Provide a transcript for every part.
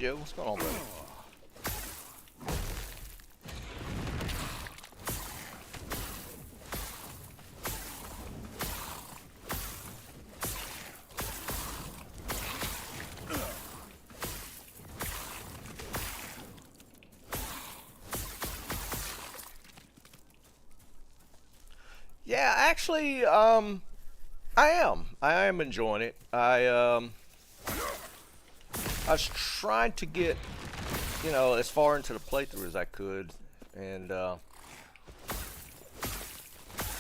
Joe, what's going on, brother? Yeah, actually, I am enjoying it. I was trying to get, as far into the playthrough as I could, and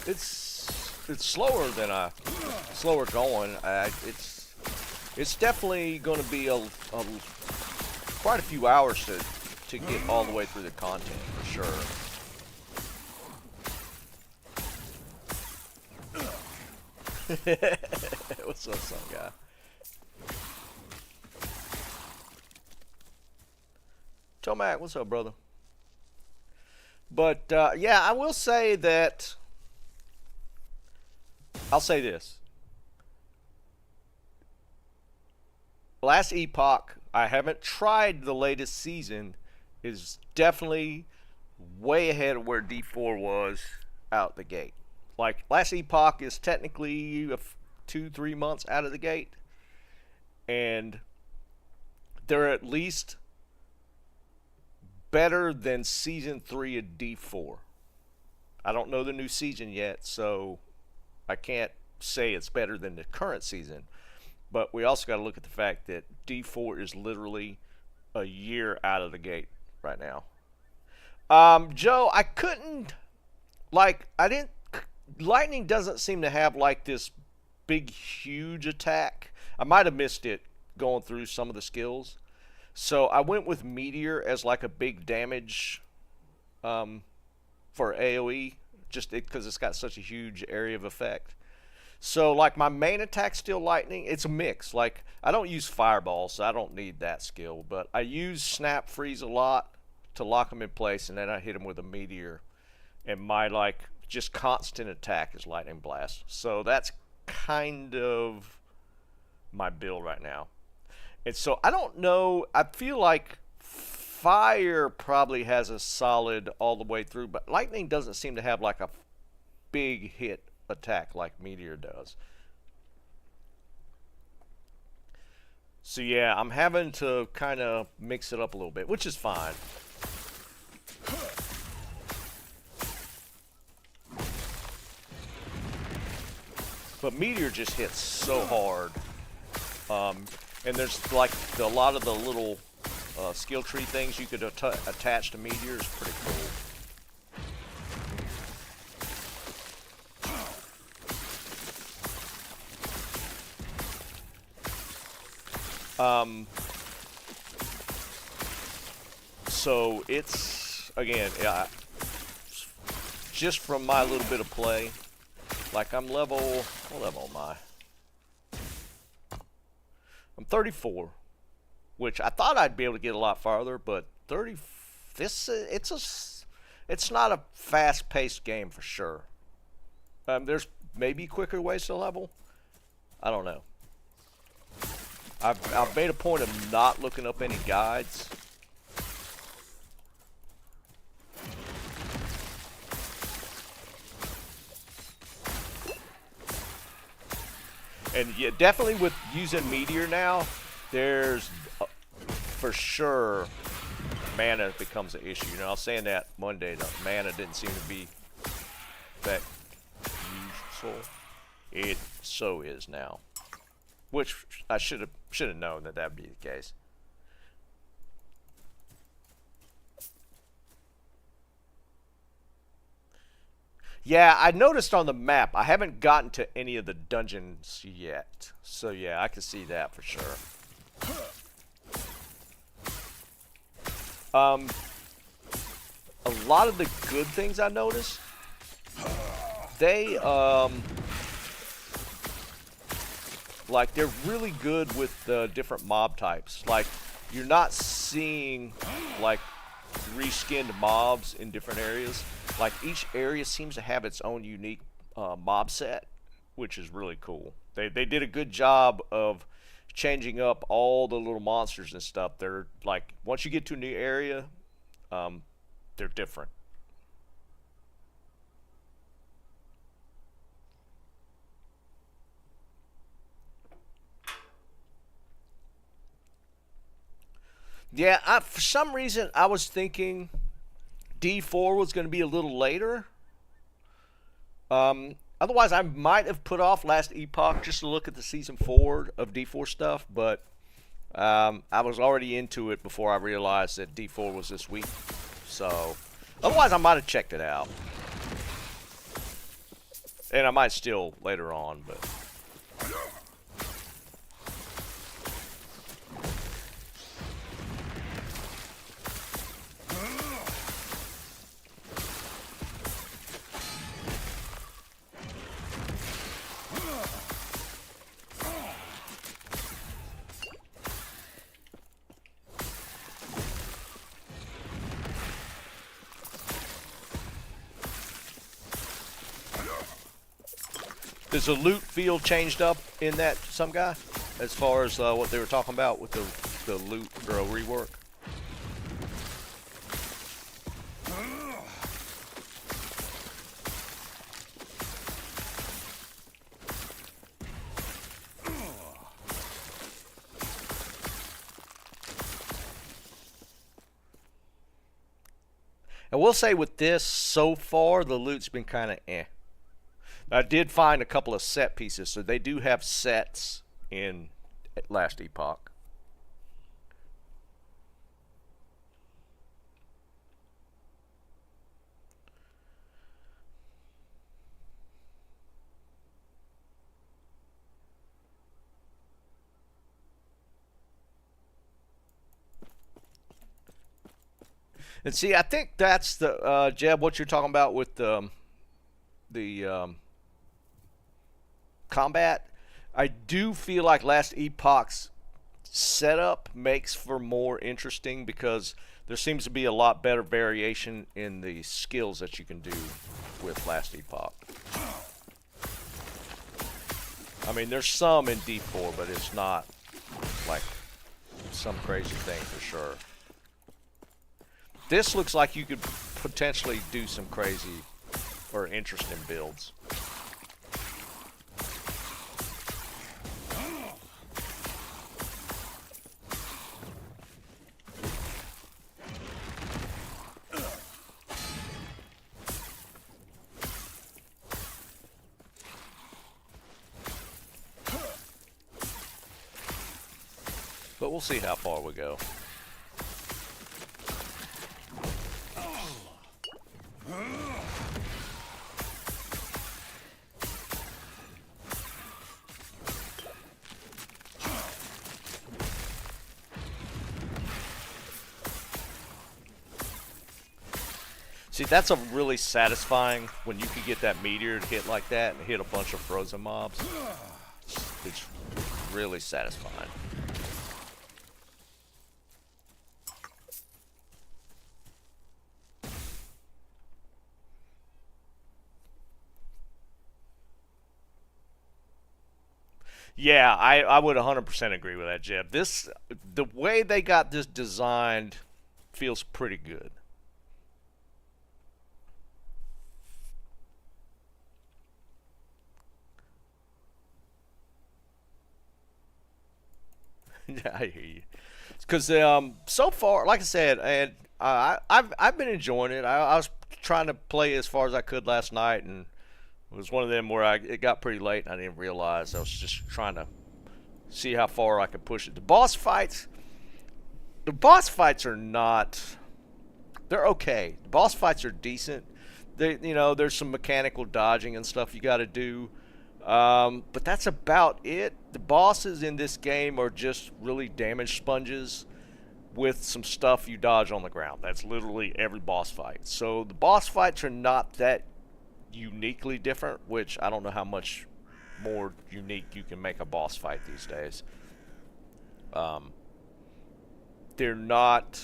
it's slower than slower going. It's definitely going to be quite a few hours to get all the way through the content for sure. What's up, son guy? Tomac, what's up, brother? But yeah, I will say that. I'll say this. Last Epoch, I haven't tried the latest season, is definitely way ahead of where D4 was out the gate. Like, last Epoch is technically 2-3 months out of the gate, and they're at least better than season 3 of D4. I don't know the new season yet, so I can't say it's better than the current season. But we also got to look at the fact that D4 is literally a year out of the gate right now. Joe, I couldn't, Lightning doesn't seem to have like this big, huge attack. I might have missed it going through some of the skills. So I went with Meteor as like a big damage for AoE, just because it's got such a huge area of effect. So like my main attack's still Lightning. It's a mix. Like I don't use Fireball, so I don't need that skill. But I use Snap Freeze a lot to lock them in place, and then I hit them with a Meteor. And my just constant attack is Lightning Blast. So that's kind of my build right now. And so I don't know. I feel like Fire probably has a solid all the way through, but Lightning doesn't seem to have like a big hit attack like Meteor does. So yeah, I'm having to kind of mix it up a little bit, which is fine. But Meteor just hits so hard. And there's like a lot of the little skill tree things you could attach to Meteor is pretty cool. So it's, again, yeah, just from my little bit of play, like I'm what level am I? I'm 34, which I thought I'd be able to get a lot farther, but it's not a fast-paced game for sure. There's maybe quicker ways to level. I don't know. I've made a point of not looking up any guides. And yeah, definitely with using Meteor now, there's for sure mana becomes an issue. I was saying that Monday, the mana didn't seem to be that useful. It so is now, which I should have known that that'd be the case. Yeah, I noticed on the map, I haven't gotten to any of the dungeons yet. So yeah, I can see that for sure. A lot of the good things I noticed, they, they're really good with the different mob types. Like, you're not seeing, reskinned mobs in different areas. Like, each area seems to have its own unique mob set, which is really cool. They did a good job of changing up all the little monsters and stuff. They're like, once you get to a new area, they're different. Yeah, for some reason I was thinking D4 was going to be a little later. Otherwise, I might have put off last Epoch just to look at the season 4 of D4 stuff, but I was already into it before I realized that D4 was this week. So, otherwise, I might have checked it out. And I might still later on, but... Does the loot feel changed up in that, some guy? As far as what they were talking about with the loot or rework? I will say with this, so far, the loot's been kind of eh. I did find a couple of set pieces, so they do have sets in last Epoch. And see, I think that's the Jeb, what you're talking about with the combat. I do feel like last Epoch's setup makes for more interesting because there seems to be a lot better variation in the skills that you can do with last Epoch. I mean, there's some in D4, but it's not like some crazy thing for sure. This looks like you could potentially do some crazy or interesting builds. But we'll see how far we go. See, that's a really satisfying when you can get that meteor to hit like that and hit a bunch of frozen mobs. It's really satisfying. Yeah, I would 100% agree with that, Jeb. The way they got this designed feels pretty good. Yeah, I hear you. Because so far, like I said, and I've been enjoying it. I was trying to play as far as I could last night, and it was one of them where it got pretty late, and I didn't realize. I was just trying to see how far I could push it. The boss fights are not. They're okay. The boss fights are decent. There's some mechanical dodging and stuff you got to do. But that's about it. The bosses in this game are just really damage sponges with some stuff you dodge on the ground. That's literally every boss fight. So the boss fights are not that uniquely different, which I don't know how much more unique you can make a boss fight these days. They're not...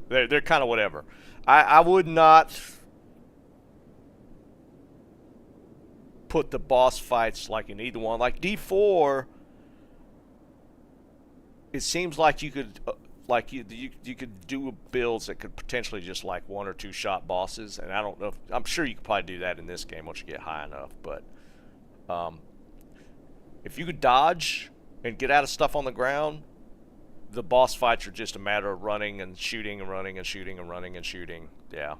They're kind of whatever. I would not put the boss fights like in either one. Like D4, it seems like you could like you could do builds that could potentially just like 1 or 2 shot bosses, and I don't know if, I'm sure you could probably do that in this game once you get high enough, but um, if you could dodge and get out of stuff on the ground, the boss fights are just a matter of running and shooting and running and shooting and running and shooting. Yeah.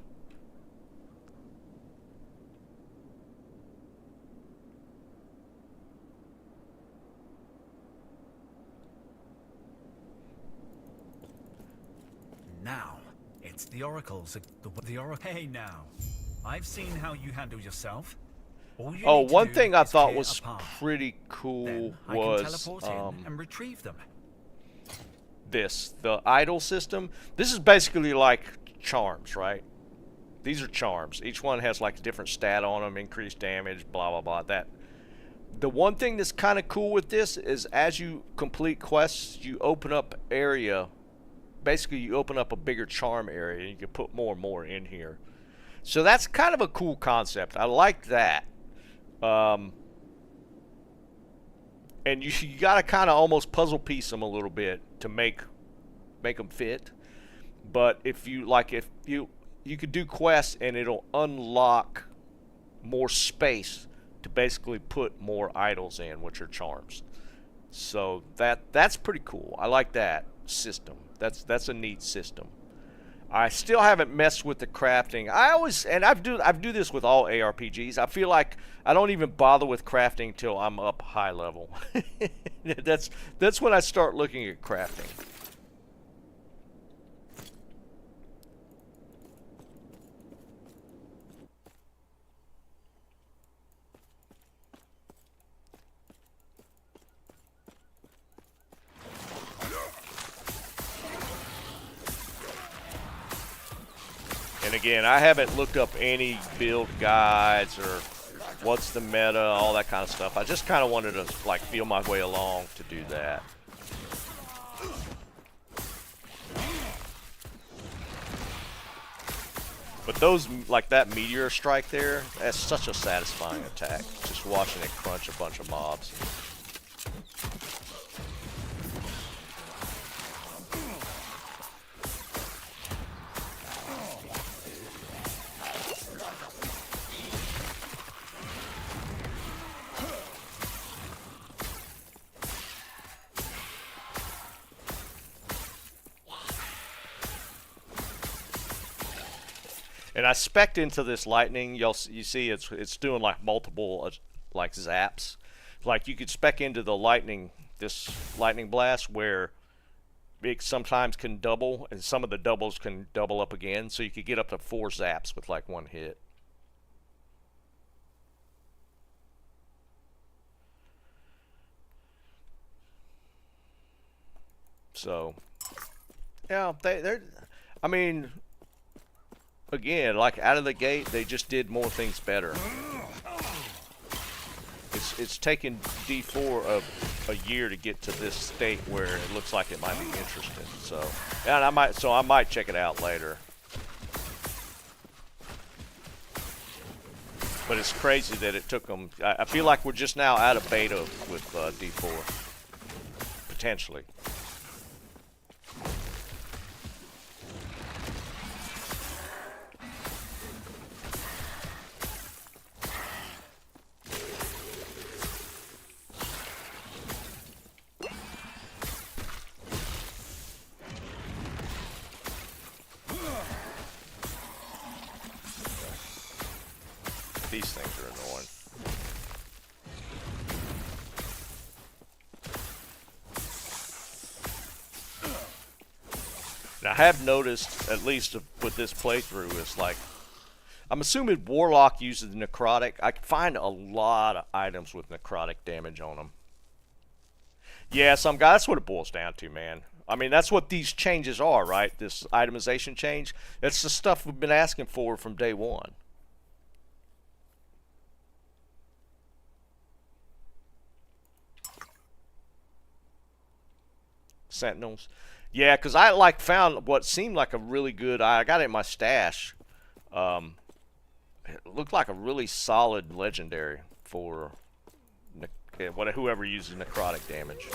Now, it's the oracles. The oracle. Hey, now, I've seen how you handle yourself. All you Oh, need to one do thing I is thought clear was a path. pretty cool Then I was can teleport in and retrieve them. the idol system. This is basically like charms, right? These are charms. Each one has like a different stat on them, increased damage, blah blah blah. That the one thing that's kind of cool with this is as you complete quests, you open up area. Basically, you open up a bigger charm area, and you can put more and more in here. So that's kind of a cool concept. I like that. Um, and you got to kind of almost puzzle piece them a little bit to make them fit. But if you like, if you could do quests and it'll unlock more space to basically put more idols in, which are charms. So that's pretty cool. I like that system. That's a neat system. I still haven't messed with the crafting. I do this with all ARPGs. I feel like I don't even bother with crafting till I'm up high level. that's when I start looking at crafting. And again, I haven't looked up any build guides or what's the meta, all that kind of stuff. I just kind of wanted to like feel my way along to do that. But those, like that meteor strike there, that's such a satisfying attack. Just watching it crunch a bunch of mobs. And I spec'd into this lightning. You see, it's doing like multiple like zaps. Like you could spec into the lightning, this lightning blast, where it sometimes can double, and some of the doubles can double up again. So you could get up to 4 zaps with like 1 hit. So yeah, they're. I mean, again, like out of the gate, they just did more things better. It's taken D4 of a year to get to this state where it looks like it might be interesting. So, and I might check it out later. But it's crazy that it took them. I feel like we're just now out of beta with D4, potentially. These things are annoying. Now, I have noticed, at least with this playthrough, is like, I'm assuming Warlock uses necrotic. I can find a lot of items with necrotic damage on them. Yeah, some guys, that's what it boils down to, man. I mean, that's what these changes are, right? This itemization change. It's the stuff we've been asking for from day one. Sentinels. Yeah, because I like found what seemed like a really good. I got it in my stash. It looked like a really solid legendary for whoever uses necrotic damage.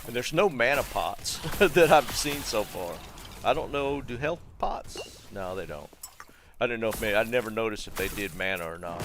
And there's no mana pots that I've seen so far. I don't know, do health pots? No, they don't. I didn't know if maybe, I never noticed if they did mana or not.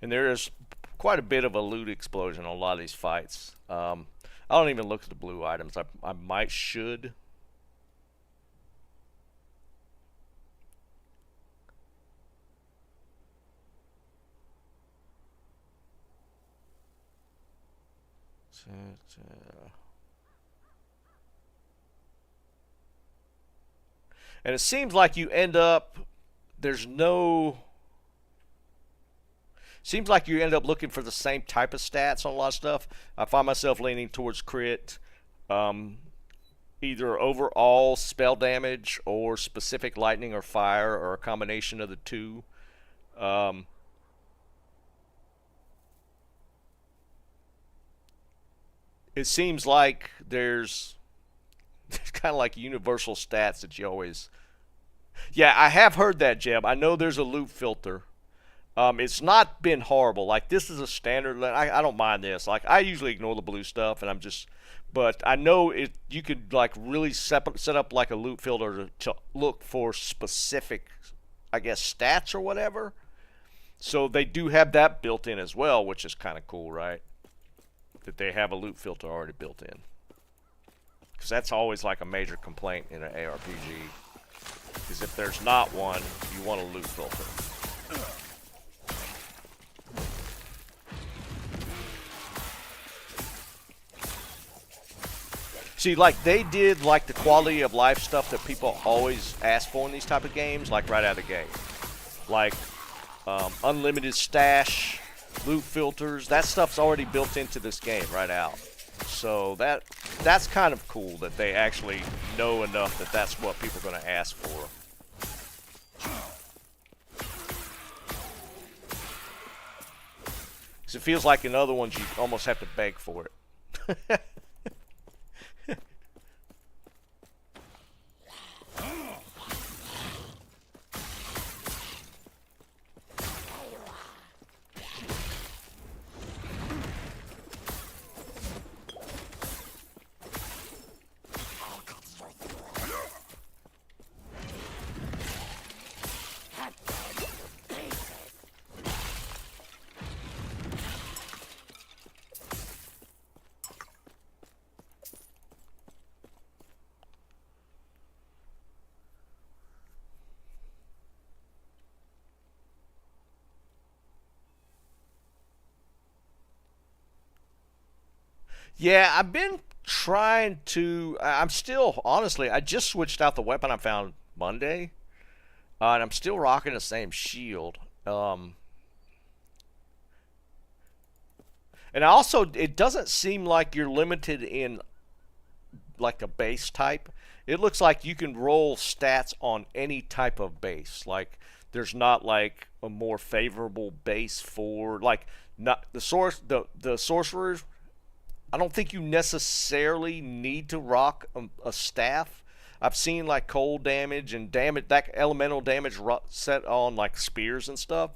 And there is quite a bit of a loot explosion on a lot of these fights. I don't even look at the blue items. I might should. And it seems like you end up, there's no, seems like you end up looking for the same type of stats on a lot of stuff. I find myself leaning towards crit, either overall spell damage or specific lightning or fire or a combination of the two. It seems like there's kind of like universal stats that you always. Yeah, I have heard that, Jeb. I know there's a loot filter. It's not been horrible. Like, this is a standard. I don't mind this. Like, I usually ignore the blue stuff, and I'm just. But I know it. You could like really set up like a loot filter to look for specific, I guess, stats or whatever. So they do have that built in as well, which is kind of cool, right? That they have a loot filter already built in. Because that's always like a major complaint in an ARPG. Because if there's not one, you want a loot filter. See, like they did like the quality of life stuff that people always ask for in these type of games, like right out of the gate. Like unlimited stash, loot filters, that stuff's already built into this game right out. So that's kind of cool that they actually know enough that that's what people are going to ask for. Because it feels like in other ones you almost have to beg for it. Yeah, I've been trying to. I'm still, honestly, I just switched out the weapon I found Monday, and I'm still rocking the same shield. And also, it doesn't seem like you're limited in like a base type. It looks like you can roll stats on any type of base. Like, there's not like a more favorable base for like not the the sorcerers. I don't think you necessarily need to rock a staff. I've seen like cold damage and damage, that elemental damage set on like spears and stuff.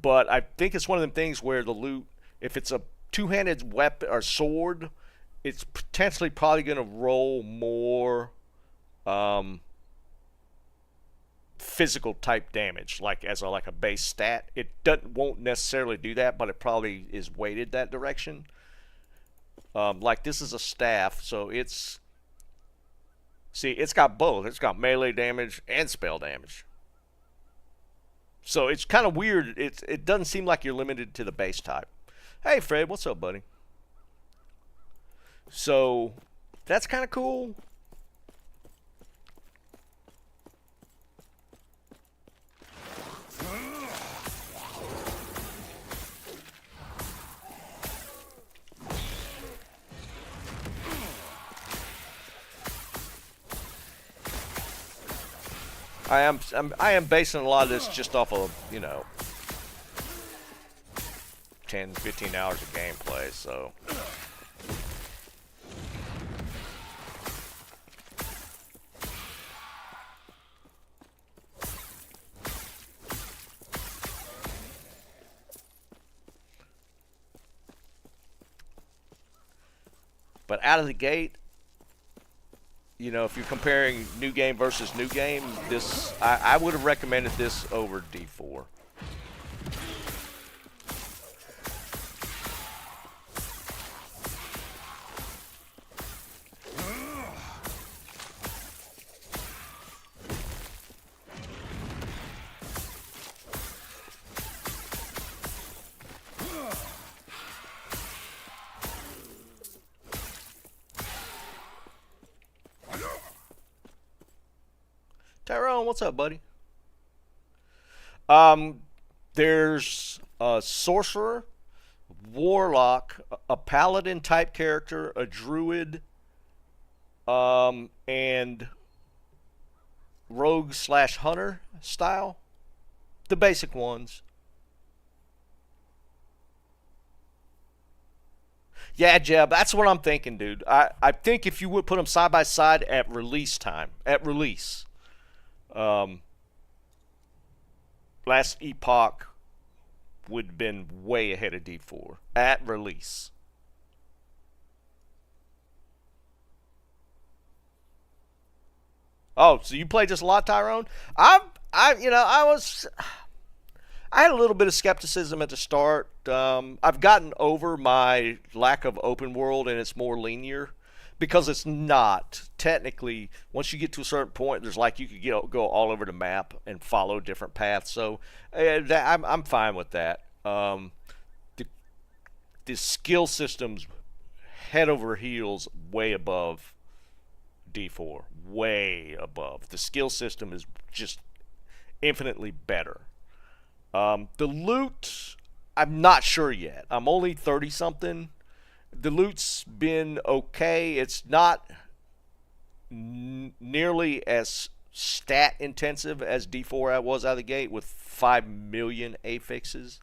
But I think it's one of them things where the loot, if it's a two-handed weapon or sword, it's potentially probably going to roll more physical type damage, like as like a base stat. It won't necessarily do that, but it probably is weighted that direction. Like this is a staff, so it's got both. It's got melee damage and spell damage. So it's kind of weird. It doesn't seem like you're limited to the base type. Hey Fred, what's up, buddy? So that's kind of cool. I am basing a lot of this just off of, you know, 10, 15 hours of gameplay, so. But out of the gate, you know, if you're comparing new game versus new game, this I would have recommended this over D4. Tyrone, what's up, buddy? There's a sorcerer, warlock, a paladin type character, a druid, and rogue slash hunter style. The basic ones. Yeah, Jeb, that's what I'm thinking, dude. I think if you would put them side by side at release time, last Epoch would have been way ahead of D4 at release. Oh, so you played this a lot, Tyrone? You know, I had a little bit of skepticism at the start. I've gotten over my lack of open world, and it's more linear because it's not technically. Once you get to a certain point, there's like you could go all over the map and follow different paths. So I'm fine with that. The skill system's head over heels way above D4, way above. The skill system is just infinitely better. The loot, I'm not sure yet. I'm only 30 something. The loot's been okay. It's not nearly as stat intensive as D4 was out of the gate with 5 million affixes.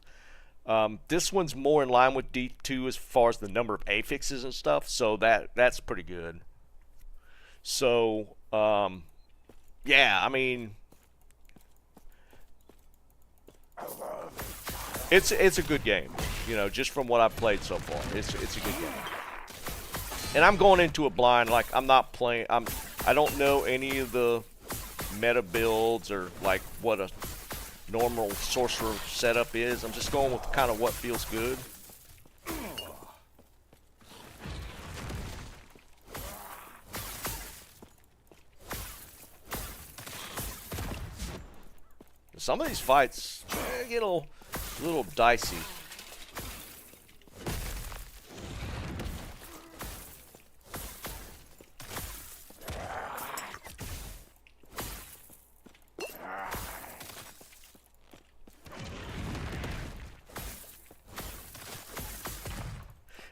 This one's more in line with D2 as far as the number of affixes and stuff, so that's pretty good. So, yeah, I mean, it's a good game, you know, just from what I've played so far. It's a good game. And I'm going into it blind, like I'm not playing. I don't know any of the meta builds or like what a normal sorcerer setup is. I'm just going with kind of what feels good. Some of these fights get a little dicey.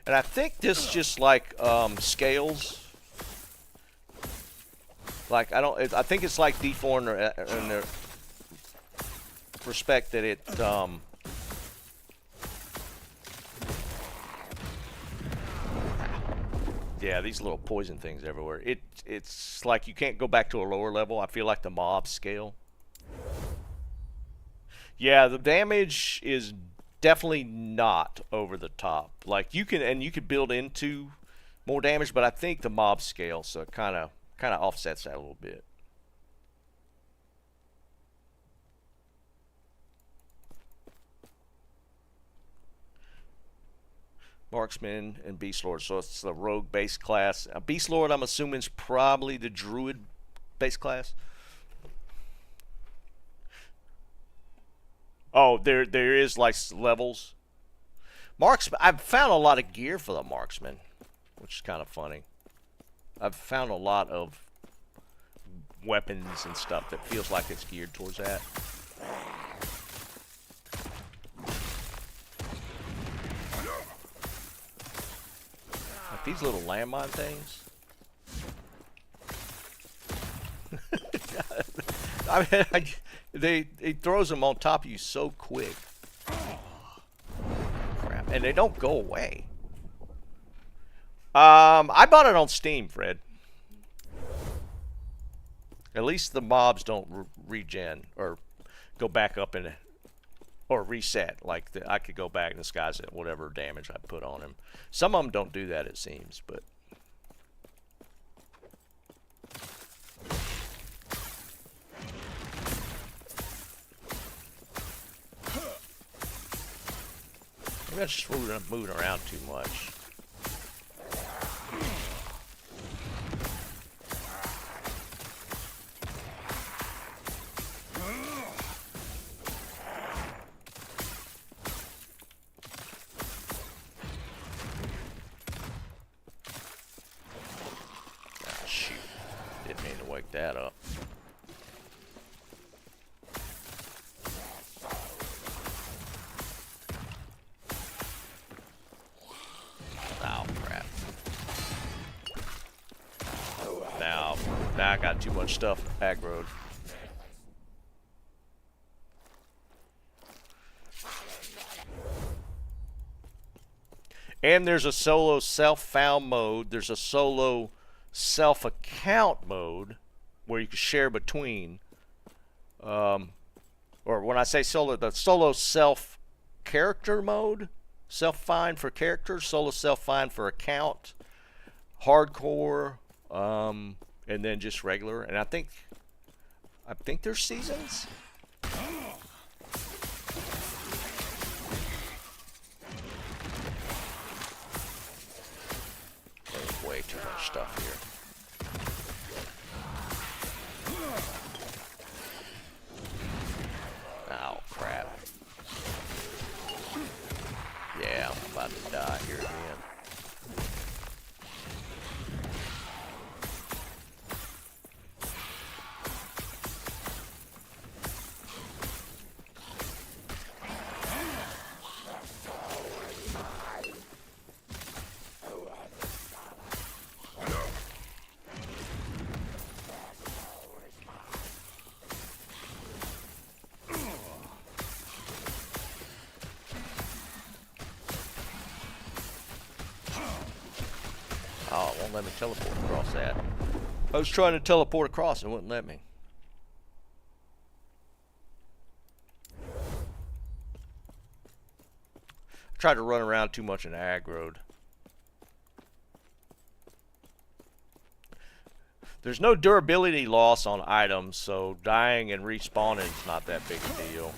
And I think this just like scales. Like I think it's like D4 in the respect that it yeah, these little poison things everywhere. It's like you can't go back to a lower level. I feel like the mob scale. Yeah, the damage is definitely not over the top. Like you could build into more damage, but I think the mob scale, so it kind of offsets that a little bit. Marksman and Beast Lord, so it's the rogue base class. Beast Lord, I'm assuming, is probably the druid base class. Oh, there is like levels. Marksman, I've found a lot of gear for the marksman, which is kind of funny. I've found a lot of weapons and stuff that feels like it's geared towards that. Like these little landmine things. I mean, he throws them on top of you so quick. Crap, and they don't go away. I bought it on Steam, Fred. At least the mobs don't regen or go back up and or reset. Like I could go back and disguise it, whatever damage I put on him. Some of them don't do that, it seems, but. Maybe I'm just moving around too much. Ah, shoot. Didn't mean to wake that up. Now I got too much stuff aggroed. And there's a solo self-found mode. There's a solo self-account mode where you can share between. Or when I say solo, the solo self-character mode. Self-find for character. Solo self-find for account. Hardcore. And then just regular, and I think there's seasons. There's way too much stuff here. Oh crap! Yeah, I'm about to die here again. Oh, it won't let me teleport across that. I was trying to teleport across and it wouldn't let me. I tried to run around too much in the ag road. There's no durability loss on items, so dying and respawning is not that big a deal.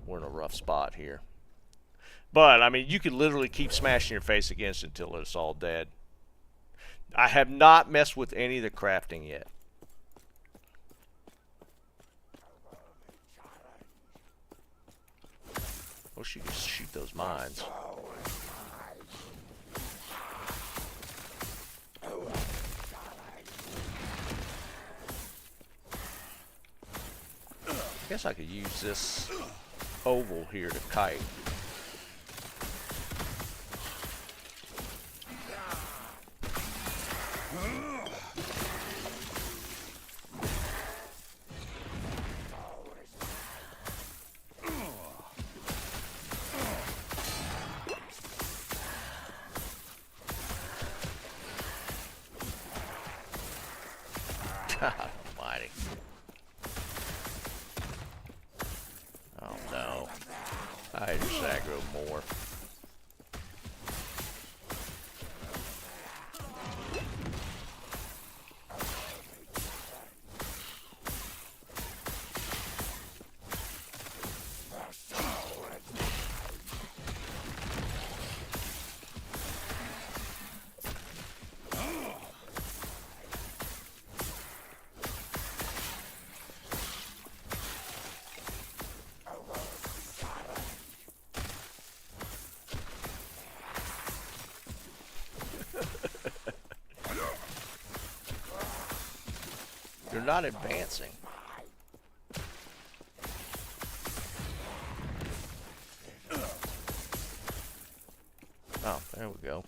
We're in a rough spot here. But, I mean, you could literally keep smashing your face against it until it's all dead. I have not messed with any of the crafting yet. Wish you could shoot those mines. I guess I could use this oval here to kite. God almighty. Oh no. I just aggro more. You're not advancing. Oh, there we go.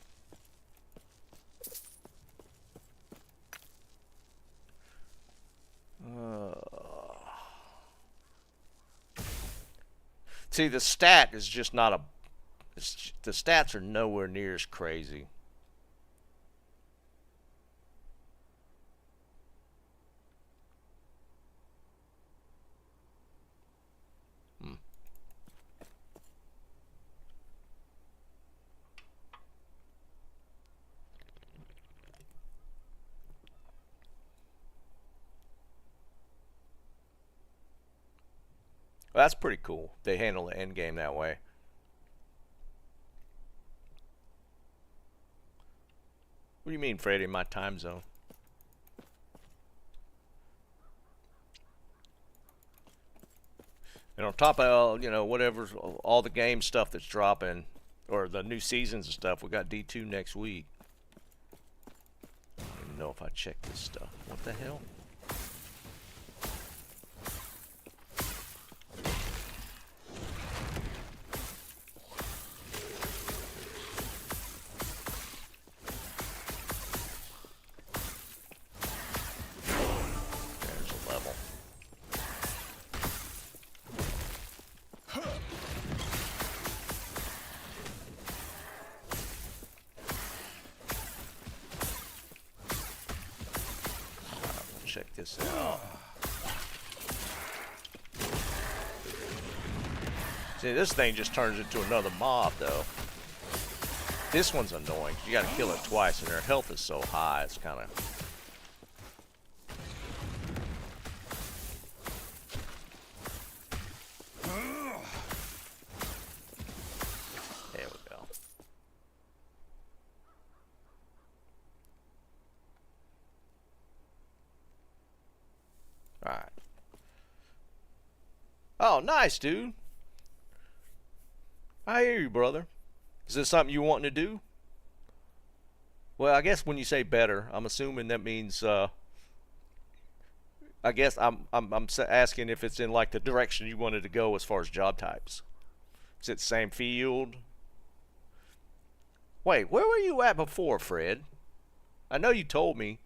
See, the stat is just not a. The stats are nowhere near as crazy. Hmm. Well, that's pretty cool. They handle the end game that way. What do you mean, Freddy? My time zone. And on top of whatever, all the game stuff that's dropping, or the new seasons and stuff, we got D2 next week. I don't even know if I checked this stuff. What the hell? There's a level. Check this out. See, this thing just turns into another mob, though. This one's annoying. You gotta kill it twice, and their health is so high, it's kind of... There we go. Alright. Oh, nice, dude. I hear you, brother. Is this something you wanting to do? Well, I guess when you say better, I'm assuming that means, I guess I'm asking if it's in like the direction you wanted to go as far as job types. Is it same field? Wait, where were you at before, Fred? I know you told me.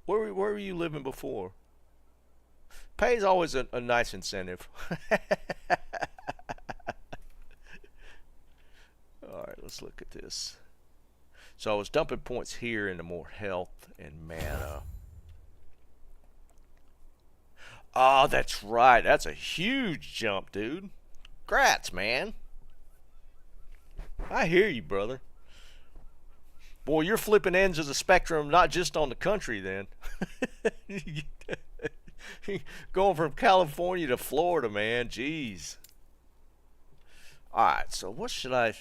Where were you living before? Pay is always a nice incentive. Alright, let's look at this. So I was dumping points here into more health and mana. Oh, that's right. That's a huge jump, dude. Grats, man. I hear you, brother. Boy, you're flipping ends of the spectrum, not just on the country, then. Going from California to Florida, man. Jeez. Alright, so what should I...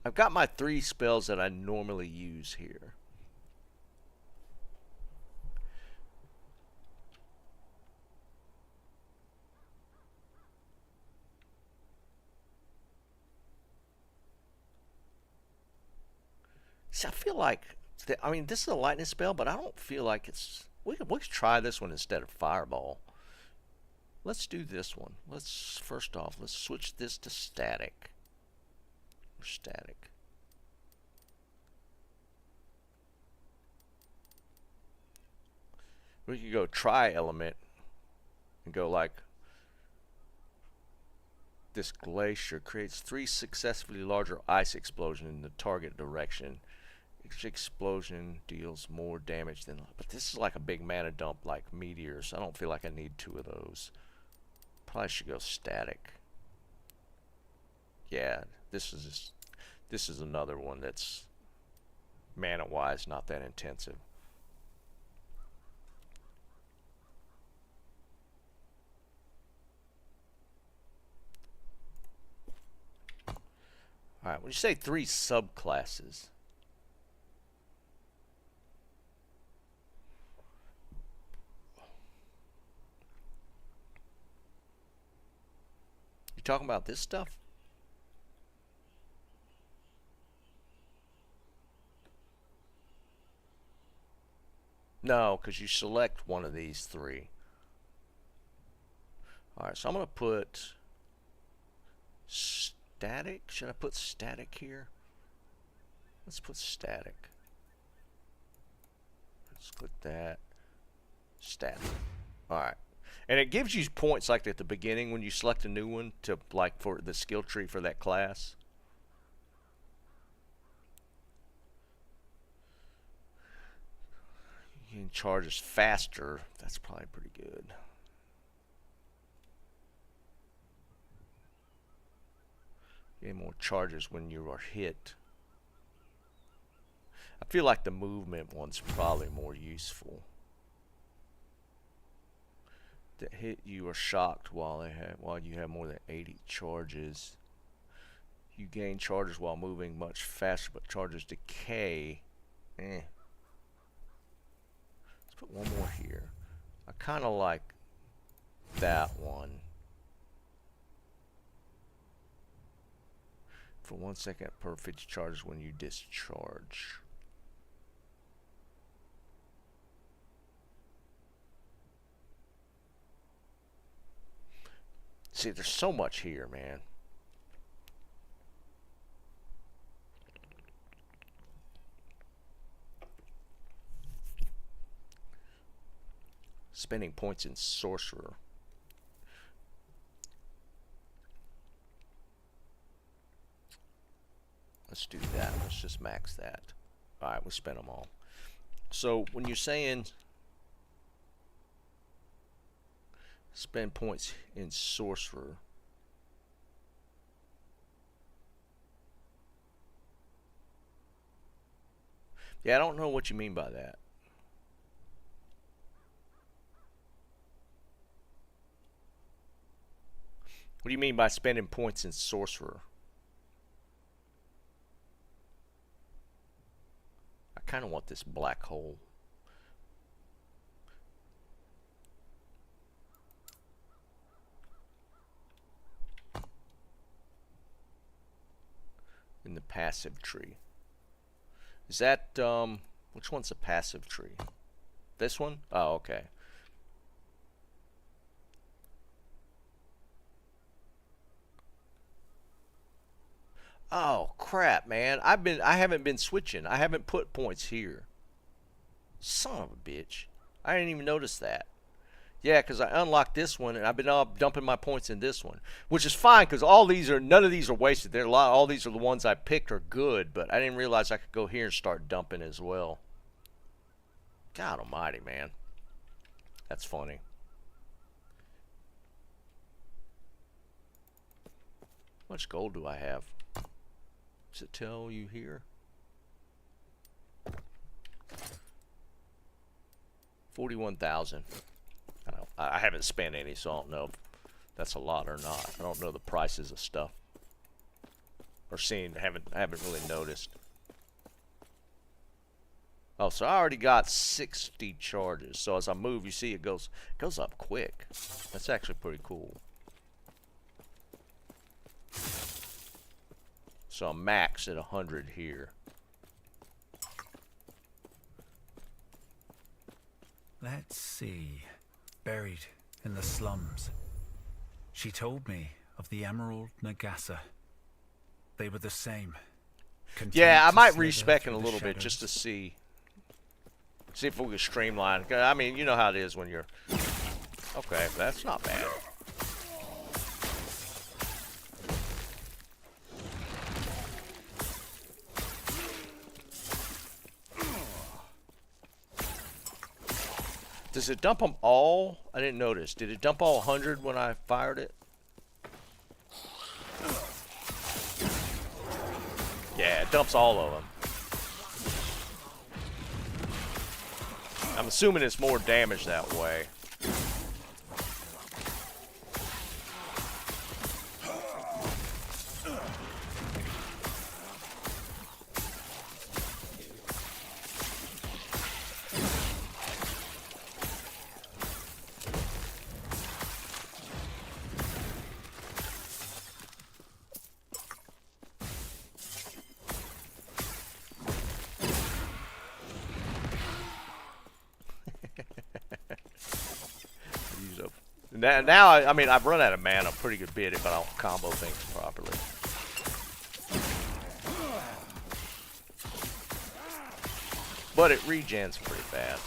I've got my 3 spells that I normally use here. See, I feel like... I mean, this is a lightning spell, but I don't feel like it's... We could try this one instead of Fireball. Let's do this one. First off, let's switch this to static. Or static. We could go try element and go like this glacier creates 3 successively larger ice explosions in the target direction. Each explosion deals more damage than... But this is like a big mana dump like meteors. I don't feel like I need 2 of those. Probably should go static. Yeah, this is another one that's mana wise not that intensive. Alright, when you say 3 subclasses, you talking about this stuff? No, because you select one of these 3. Alright, so I'm going to put static? Should I put static here? Let's put static. Let's click that. Static. Alright. And it gives you points like at the beginning when you select a new one to like for the skill tree for that class. You can charge us faster. That's probably pretty good. Get more charges when you are hit. I feel like the movement one's probably more useful. That hit you are shocked while you have more than 80 charges. You gain charges while moving much faster, but charges decay. Let's put one more here. I kind of like that one. For 1 second per 50 charges when you discharge. See, there's so much here, man. Spending points in Sorcerer. Let's do that. Let's just max that. Alright, we spent them all. So, when you're saying spend points in Sorcerer, yeah, I don't know what you mean by that. What do you mean by spending points in Sorcerer? I kind of want this black hole. In the passive tree. Is that, which one's a passive tree? This one? Oh, okay. Oh, crap, man. I haven't been switching. I haven't put points here. Son of a bitch. I didn't even notice that. Yeah, because I unlocked this one, and I've been dumping my points in this one, which is fine because none of these are wasted. All these are the ones I picked are good, but I didn't realize I could go here and start dumping as well. God almighty, man. That's funny. How much gold do I have? Does it tell you here? 41,000. I haven't spent any, so I don't know if that's a lot or not. I don't know the prices of stuff. Or I haven't really noticed. Oh, so I already got 60 charges. So as I move, you see it goes up quick. That's actually pretty cool. So I'm maxed at 100 here. Let's see. Buried in the slums. She told me of the Emerald Nagasa. They were the same. Yeah, I might respec in a little bit just to see if we can streamline. I mean, you know how it is when you're... Okay, that's not bad. Does it dump them all? I didn't notice. Did it dump all 100 when I fired it? Yeah, it dumps all of them. I'm assuming it's more damage that way. Now I mean, I've run out of mana a pretty good bit if I don't combo things properly. but it regens pretty fast.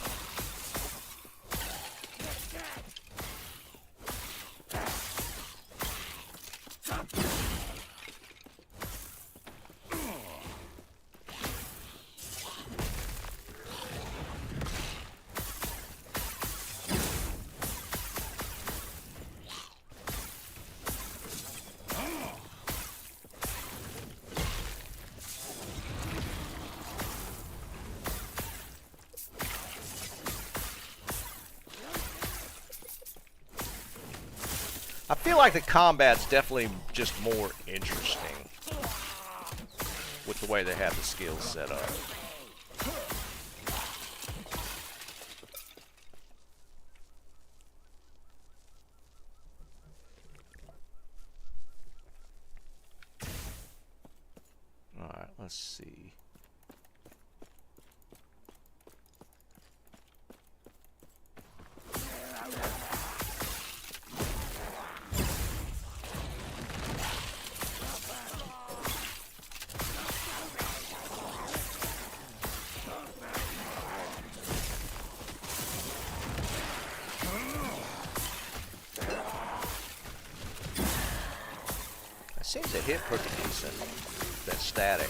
I feel like the combat's definitely just more interesting with the way they have the skills set up. Alright, let's see. Seems to hit pretty decent, that static.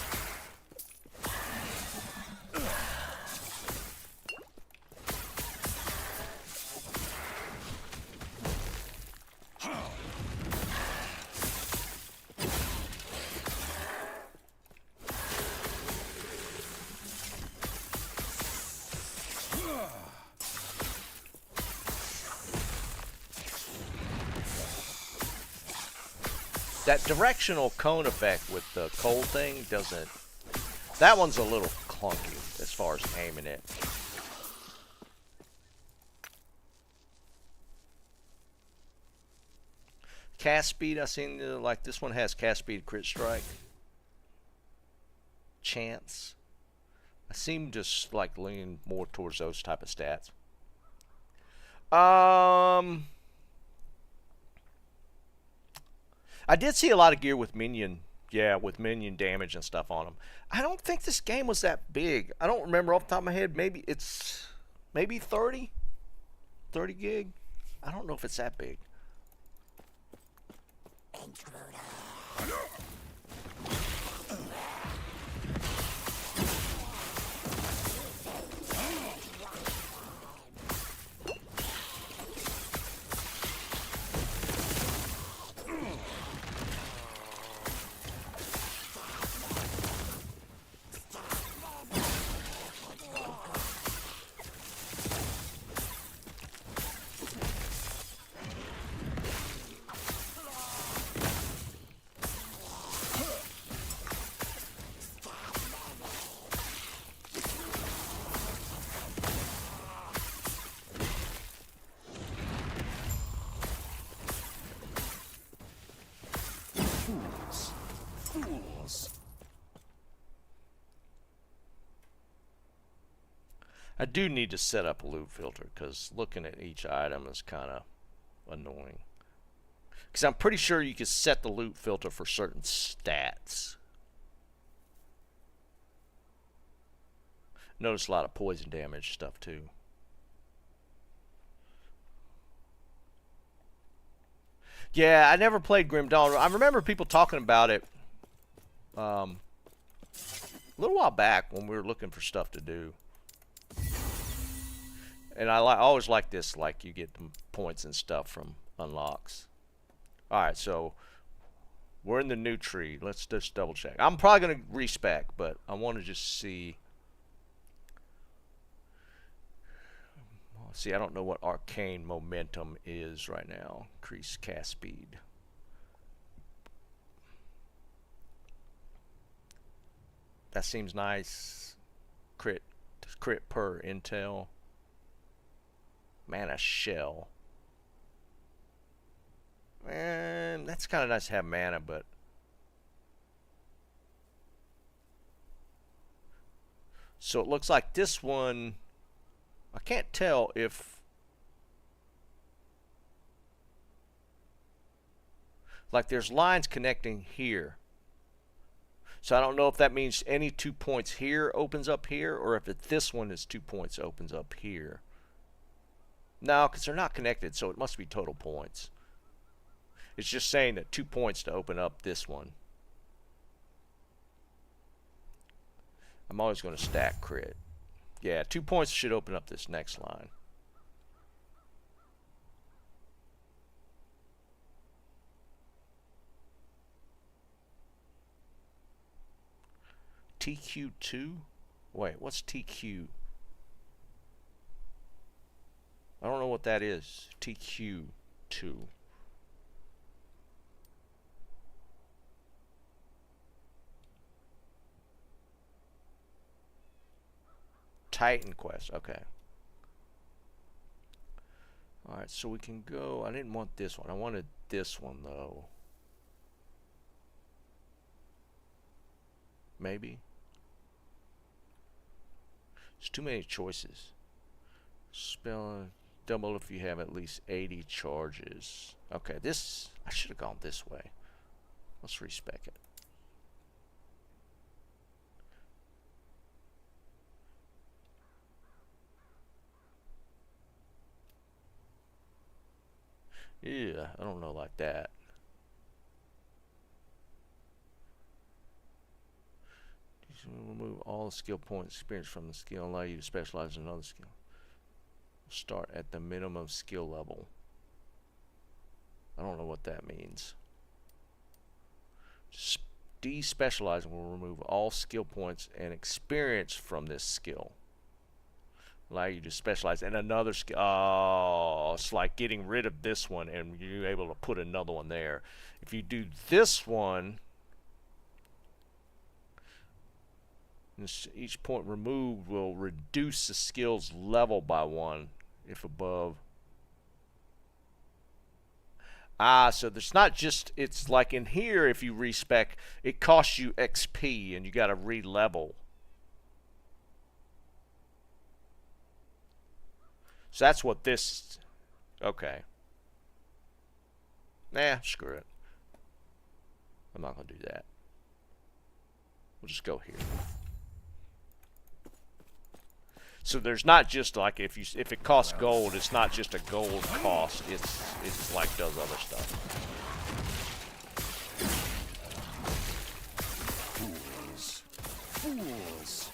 That directional cone effect with the cold thing doesn't... That one's a little clunky as far as aiming it. Cast speed, I seen like this one has cast speed, crit strike. Chance. I seem just like leaning more towards those type of stats. I did see a lot of gear with minion, with minion damage and stuff on them. I don't think this game was that big. I don't remember off the top of my head. Maybe it's 30 gig. I don't know if it's that big. I do need to set up a loot filter because looking at each item is kind of annoying. Because I'm pretty sure you can set the loot filter for certain stats. Notice a lot of poison damage stuff too. Yeah, I never played Grim Dawn. I remember people talking about it a little while back when we were looking for stuff to do. And I always like this, like you get the points and stuff from unlocks. Alright, so we're in the new tree. Let's just double check. I'm probably going to respec, but I want to just see. See, I don't know what arcane momentum is right now. Increase cast speed. That seems nice. Crit per intel. Mana shell. Man, that's kind of nice to have mana, but so it looks like this one, I can't tell if like there's lines connecting here. So I don't know if that means any 2 points here opens up here, or if this one is 2 points opens up here. No, because they're not connected, so it must be total points. It's just saying that 2 points to open up this one. I'm always going to stack crit. Yeah, 2 points should open up this next line. TQ2? Wait, what's TQ? I don't know what that is. TQ2. Titan Quest. Okay. Alright, so we can go. I didn't want this one. I wanted this one, though. Maybe. There's too many choices. Spell double if you have at least 80 charges. Okay, this I should have gone this way. Let's respec it. Yeah, I don't know like that. Remove all the skill points experience from the skill and allow you to specialize in another skill. Start at the minimum skill level. I don't know what that means. Despecializing will remove all skill points and experience from this skill. Allow you to specialize in another skill. Oh, it's like getting rid of this one and you're able to put another one there. If you do this one, each point removed will reduce the skill's level by 1 if above. So there's not just, it's like in here, if you respec, it costs you XP and you got to re-level. So that's what this, okay. Nah, screw it. I'm not going to do that. We'll just go here. So there's not just like if it costs gold, it's not just a gold cost. It's like does other stuff. Fools. Fools.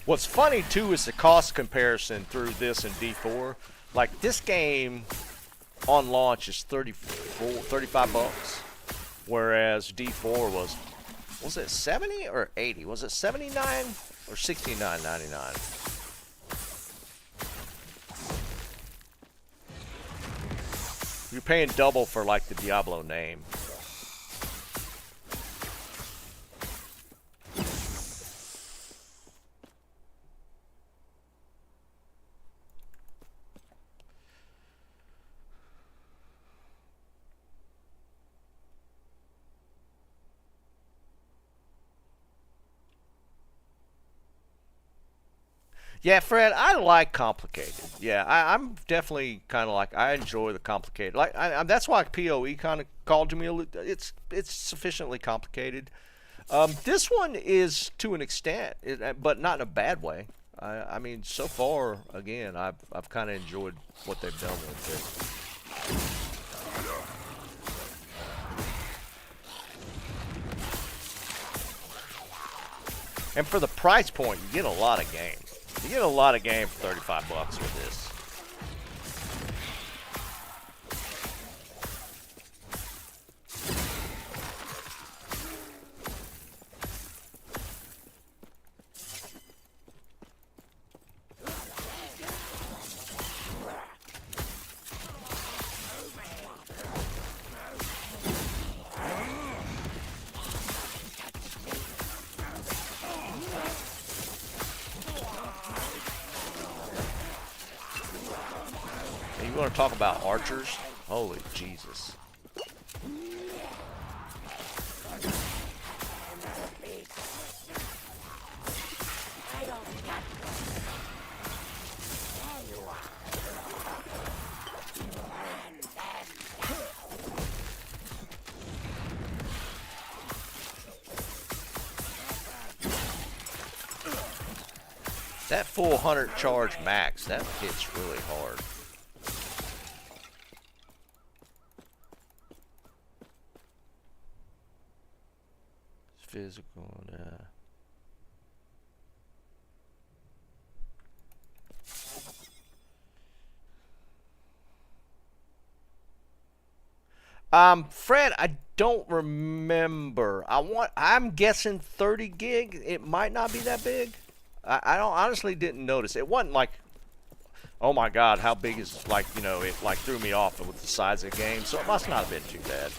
What's funny too is the cost comparison through this and D4. Like this game on launch is 35 bucks, whereas D4 was it 70 or 80? Was it 79 or 69.99? You're paying double for like the Diablo name. Yeah, Fred, I like complicated. Yeah, I'm definitely kind of like, I enjoy the complicated. Like, that's why PoE kind of called to me. It's sufficiently complicated. This one is to an extent, but not in a bad way. I mean, so far, again, I've kind of enjoyed what they've done with it. And for the price point, you get a lot of game. You get a lot of game for 35 bucks with this. You want to talk about archers? Holy Jesus. That full 100 charge max, that hits really hard. Physical, Fred, I don't remember. I'm guessing 30 gig. It might not be that big. I don't honestly didn't notice. It wasn't like, oh my God, how big is, like, you know, it like threw me off with the size of the game. So it must not have been too bad.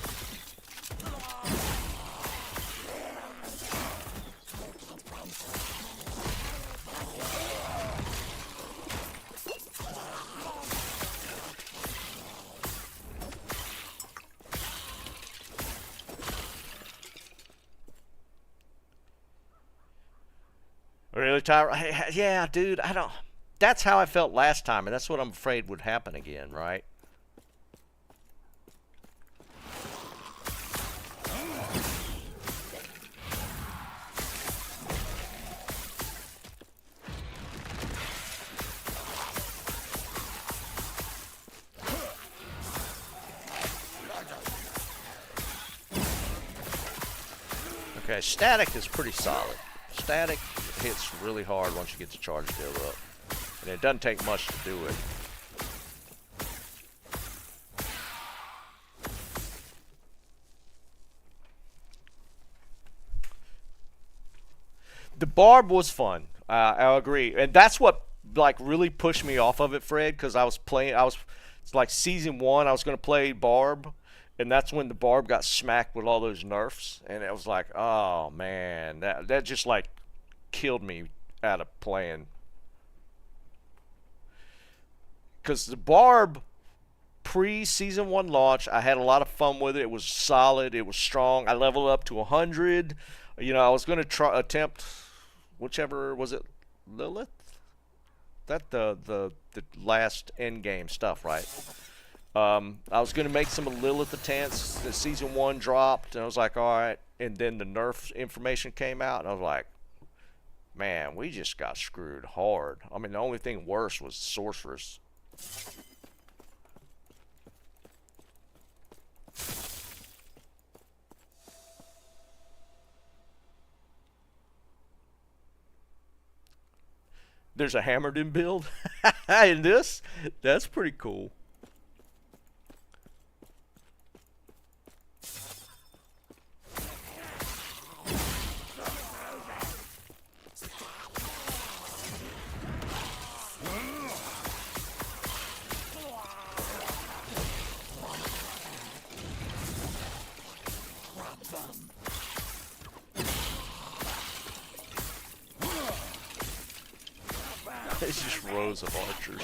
Really, Tyra? Yeah, dude, I don't... That's how I felt last time, and that's what I'm afraid would happen again, right? Okay, static is pretty solid. Static hits really hard once you get the charge build up. And it doesn't take much to do it. The barb was fun. I agree. And that's what like really pushed me off of it, Fred, because it's like season 1, I was going to play barb. And that's when the barb got smacked with all those nerfs. And it was like, oh man, that just like killed me out of playing. Because the barb, pre-season 1 launch, I had a lot of fun with it. It was solid. It was strong. I leveled up to 100. You know, I was going to attempt, whichever, was it Lilith? That the last end game stuff, right? I was going to make some Lilith attempts. The season 1 dropped, and I was like, all right. And then the nerf information came out, and I was like, man, we just got screwed hard. I mean, the only thing worse was Sorceress. There's a Hammerden build in this? That's pretty cool. It's just rows of archers.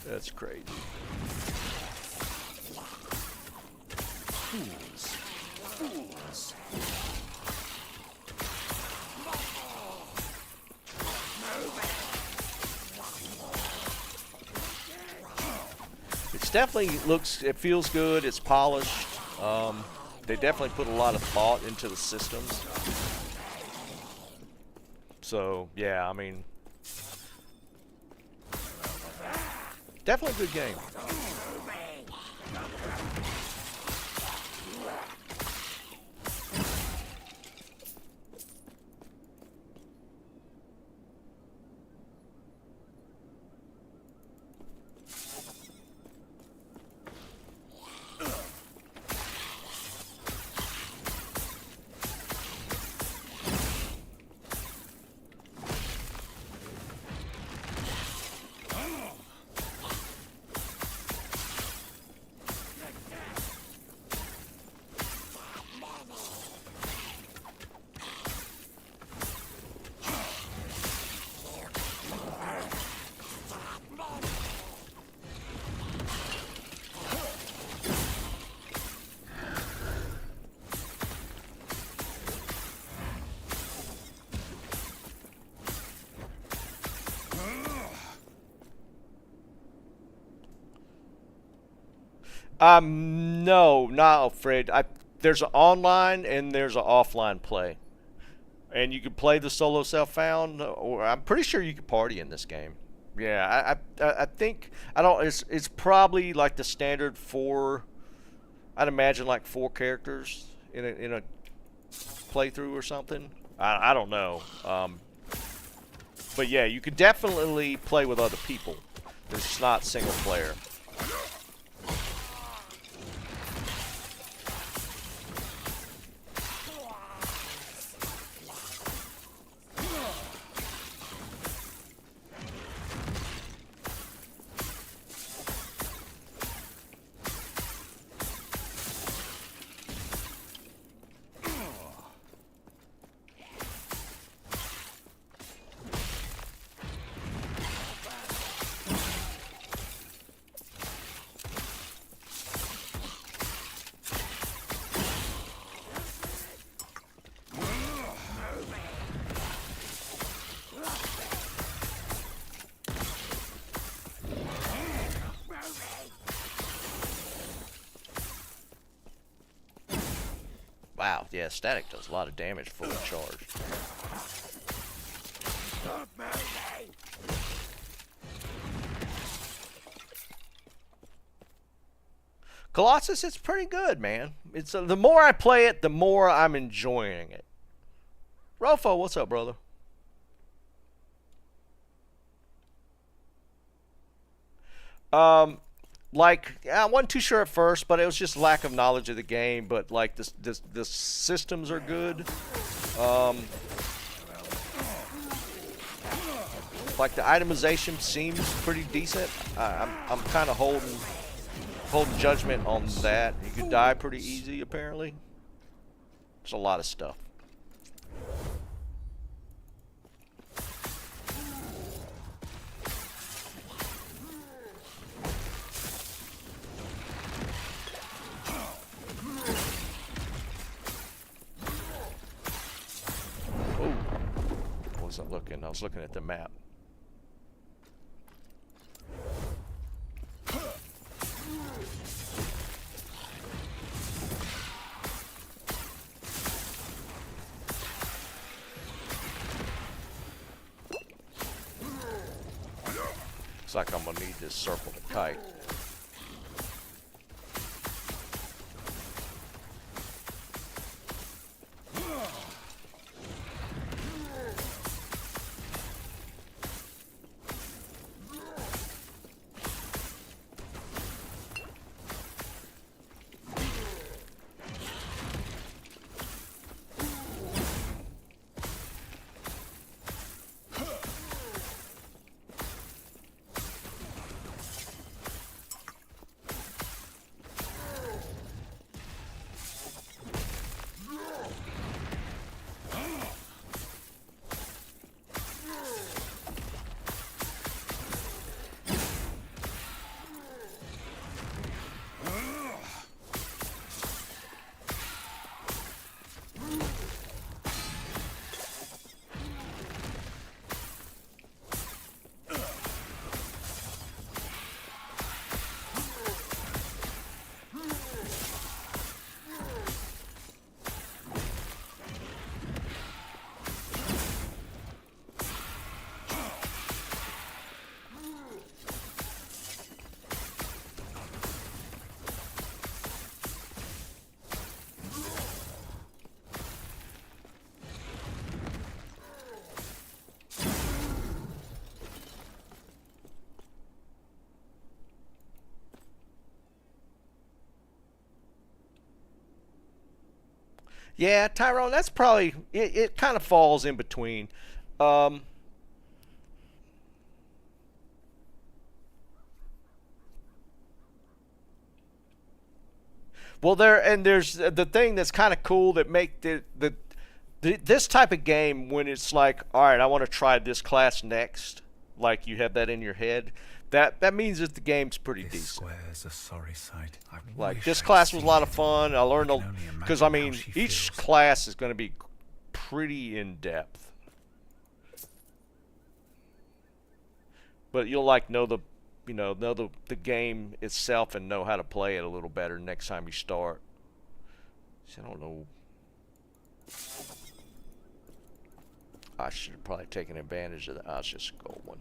That's crazy. Fools. Fools. It's definitely it feels good. It's polished. They definitely put a lot of thought into the systems. So yeah, I mean, definitely a good game. No, not afraid. There's an online and there's an offline play, and you can play the solo self-found, or I'm pretty sure you can party in this game. Yeah, I think I don't. It's probably like the standard four. I'd imagine like four characters in a playthrough or something. I don't know. But yeah, you could definitely play with other people. It's not single player. Wow, yeah, static does a lot of damage fully charged. Colossus, it's pretty good, man. It's the more I play it, the more I'm enjoying it. Rofo, what's up, brother? Like, I wasn't too sure at first, but it was just lack of knowledge of the game. But like, the systems are good. Like the itemization seems pretty decent. I'm kind of holding judgment on that. You could die pretty easy, apparently. There's a lot of stuff. I was looking at the map. Looks like I'm gonna need this circle to kite. Yeah, Tyrone, that's probably it kind of falls in between. Um, well, there's the thing that's kind of cool that make this type of game when it's like, all right, I want to try this class next. Like you have that in your head. That means that the game's pretty This decent. square's a sorry sight. I Like wish this I'd class was a seen lot of it. fun. I learned I can only because I imagine how mean she each feels. class is going to be pretty in depth, but you'll like know you know the game itself and know how to play it a little better next time you start. So I don't know. I should have probably taken advantage of that. Oh, it's just a gold one.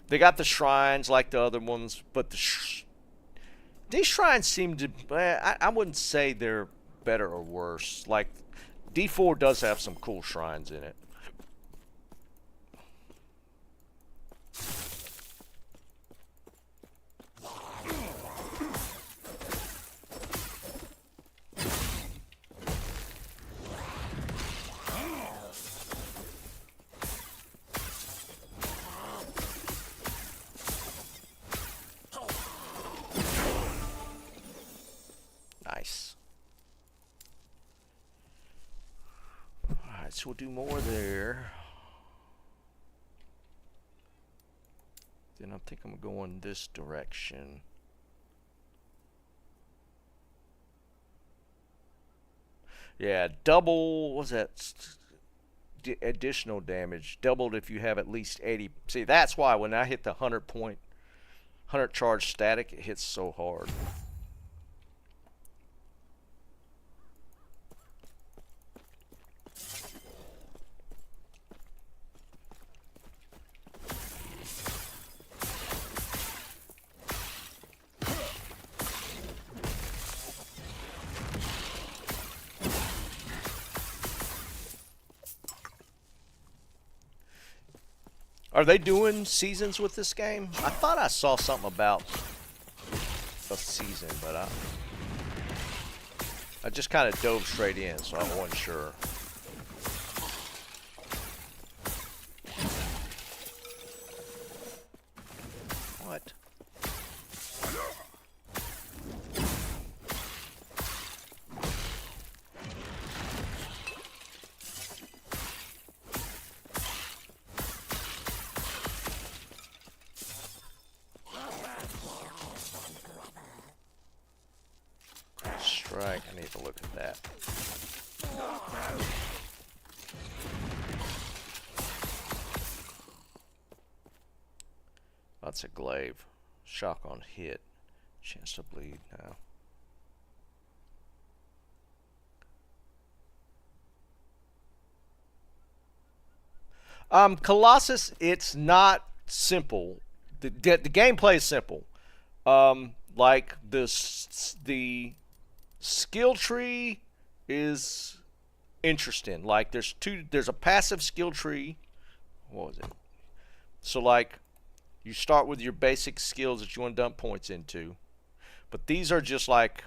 They got the shrines like the other ones, but these shrines seem to... I wouldn't say they're better or worse. Like, D4 does have some cool shrines in it. Nice. Alright, so we'll do more there. Then I think I'm going this direction. Yeah, double, what's that? Additional damage. Doubled if you have at least 80. See, that's why when I hit the 100 charge static, it hits so hard. Are they doing seasons with this game? I thought I saw something about a season, but I just kind of dove straight in, so I wasn't sure. What? Strike, I need to look at that. That's a glaive. Shock on hit. Chance to bleed now. Colossus, it's not simple. The gameplay is simple. Like the skill tree is interesting. Like there's a passive skill tree. What was it? So like you start with your basic skills that you want to dump points into. But these are just like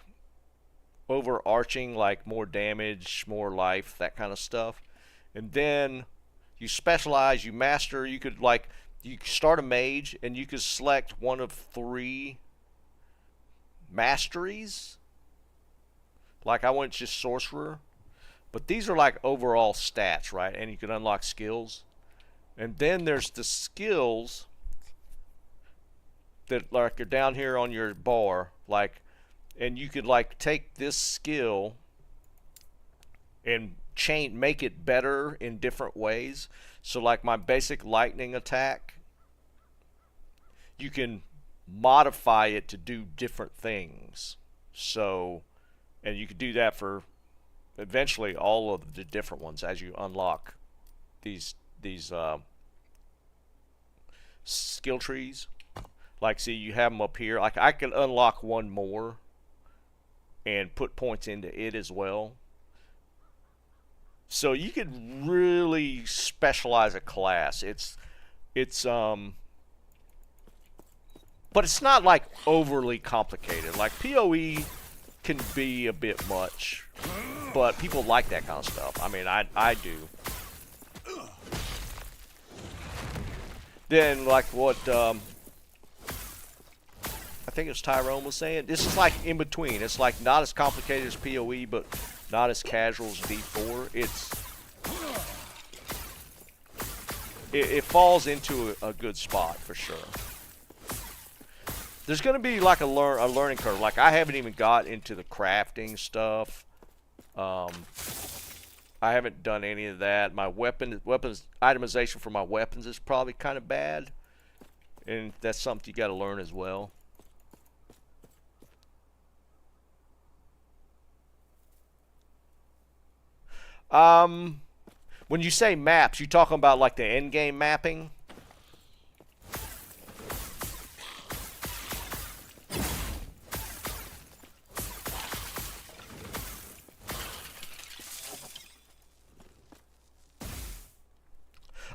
overarching, like more damage, more life, that kind of stuff. And then you specialize, you master, you could like you start a mage and you could select one of 3 masteries. Like I went just sorcerer, but these are like overall stats, right? And you can unlock skills. And then there's the skills that like are down here on your bar, like, and you could like take this skill and make it better in different ways. So like my basic lightning attack, you can modify it to do different things. So, and you could do that for eventually all of the different ones as you unlock these skill trees. Like, see, you have them up here. Like, I can unlock one more and put points into it as well. So you could really specialize a class. But it's not like overly complicated. Like PoE can be a bit much, but people like that kind of stuff. I mean, I do. Then like what I think it was Tyrone was saying, this is like in between. It's like not as complicated as PoE, but not as casual as D4. It falls into a good spot for sure. There's going to be like a learning curve. Like I haven't even got into the crafting stuff. I haven't done any of that. My weapons itemization for my weapons is probably kind of bad, and that's something you got to learn as well. When you say maps, you talking about like the end game mapping?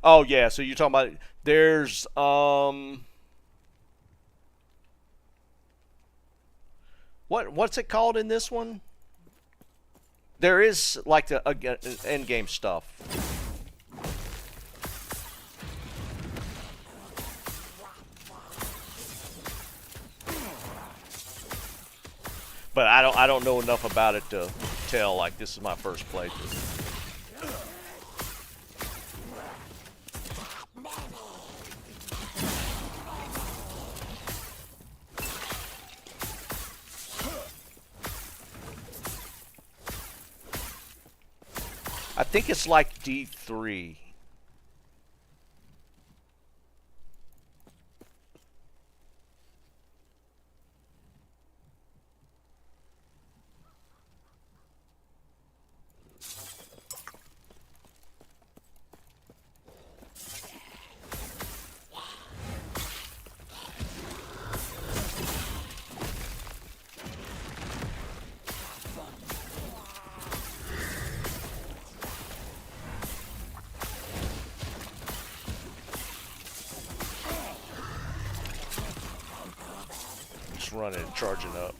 Oh yeah, so you're talking about there's what's it called in this one? There is like the end game stuff. But I don't know enough about it to tell, like, this is my first playthrough. I think it's like D3. Running and charging up.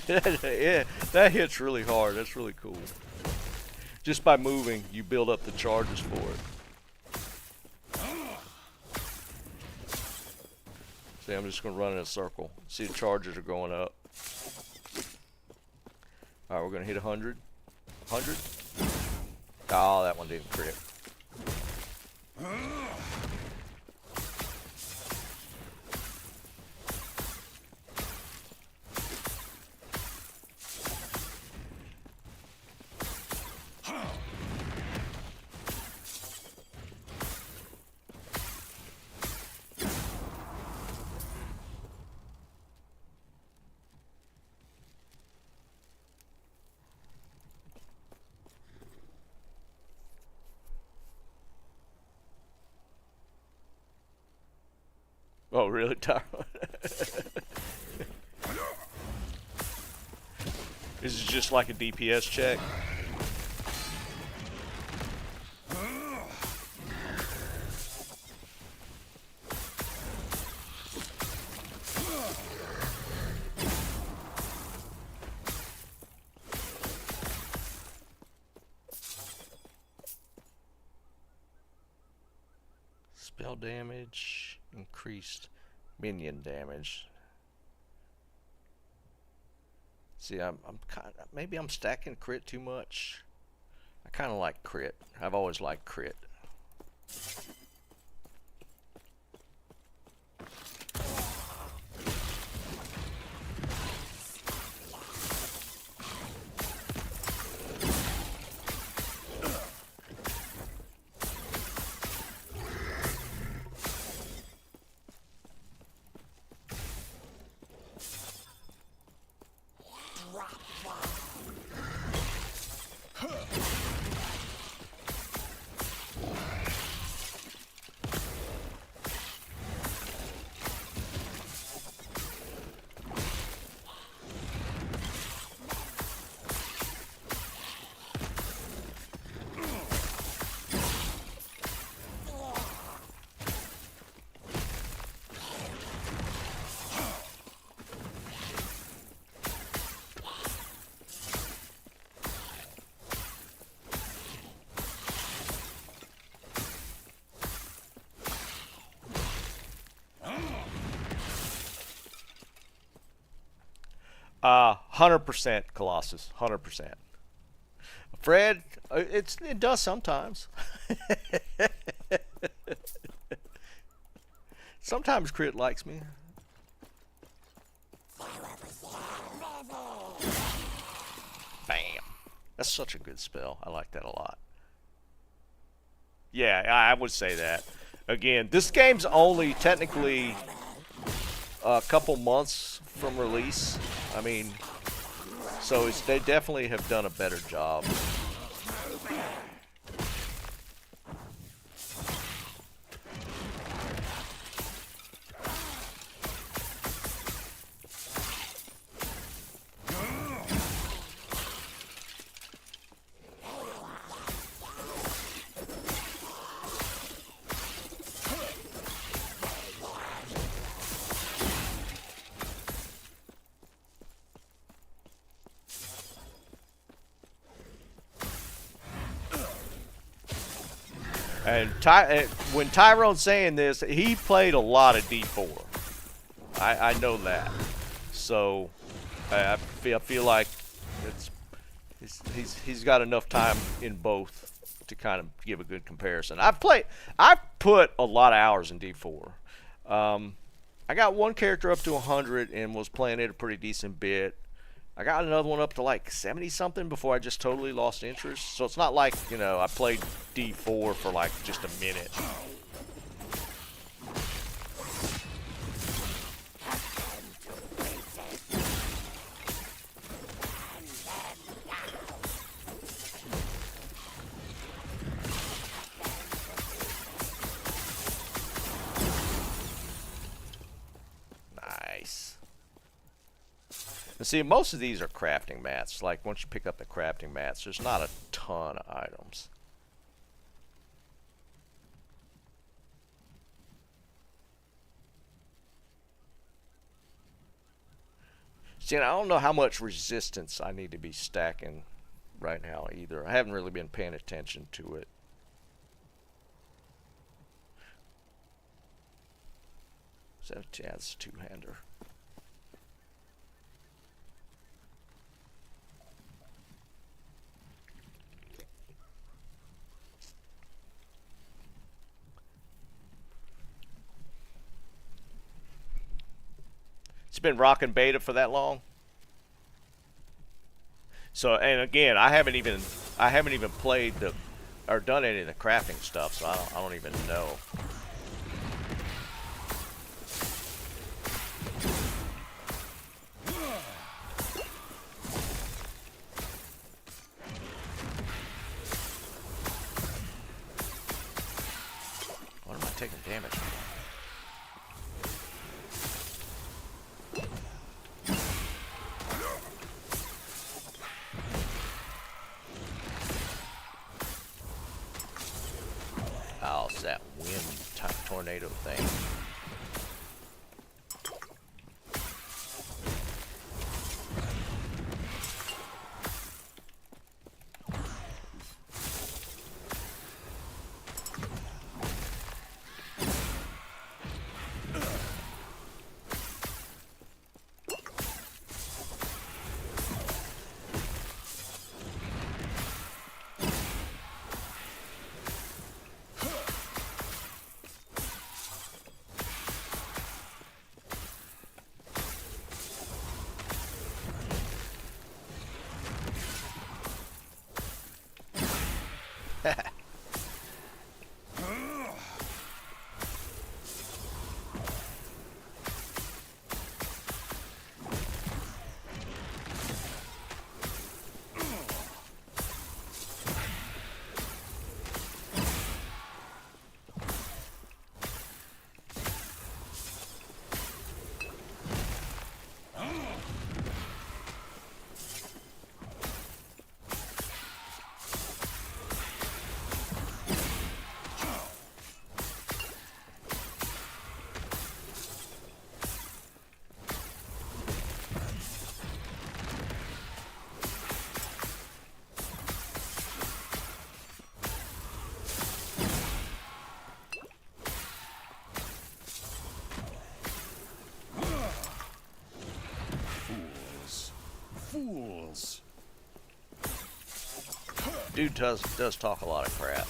Yeah, that hits really hard. That's really cool. Just by moving, you build up the charges for it. See, I'm just going to run in a circle. See, the charges are going up. Alright, we're going to hit 100. 100? Oh, that one didn't crit. Oh, really, Tyro? This is just like a DPS check. Spell damage, increased minion damage. See, I'm kind of, maybe I'm stacking crit too much. I kind of like crit. I've always liked crit. Uh, 100% Colossus. 100%. Fred, it does sometimes. Sometimes crit likes me. Bam. That's such a good spell. I like that a lot. Yeah, I would say that. Again, this game's only technically a couple months from release. I mean, so they definitely have done a better job. And when Tyrone's saying this, he played a lot of D4. I know that. So I feel like he's got enough time in both to kind of give a good comparison. I've put a lot of hours in D4. I got one character up to 100 and was playing it a pretty decent bit. I got another one up to like 70 something before I just totally lost interest. So it's not like, you know, I played D4 for like just a minute. Nice. And see, most of these are crafting mats. Like, once you pick up the crafting mats, there's not a ton of items. See, and I don't know how much resistance I need to be stacking right now either. I haven't really been paying attention to it. So, yeah, it's a two-hander. It's been rocking beta for that long. So, and again, I haven't even played or done any of the crafting stuff, so I don't even know. What am I taking damage from? Oh, it's that wind type tornado thing. Fools. Dude does talk a lot of crap.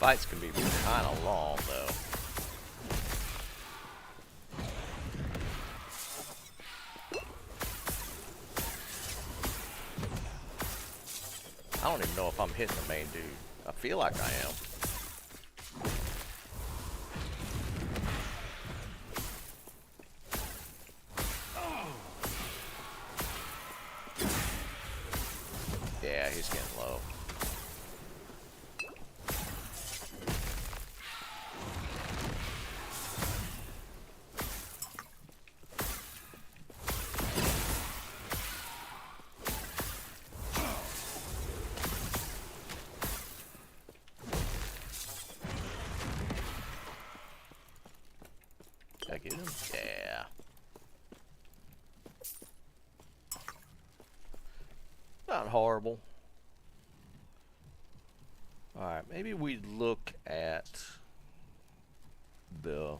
fights can be kind of long, though. I don't even know if I'm hitting the main dude. I feel like I am. Yeah, he's getting low. Did I get him? Yeah. Not horrible. Alright, maybe we look at the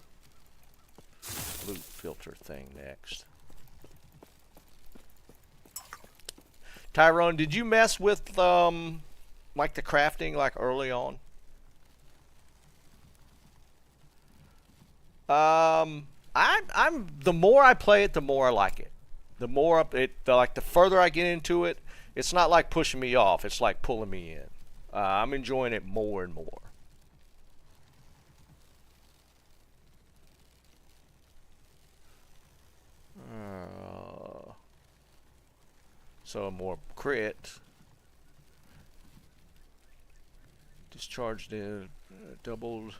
loot filter thing next. Tyrone, did you mess with like the crafting like early on? I'm the more I play it, the more I like it. The more the further I get into it, it's not like pushing me off. It's like pulling me in. I'm enjoying it more and more. So more crit. Discharged in doubled.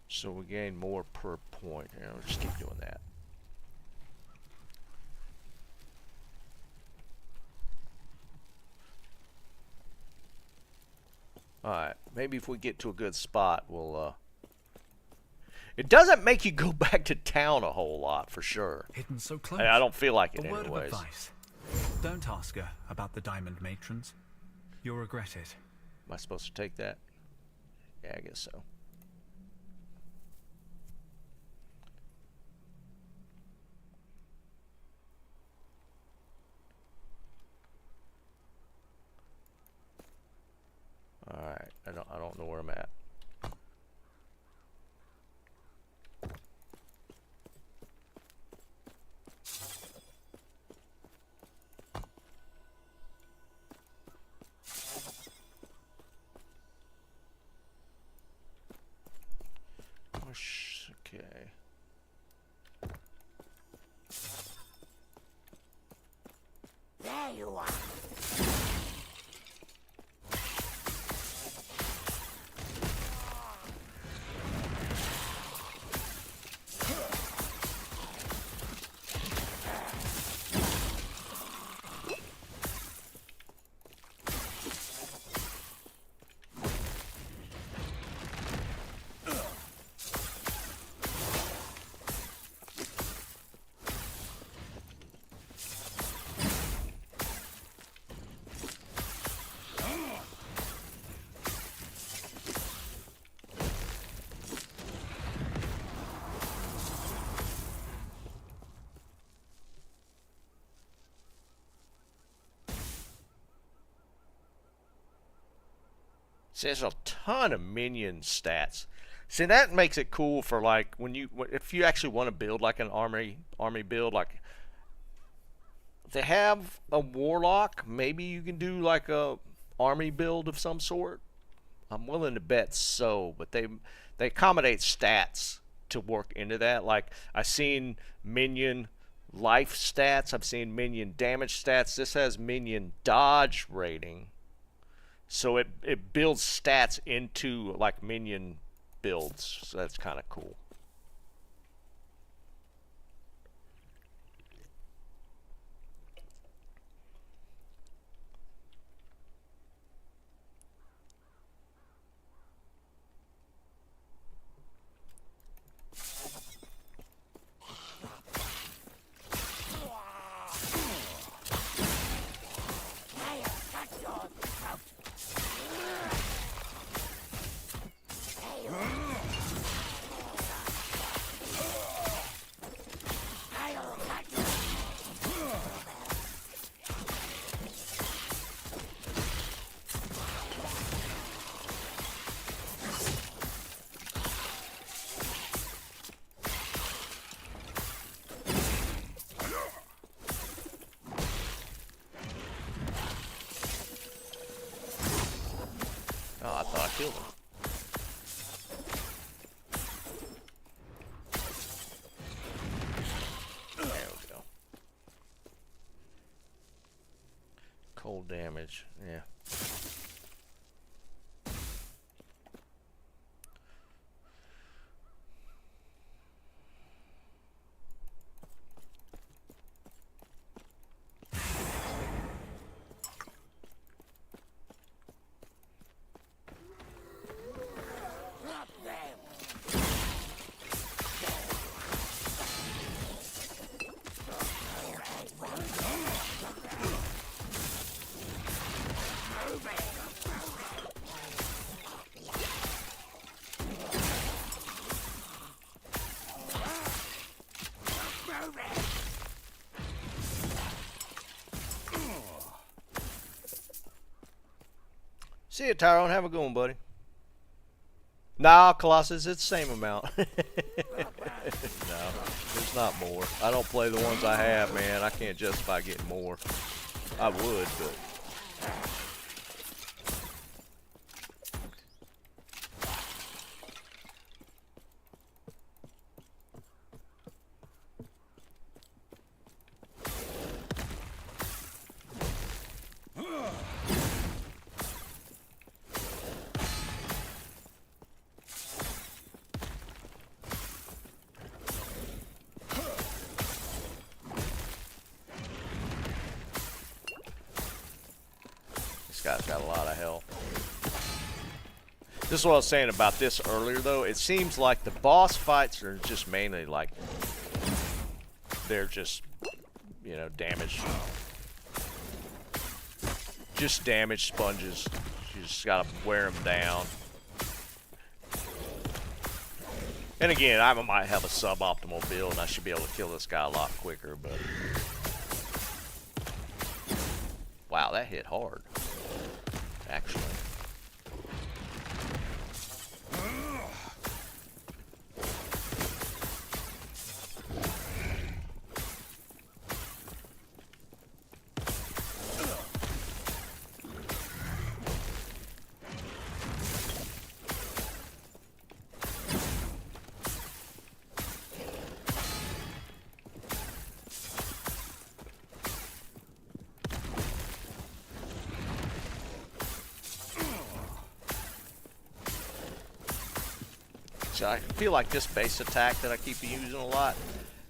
So we gain more per point. You know, just keep doing that. Alright, maybe if we get to a good spot, we'll, It doesn't make you go back to town a whole lot, for sure. Hidden so close. I don't feel like it A word anyways. of advice. Don't ask her about the diamond matrons. You'll regret it. Am I supposed to take that? Yeah, I guess so. Alright, I don't know where I'm at. Okay. There you are. See, there's a ton of minion stats. See, that makes it cool for like if you actually want to build like an army build, like they have a warlock. Maybe you can do like a army build of some sort. I'm willing to bet so, but they accommodate stats to work into that. Like I've seen minion life stats, I've seen minion damage stats. This has minion dodge rating. So it builds stats into like minion builds. So that's kind of cool. kill them. There we go. Cold damage, yeah. See you, Tyrone. Have a good one, buddy. Nah, Colossus, it's the same amount. No, there's not more. I don't play the ones I have, man. I can't justify getting more. I would, but... Guy's got a lot of health. This is what I was saying about this earlier, though. It seems like the boss fights are just mainly like they're just, you know, damage. Just damage sponges. You just gotta wear them down. And again, I might have a suboptimal build, and I should be able to kill this guy a lot quicker, but... Wow, that hit hard. Actually. So I feel like this base attack that I keep using a lot,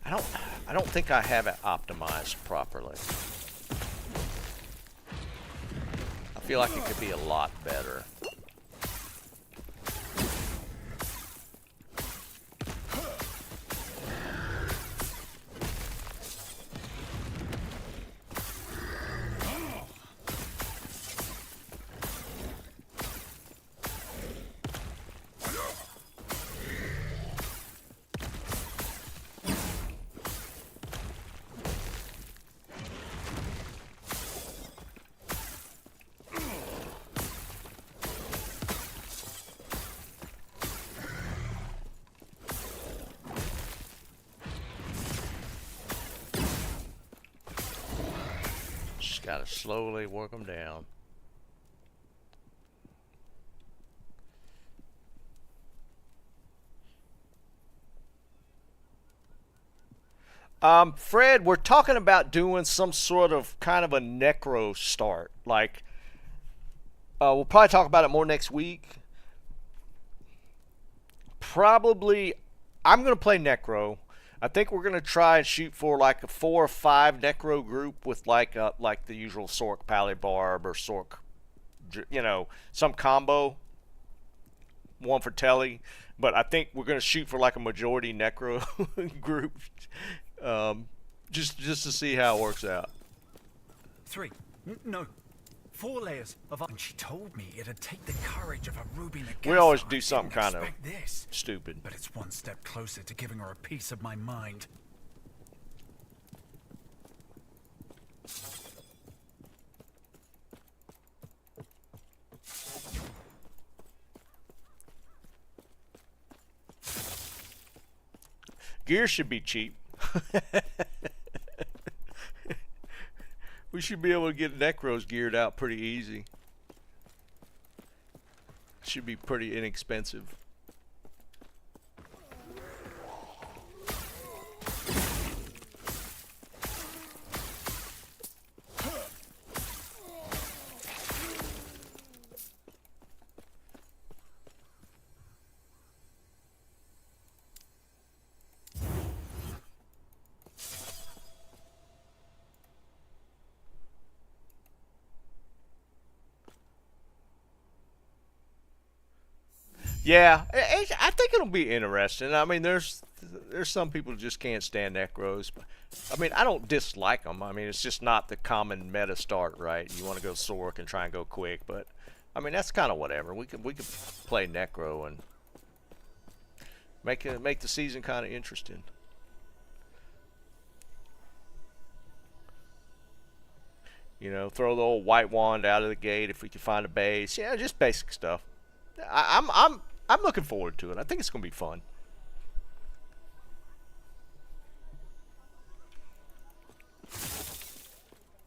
I don't think I have it optimized properly. I feel like it could be a lot better. Gotta slowly work them down. Fred, we're talking about doing some sort of kind of a necro start. Like, we'll probably talk about it more next week. Probably, I'm gonna play necro. I think we're gonna try and shoot for like a 4 or 5 necro group with like the usual Sork Palibarb or Sork, you know, some combo. One for Telly, but I think we're gonna shoot for like a majority necro group, just to see how it works out. 3, no, 4 layers of and she told me it'd take the courage of a ruby Nagasa. We always do something kind of this, stupid. but it's one step closer to giving her a piece of my mind. Gear should be cheap. We should be able to get necros geared out pretty easy. Should be pretty inexpensive. Yeah, I think it'll be interesting. I mean, there's some people who just can't stand necros, but I mean, I don't dislike them. I mean, it's just not the common meta start, right? You want to go Sork and try and go quick, but I mean, that's kind of whatever. We could play necro and make the season kind of interesting. You know, throw the old white wand out of the gate if we can find a base. Yeah, just basic stuff. I'm looking forward to it. I think it's gonna be fun.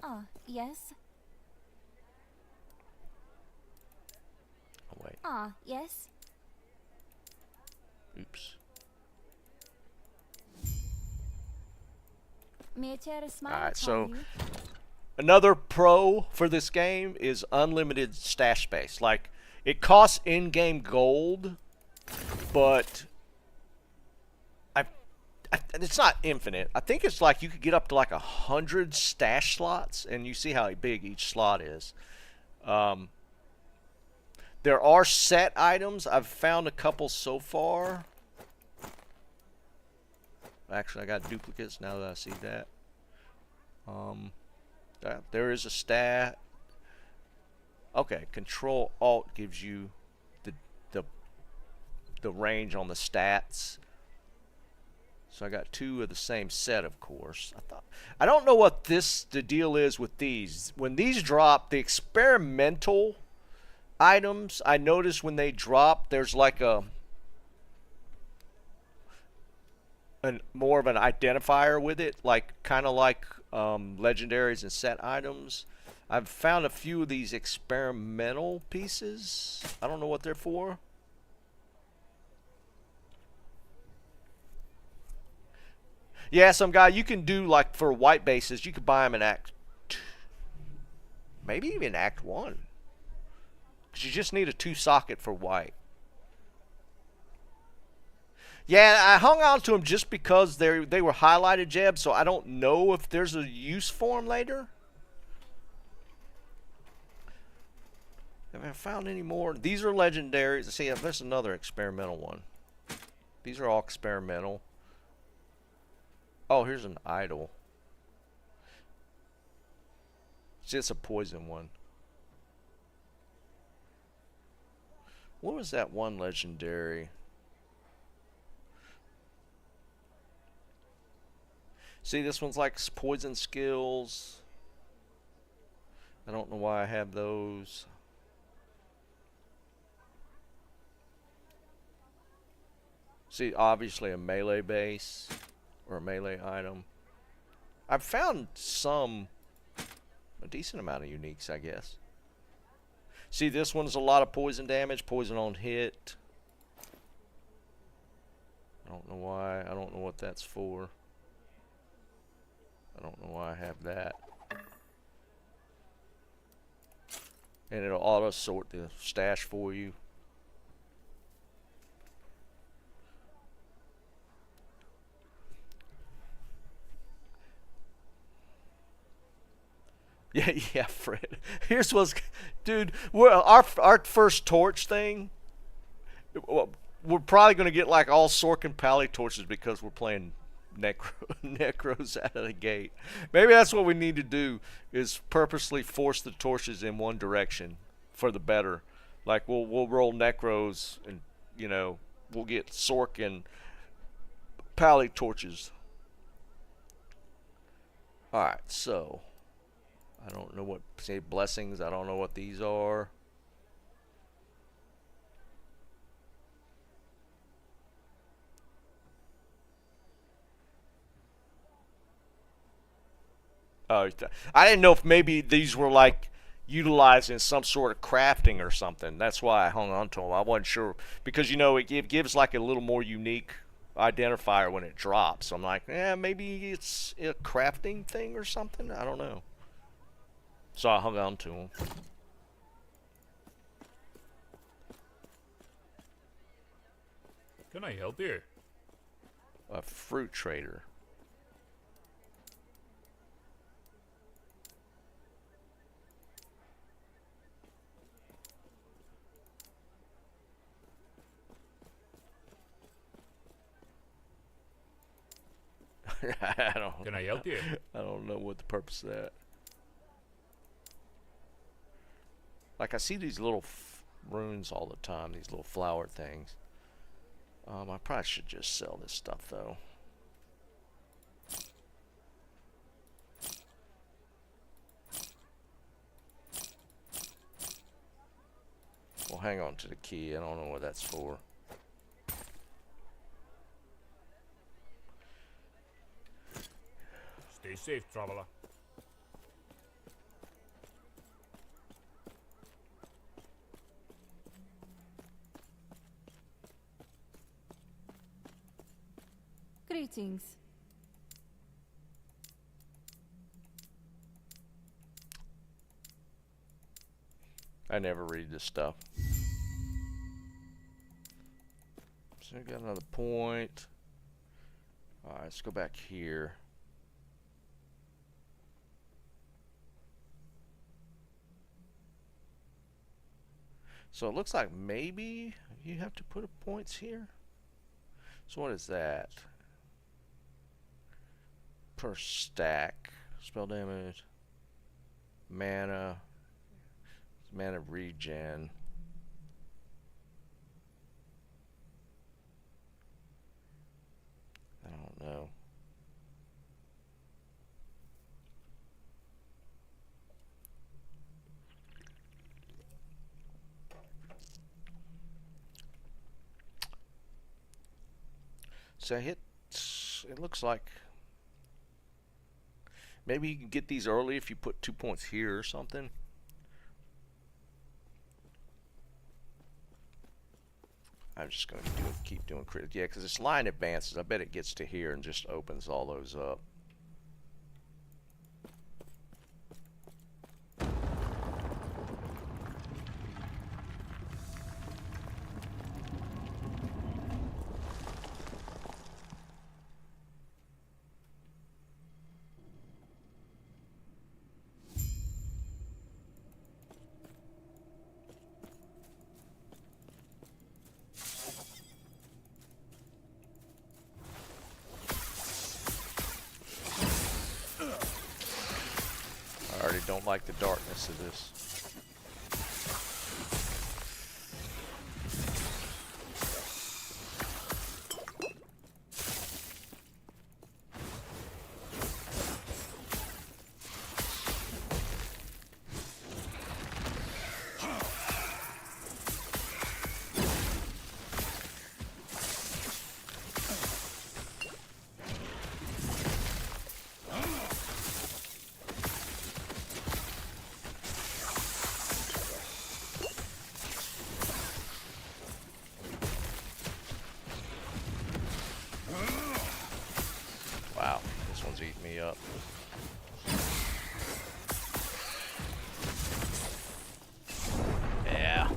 Ah, yes. Oh wait, Ah, yes. oops. May a smile All right, upon so you. another pro for this game is unlimited stash space. Like, it costs in-game gold, but it's not infinite. I think it's like you could get up to like 100 stash slots, and you see how big each slot is. There are set items. I've found a couple so far. Actually, I got duplicates now that I see that. There is a stat. Okay, Control Alt gives you the range on the stats. So I got two of the same set, of course. I don't know what the deal is with these. When these drop, the experimental items, I notice when they drop, there's like more of an identifier with it, like kind of like legendaries and set items. I've found a few of these experimental pieces. I don't know what they're for. Yeah, some guy you can do, like for white bases, you could buy them in Act 2, maybe even Act 1. Because you just need a 2-socket for white. Yeah, I hung on to them just because they were highlighted, Jeb, so I don't know if there's a use for them later. Have I found any more? These are legendaries. See, there's another experimental one. These are all experimental. Oh, here's an idol. It's just a poison one. What was that one legendary? See, this one's like poison skills. I don't know why I have those. See, obviously a melee base or a melee item. I've found a decent amount of uniques, I guess. See, this one's a lot of poison damage, poison on hit. I don't know why. I don't know what that's for. I don't know why I have that. And it'll auto sort the stash for you. Yeah, yeah, Fred. Here's what's, dude. Our first torch thing. We're probably gonna get like all Sork and Pally torches because we're playing necros out of the gate. Maybe that's what we need to do, is purposely force the torches in one direction for the better. Like we'll roll necros, and you know we'll get Sork and Pally torches. All right, so. I don't know what, say, blessings. I don't know what these are. Oh, I didn't know if maybe these were like utilizing some sort of crafting or something. That's why I hung on to them. I wasn't sure because it gives like a little more unique identifier when it drops. I'm like, yeah, maybe it's a crafting thing or something. I don't know. So I hung on to them. Can I help you? A fruit trader. Can I help you? I don't know what the purpose of that. Like I see these little runes all the time, these little flower things. I probably should just sell this stuff though. Well, hang on to the key. I don't know what that's for. Stay safe, traveler. Greetings. I never read this stuff. So we got another point. Alright, let's go back here. So it looks like maybe you have to put points here. So what is that? Per stack. Spell damage. Mana. Mana regen. I don't know. So I hit, it looks like maybe you can get these early if you put 2 points here or something. I'm just going to keep doing crit. Yeah, because this line advances. I bet it gets to here and just opens all those up. I already don't like the darkness of this. Wow, this one's eating me up. Yeah.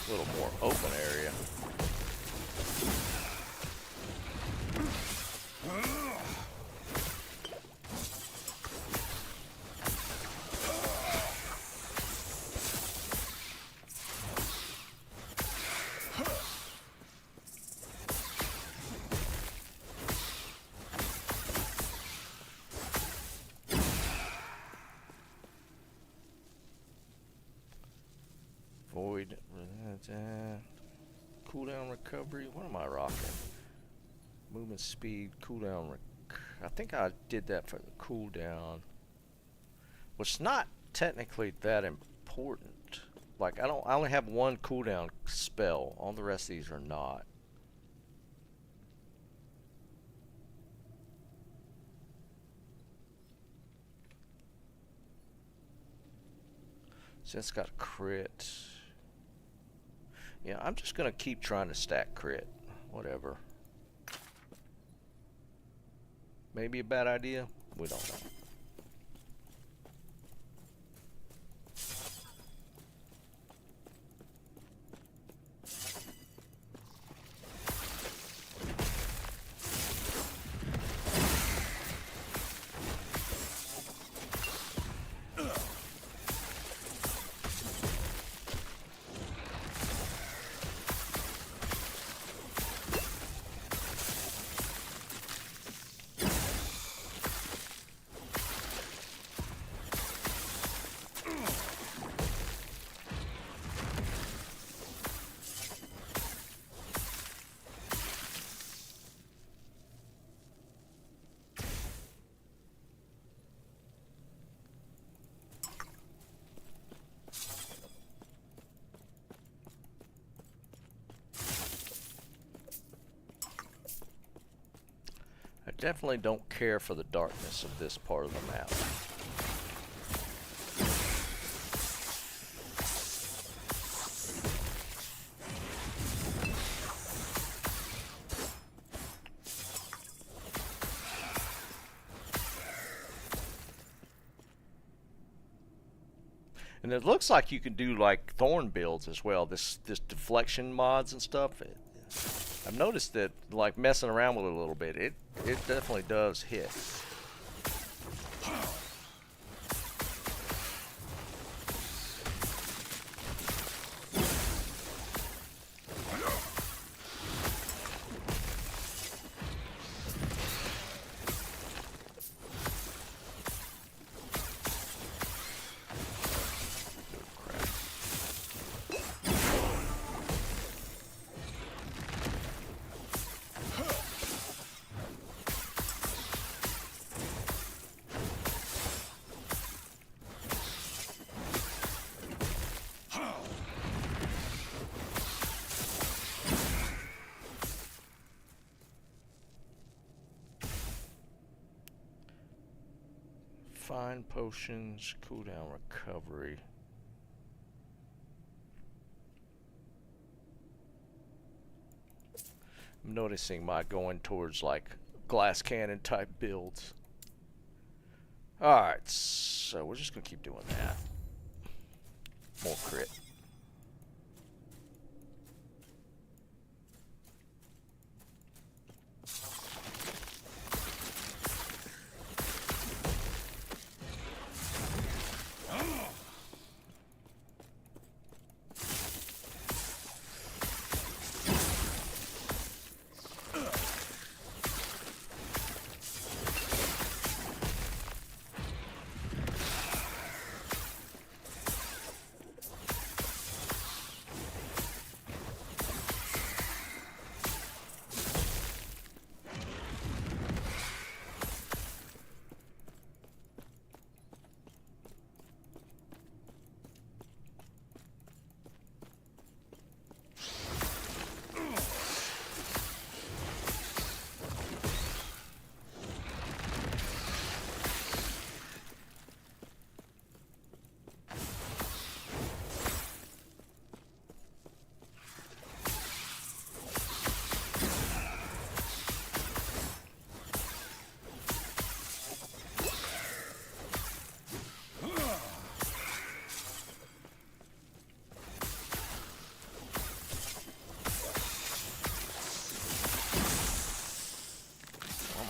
A little more open area. Void. Cooldown recovery. What am I rocking? Movement speed, cooldown. I think I did that for the cooldown. Which not technically that important. Like I only have one cooldown spell. All the rest of these are not. So it's got crit. Yeah, I'm just gonna keep trying to stack crit. Whatever. Maybe a bad idea? We don't know. I definitely don't care for the darkness of this part of the map. And it looks like you can do like thorn builds as well. This deflection mods and stuff. I've noticed that, like messing around with it a little bit, it definitely does hit. Find potions, cooldown recovery. I'm noticing my going towards like glass cannon type builds. Alright, so we're just gonna keep doing that. More crit.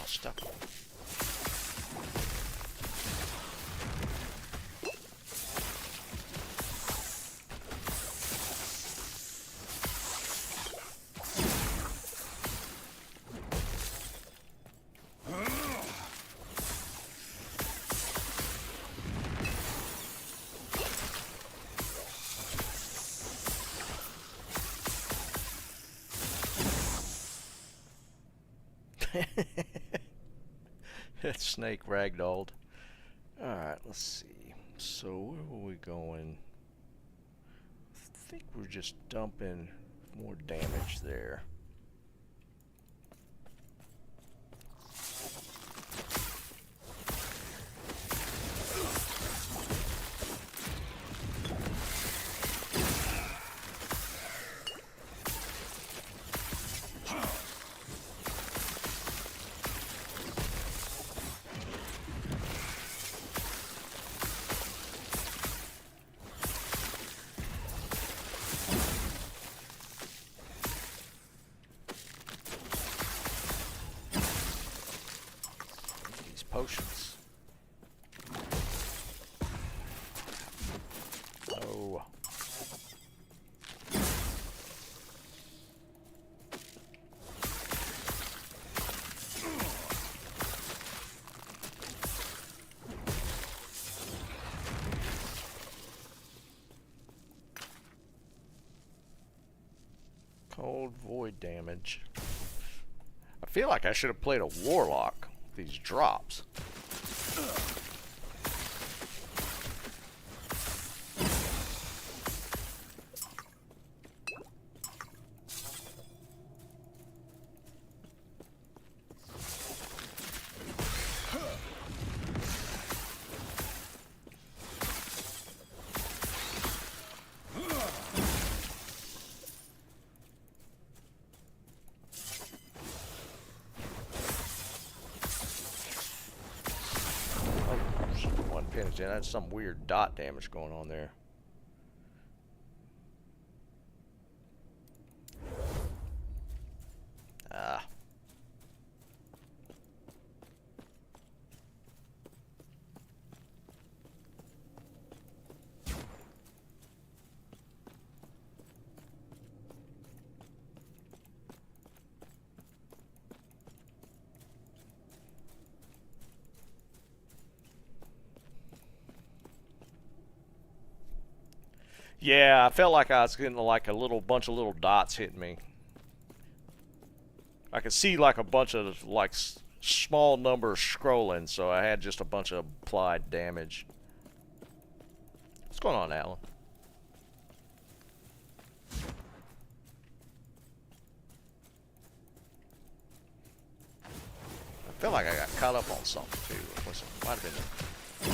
Stuck. That snake ragdolled. Alright, let's see. So, where were we going? I think we're just dumping more damage there. Potions. Oh. Cold void damage. I feel like I should have played a warlock. These drops. That's some weird dot damage going on there. Ah. Yeah, I felt like I was getting like a little bunch of little dots hitting me. I could see like a bunch of like small numbers scrolling, so I had just a bunch of applied damage. What's going on, Alan? I feel like I got caught up on something too. It might have been a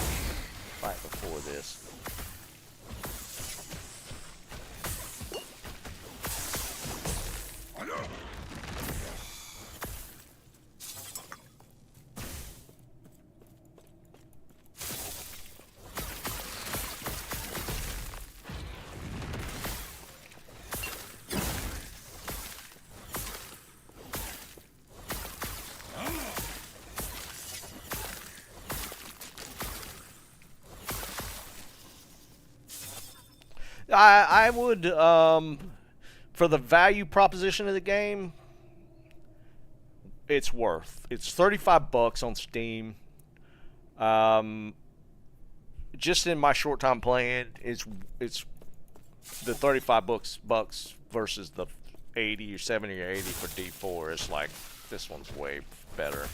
fight before this. I would, for the value proposition of the game, it's worth. It's $35 on Steam. Just in my short time playing, it's the 35 bucks versus the 80 or 70 or 80 for D4. It's like this one's way better.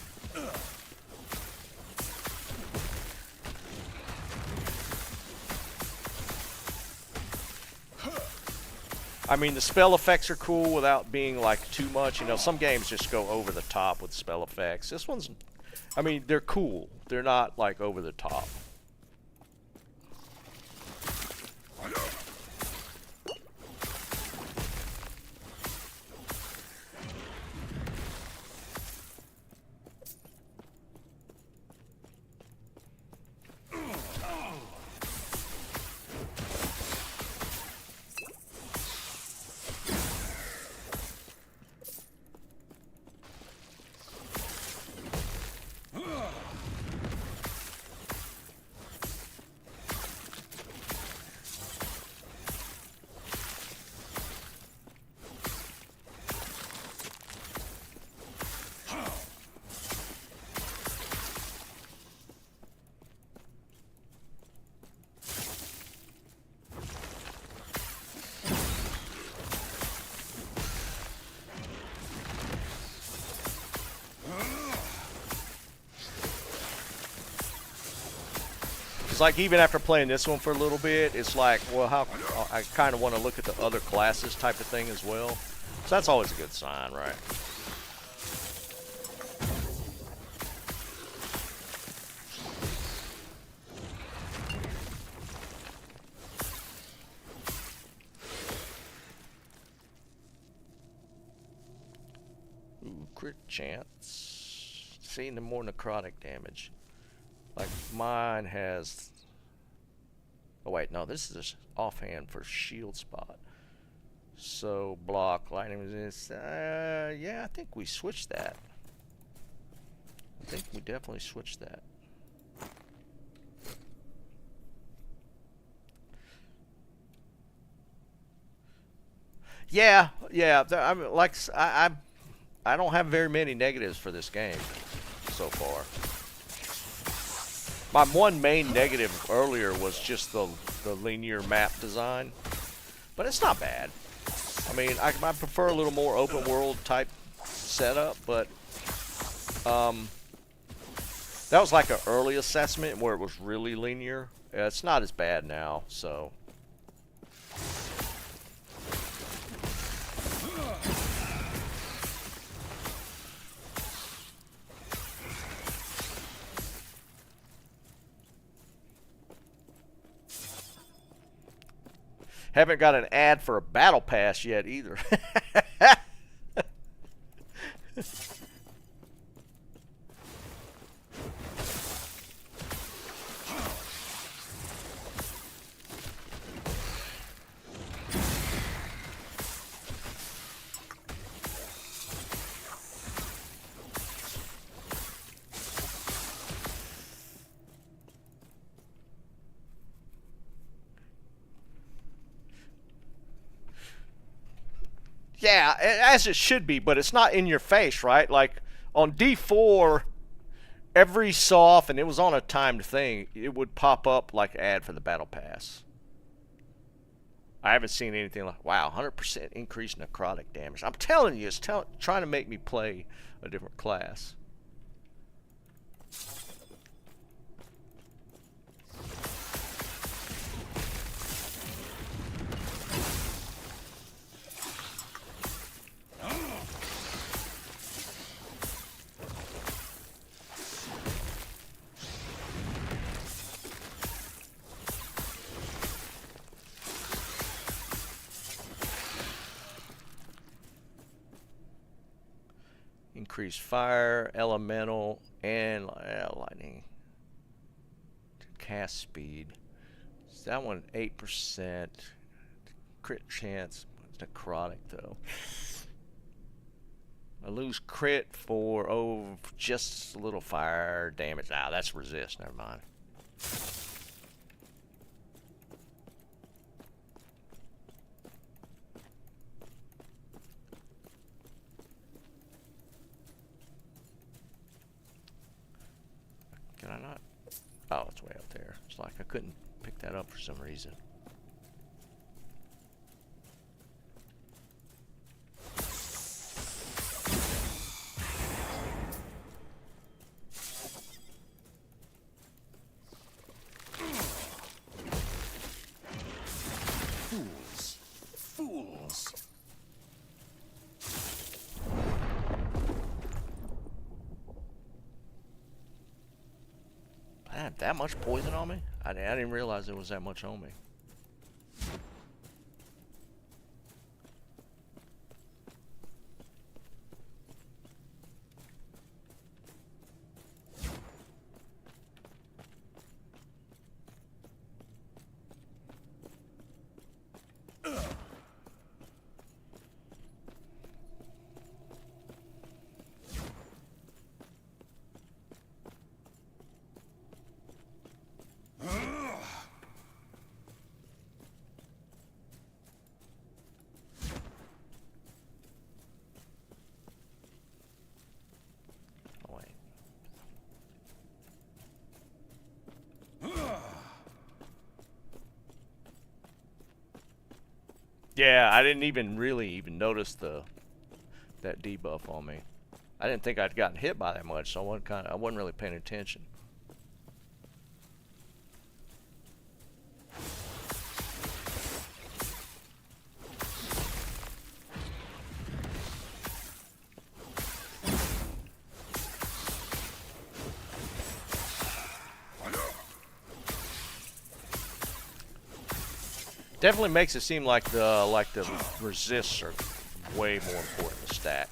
I mean, the spell effects are cool without being like too much. You know, some games just go over the top with spell effects. This one's, I mean, they're cool. They're not like over the top. It's like even after playing this one for a little bit, it's like, well, how I kind of want to look at the other classes type of thing as well. So that's always a good sign, right? Ooh, crit chance. Seeing the more necrotic damage. Like mine has. Oh wait, no, this is offhand for shield spot. So block, lightning resist. Yeah, I think we switched that. I think we definitely switched that. Yeah, yeah. I'm like I don't have very many negatives for this game so far. My one main negative earlier was just the linear map design, but it's not bad. I mean, I prefer a little more open world type setup, but that was like an early assessment where it was really linear. It's not as bad now, so. Haven't got an ad for a battle pass yet either. Yeah, as it should be, but it's not in your face, right? Like on D4, every so often, it was on a timed thing, it would pop up like ad for the battle pass. I haven't seen anything like, wow, 100% increase necrotic damage. I'm telling you, it's trying to make me play a different class. Increase fire, elemental, and lightning. Cast speed. So that one 8%. Crit chance. It's necrotic though. I lose crit for just a little fire damage. Ah, that's resist. Never mind. Can I not? Oh, it's way up there. It's like I couldn't pick that up for some reason. Fools. Fools. I had that much poison on me? I didn't realize there was that much on me. Yeah, I didn't even really notice that debuff on me. I didn't think I'd gotten hit by that much, so I wasn't really paying attention. Definitely makes it seem like the resists are way more important to stack.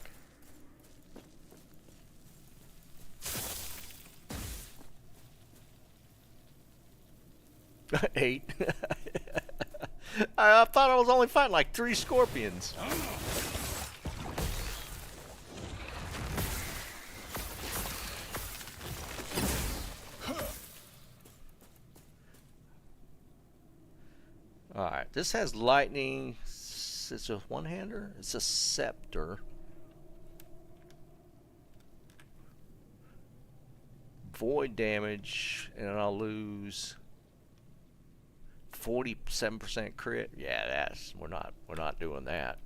Eight. I thought I was only fighting like 3 scorpions. Alright, this has lightning. It's a one-hander? It's a scepter. Void damage, and I'll lose 47% crit. Yeah, we're not doing that.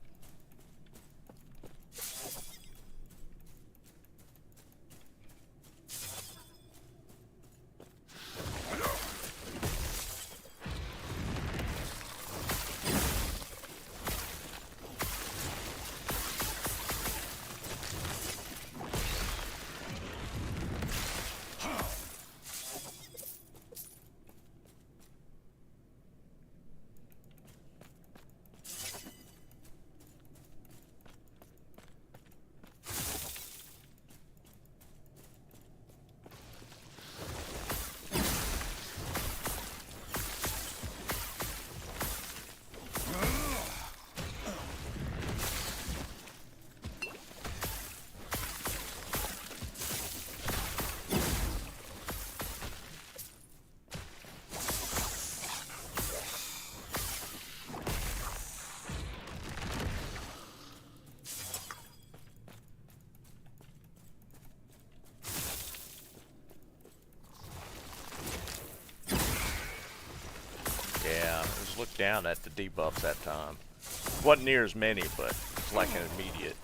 Yeah, just look down at the debuffs that time. Wasn't near as many, but it's like an immediate.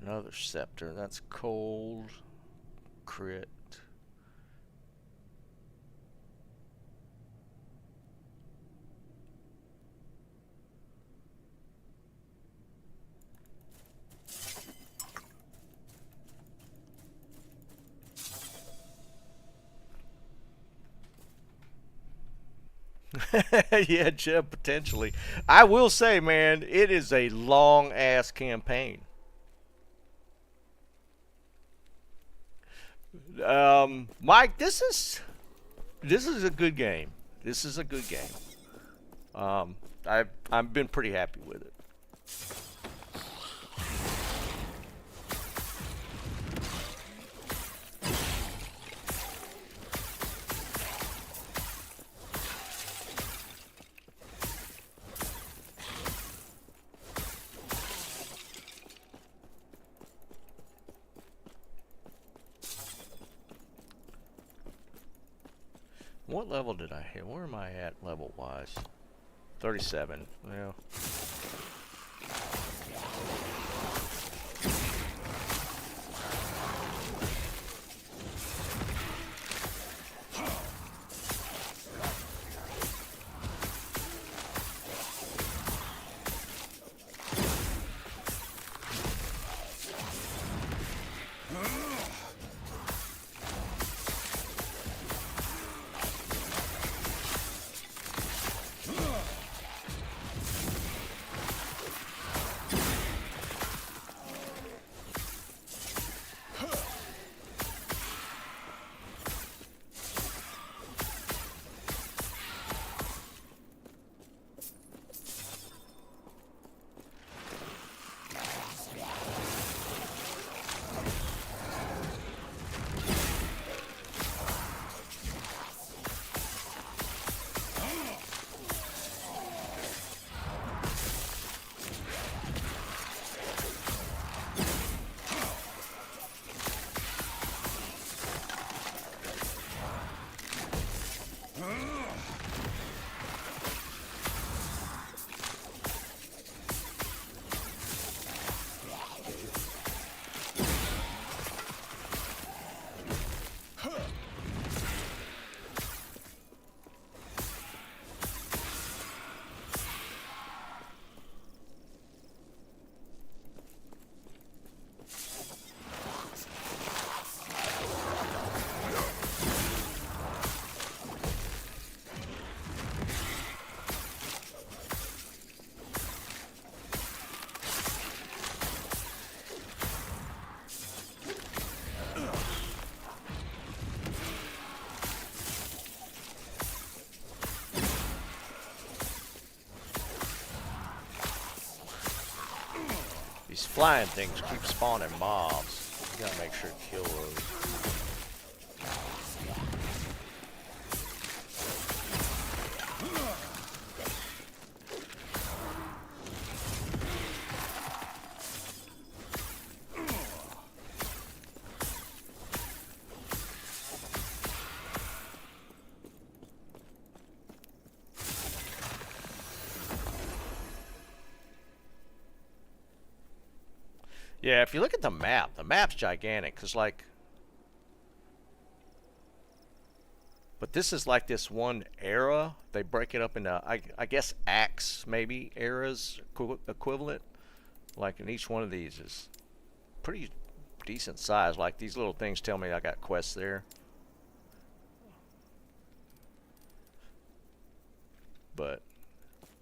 Another scepter. That's cold. Crit. Yeah, Jeb, potentially. I will say, man, it is a long-ass campaign. Mike, this is a good game. This is a good game. I've been pretty happy with it. What level did I hit? Where am I at level-wise? 37. Well. These flying things keep spawning mobs. You gotta make sure to kill those. Yeah, if you look at the map's gigantic, because, like... But this is like this one era. They break it up into, I guess, acts, maybe, eras equivalent. Like, and each one of these is pretty decent size. Like, these little things tell me I got quests there. But,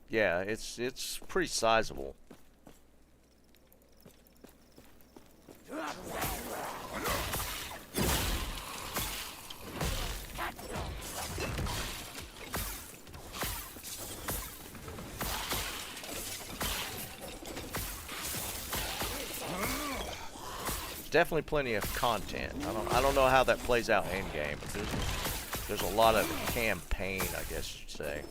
yeah, it's pretty sizable. Definitely plenty of content. I don't know how that plays out in game, but there's a lot of campaign, I guess you'd say.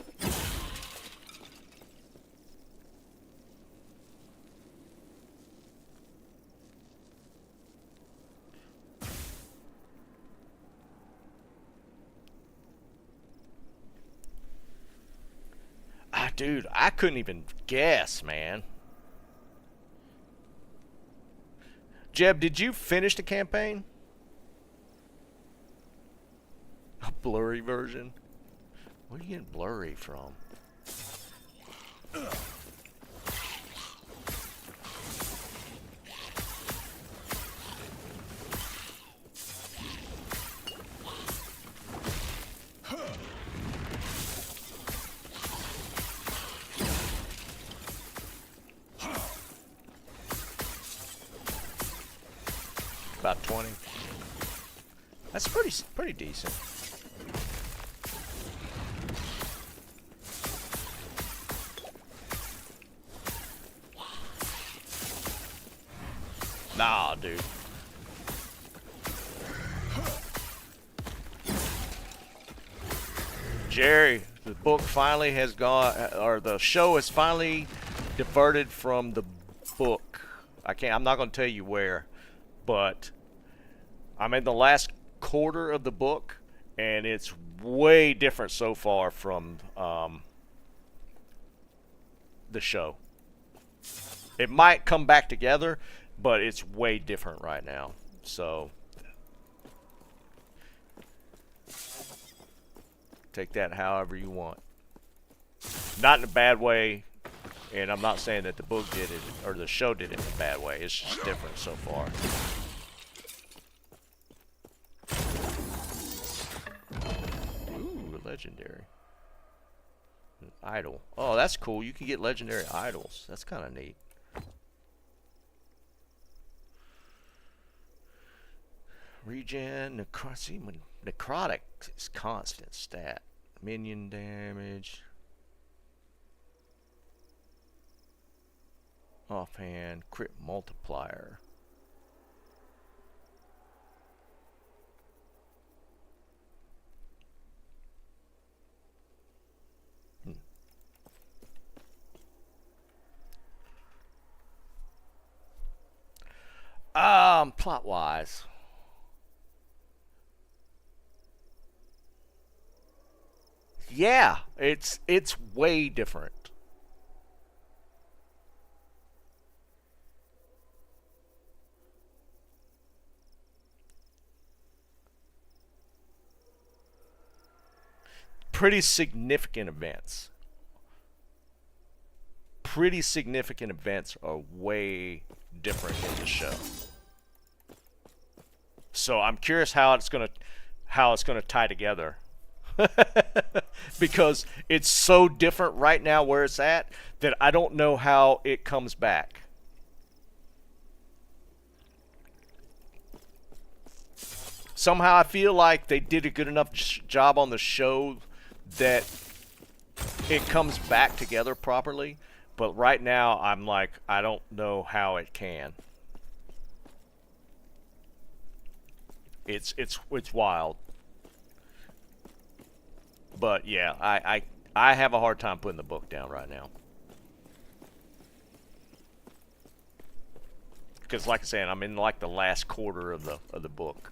Dude, I couldn't even guess, man. Jeb, did you finish the campaign? A blurry version? Where are you getting blurry from? About 20. That's pretty decent. Nah, dude. Jerry, the book finally has gone, or the show has finally diverted from the book. I'm not going to tell you where. But I'm in the last quarter of the book, and it's way different so far from the show. It might come back together, but it's way different right now. So take that however you want. Not in a bad way, and I'm not saying that the book did it or the show did it in a bad way. It's just different so far. Ooh, legendary. An idol. Oh, that's cool. You can get legendary idols. That's kind of neat. Regen, necrotic is constant stat. Minion damage. Offhand, crit multiplier. Plot wise. Yeah, it's way different. Pretty significant events. Pretty significant events are way different in the show. So I'm curious how it's gonna tie together. Because it's so different right now where it's at that I don't know how it comes back. Somehow I feel like they did a good enough job on the show that it comes back together properly, But right now, I'm like, I don't know how it can. It's wild. But yeah, I have a hard time putting the book down right now. Because like I said, I'm in like the last quarter of the book.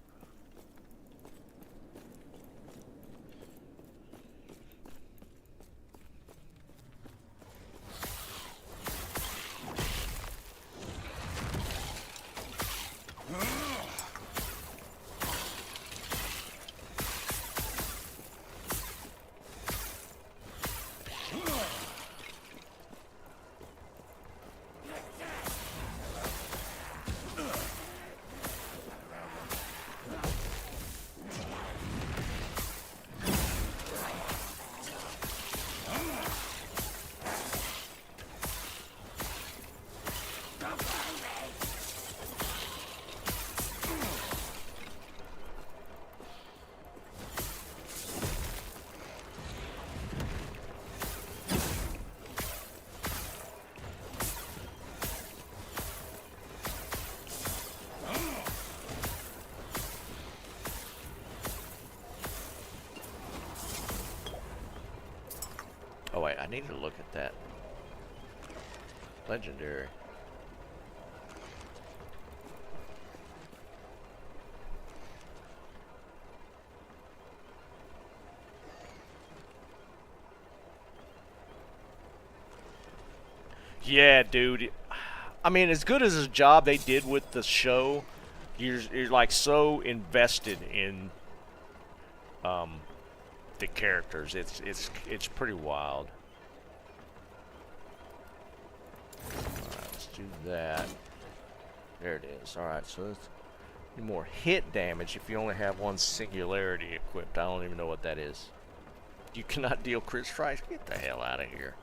Oh wait, I need to look at that. Legendary. Yeah, dude. I mean, as good as a job they did with the show, you're like so invested in the characters. It's pretty wild. Alright, let's do that. There it is. Alright, so it's more hit damage if you only have one singularity equipped. I don't even know what that is. You cannot deal crit strikes? Get the hell out of here.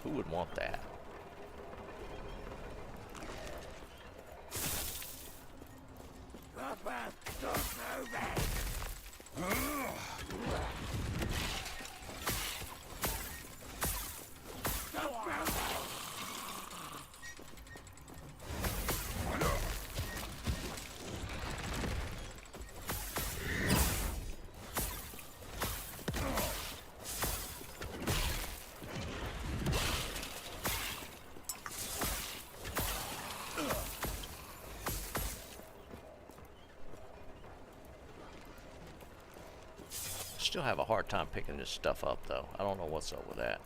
Who would want that? Still have a hard time picking this stuff up though. I don't know what's up with that.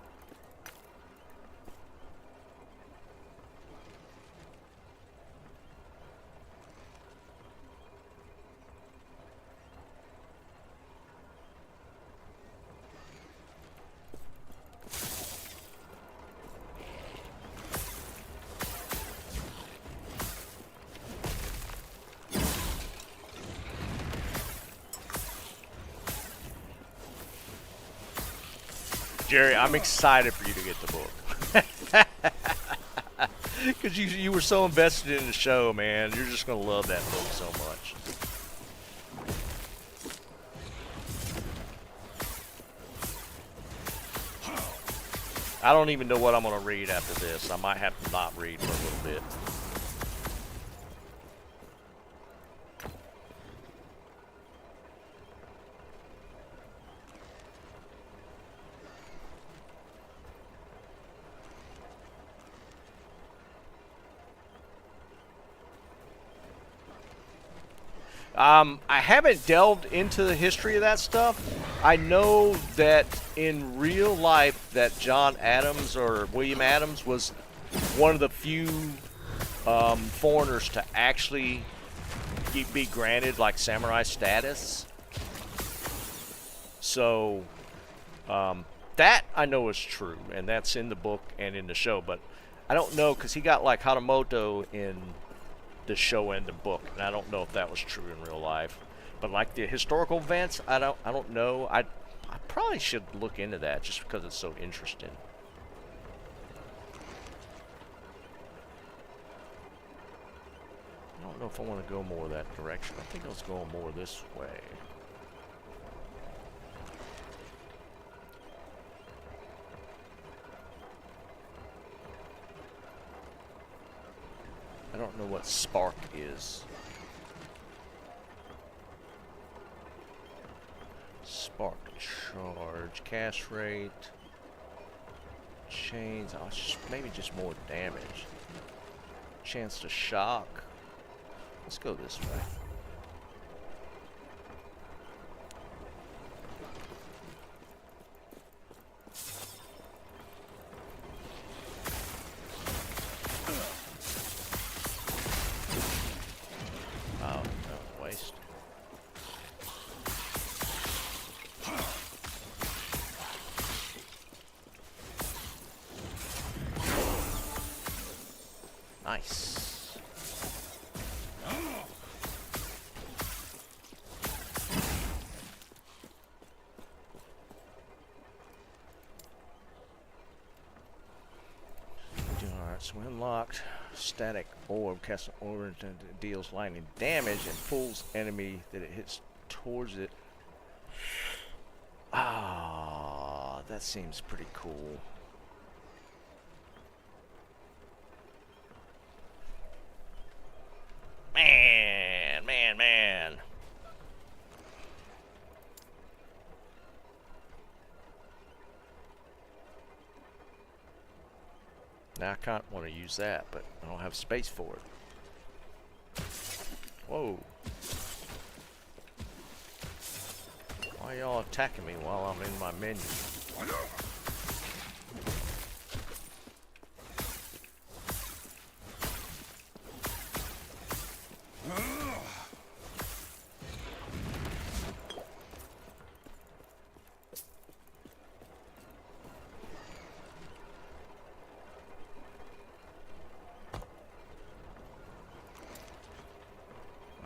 Jerry, I'm excited for you to get the book. Because you were so invested in the show, man. You're just going to love that book so much. I don't even know what I'm going to read after this. I might have to not read for a little bit. I haven't delved into the history of that stuff. I know that in real life that John Adams or William Adams was one of the few foreigners to actually be granted like samurai status. So that I know is true, and that's in the book and in the show. But I don't know because he got like Hanamoto in the show and the book, and I don't know if that was true in real life. But like the historical events, I don't know. I probably should look into that just because it's so interesting. I don't know if I want to go more that direction. I think I was going more this way. I don't know what spark is. Spark charge, cast rate, chains. Oh, maybe just more damage. Chance to shock. Let's go this way. Oh, no, waste. Nice. Alright, so we unlocked static orb. Cast an orb that deals lightning damage and pulls enemy that it hits towards it. Ah, that seems pretty cool. Man. Now I kind of want to use that, but I don't have space for it. Whoa. Why are y'all attacking me while I'm in my menu?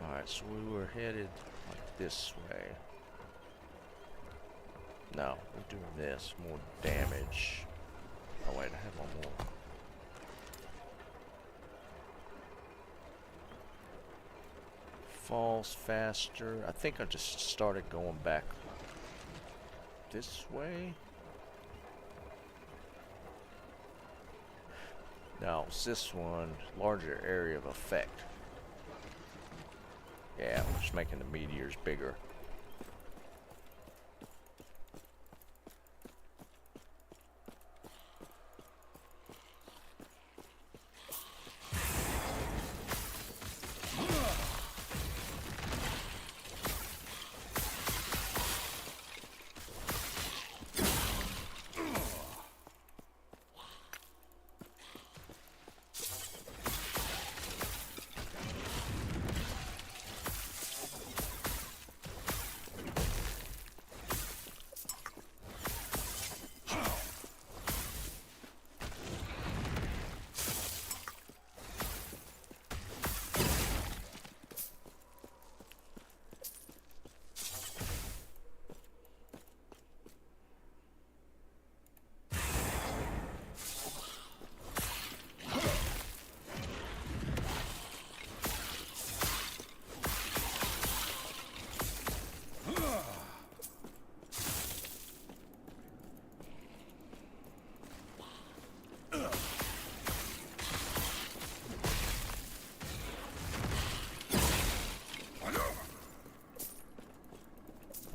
Alright, so we were headed like this way. No, we're doing this. More damage. Oh wait, I have one more. Falls faster. I think I just started going back this way. No, it's this one. Larger area of effect. Yeah, we're just making the meteors bigger.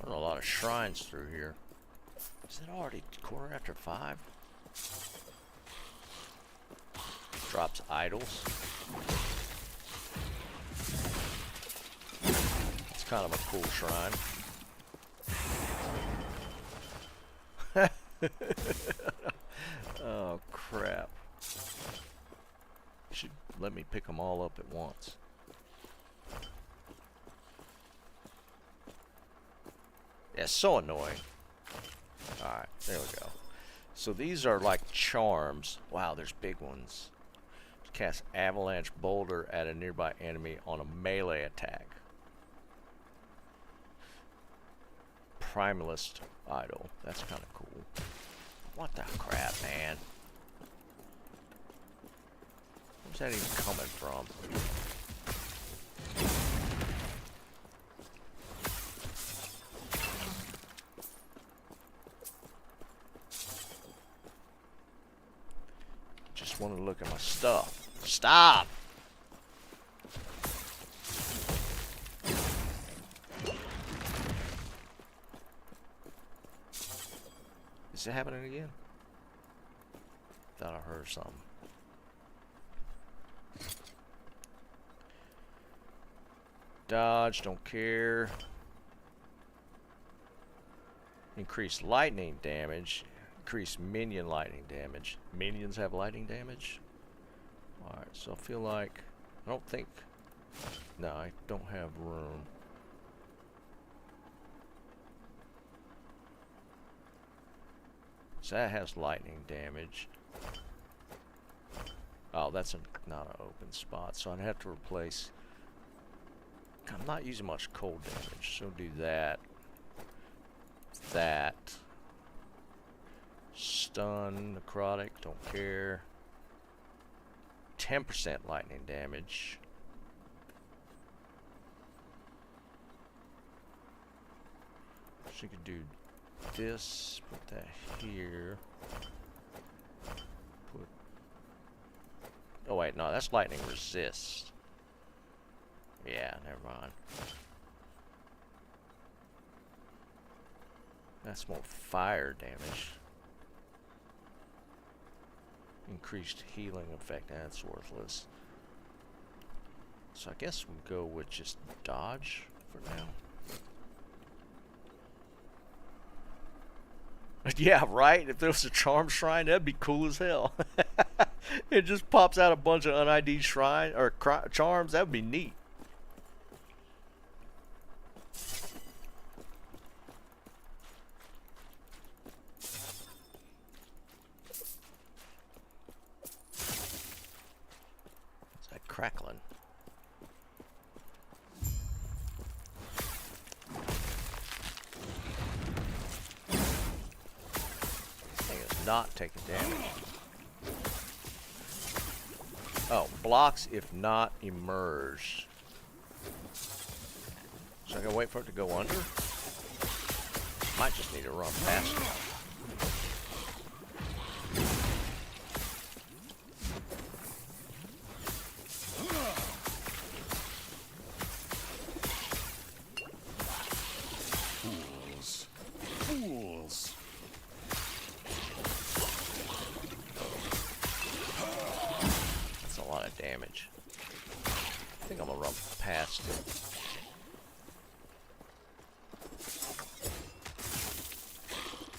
A lot of shrines through here. Is it already quarter after 5? Drops idols. It's kind of a cool shrine. Oh crap. Should let me pick them all up at once. Yeah, so annoying. Alright, there we go. So these are like charms. Wow, there's big ones. Cast avalanche boulder at a nearby enemy on a melee attack. Primalist idol. That's kind of cool. What the crap, man? Where's that even coming from? Just want to look at my stuff. Stop! Is it happening again? Thought I heard something. Dodge, don't care. Increase lightning damage. Increase minion lightning damage. Minions have lightning damage? Alright, so I feel like... I don't think... No, I don't have room. So that has lightning damage. Oh, that's not an open spot, so I'd have to replace... I'm not using much cold damage, so do that. That. Stun, necrotic, don't care. 10% lightning damage. So you could do this, put that here. Put... Oh wait, no, that's lightning resist. Yeah, never mind. That's more fire damage. Increased healing effect, that's worthless. So I guess we'll go with just dodge for now. Yeah, right? If there was a charm shrine, that'd be cool as hell. It just pops out a bunch of un-ID'd shrine or charms, that would be neat. Crackling. Thing is not taking damage. Oh, blocks if not immersed. So I gotta wait for it to go under? Might just need to run past it. Damage. I think I'm gonna run past it.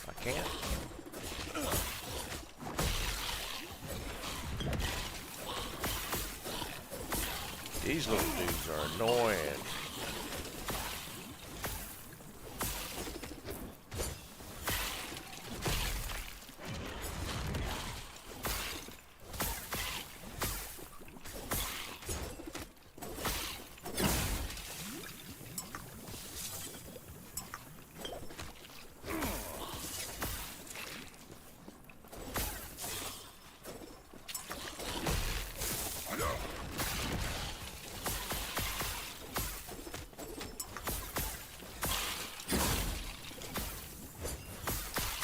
I can't. These little dudes are annoying.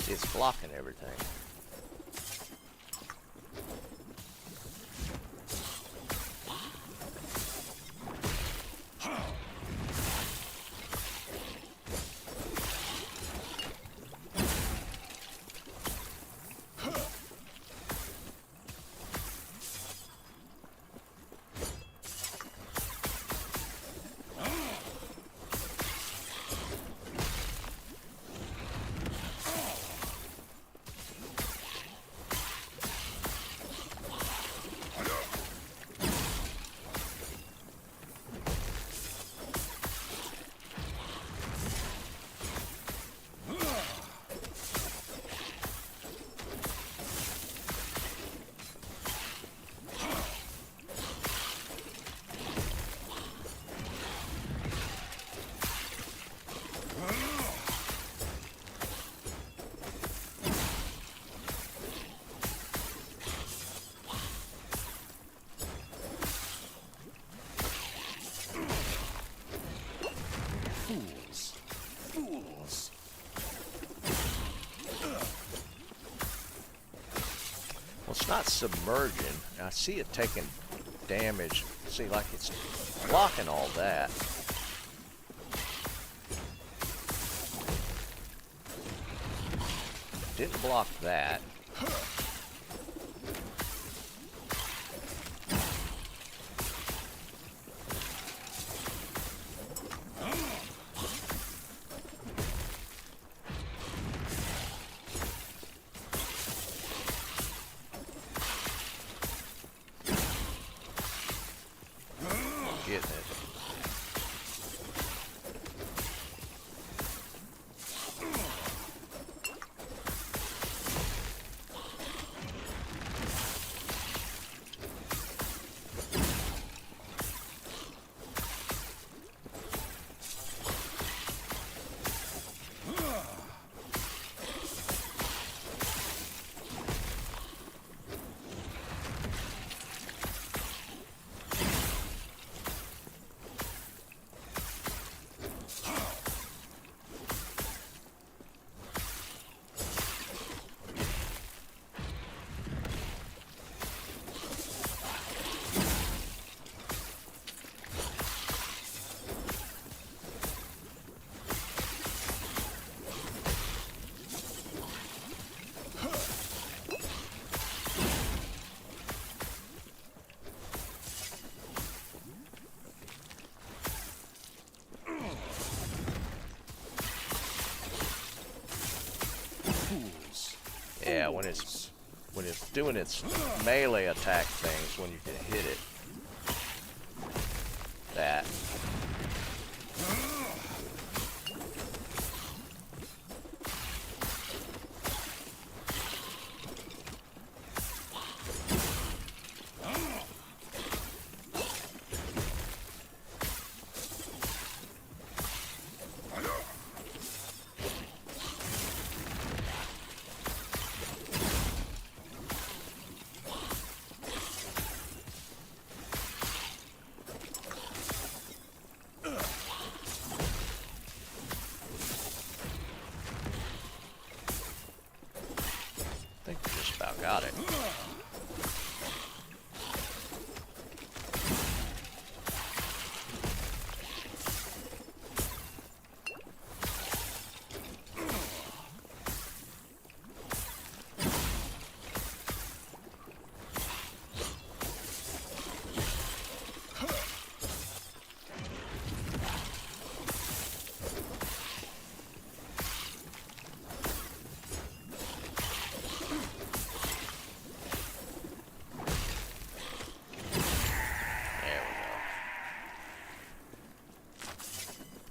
It's blocking everything. It's not submerging. I see it taking damage. See, like it's blocking all that. Didn't block that. Getting it. Yeah, when it's doing its melee attack things, when you can hit it. That. I think we just about got it.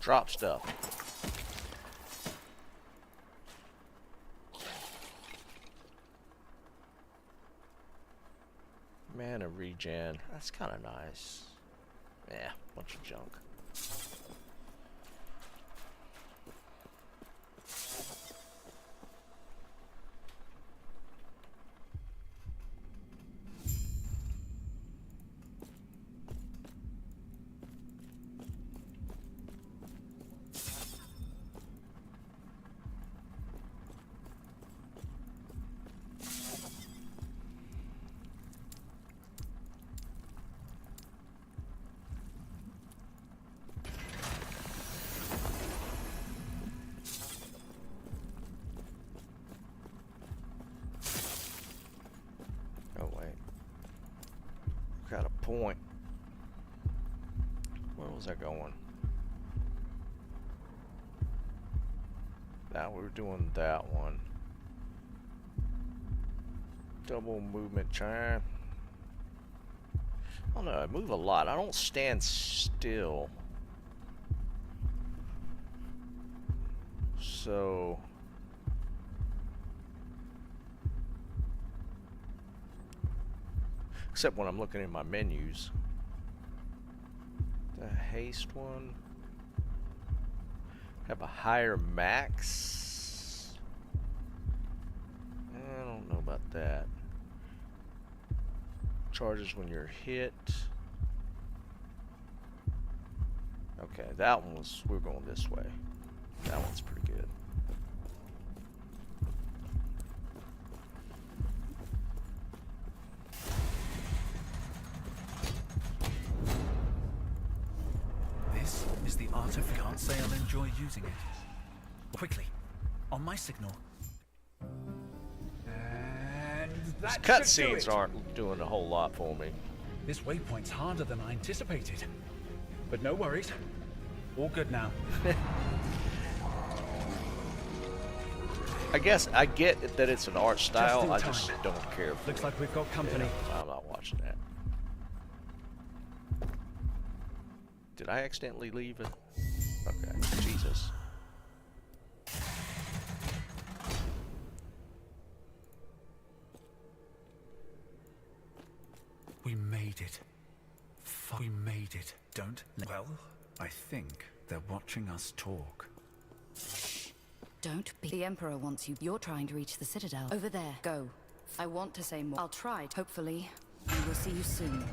Drop stuff. Mana regen. That's kind of nice. Yeah, bunch of junk. Got a point. Where was I going? Now we're doing that one. Double movement charm. I don't know, I move a lot. I don't stand still. So except when I'm looking in my menus. The haste one have a higher max. I don't know about that. Charges when you're hit. Okay, that one was, we're going this way. That one's pretty good. This is the artifact. Can't say I'll enjoy using it. Quickly, on my signal. These That should do cutscenes it. aren't doing a whole lot for me. This waypoint's harder than I anticipated. But no worries. All good now. I guess I get that it's an art style. in I time. just don't care for Looks it. like we've got company. I'm not watching that. Did I accidentally leave it? Okay, Jesus. We made it. We made it. Don't. Well, I think they're watching us talk. Don't be. The Emperor wants you. You're trying to reach the Citadel. Over there. Go. I want to say more. I'll try. Hopefully. We will see you soon.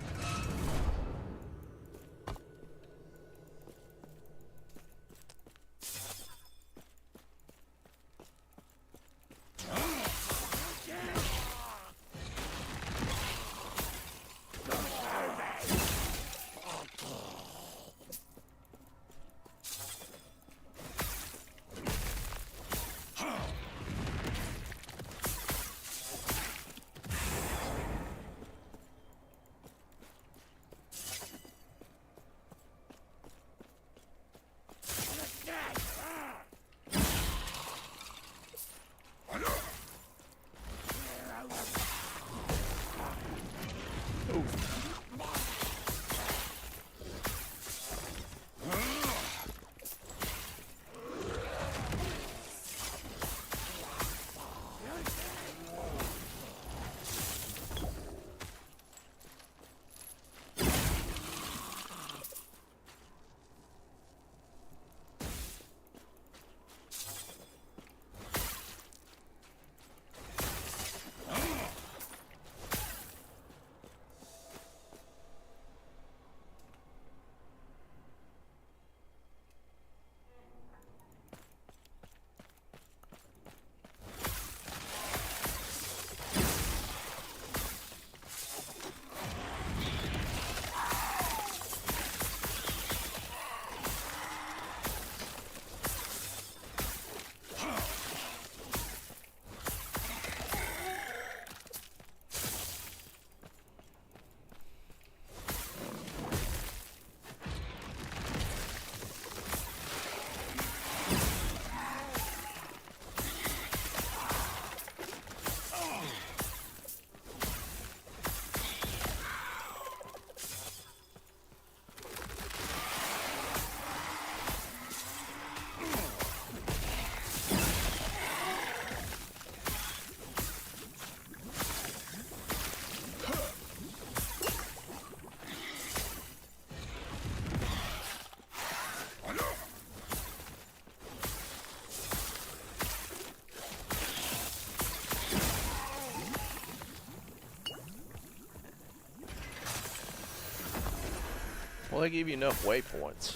Well, they give you enough waypoints.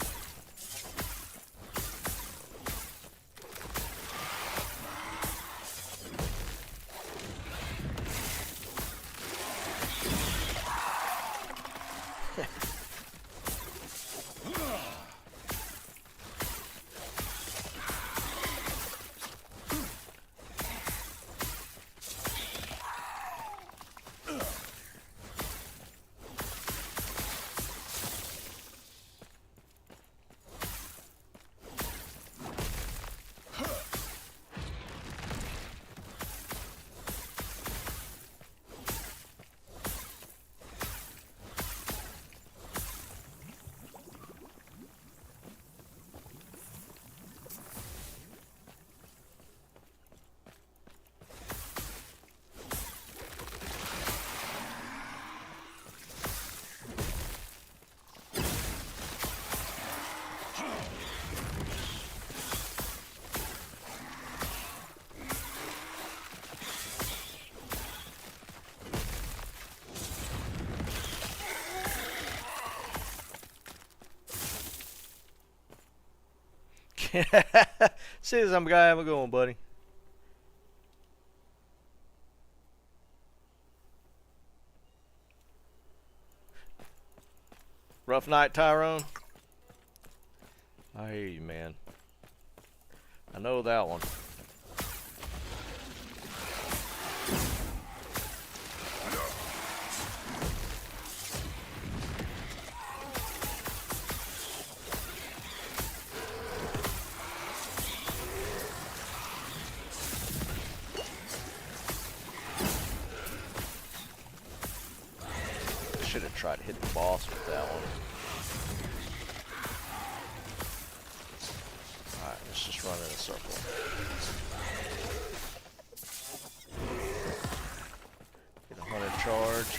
See some guy, have a good one, buddy. Rough night, Tyrone. I hear you, man. I know that one. should have tried to hit the boss with that one. Alright, let's just run in a circle. Get a 100 charge.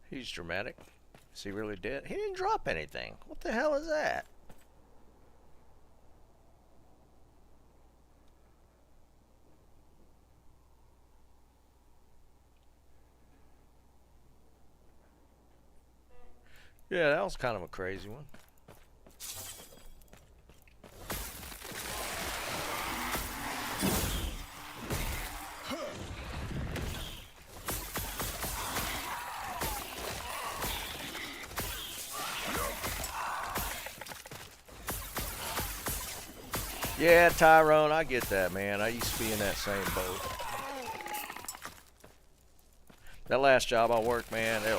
He's dramatic. Is he really dead? He didn't drop anything. What the hell is that? Yeah, that was kind of a crazy one. Yeah, Tyrone, I get that, man. I used to be in that same boat. That last job I worked, man, it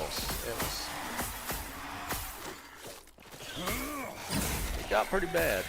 got pretty bad.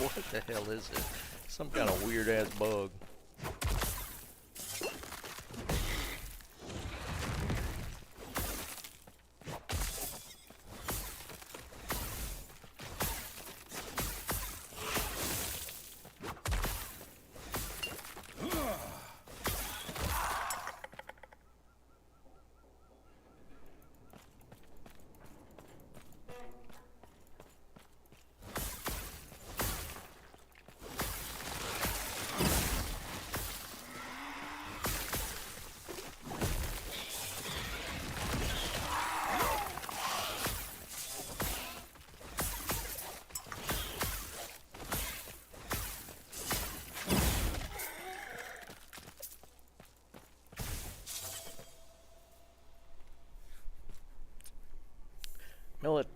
What the hell is it? Some kind of weird ass bug.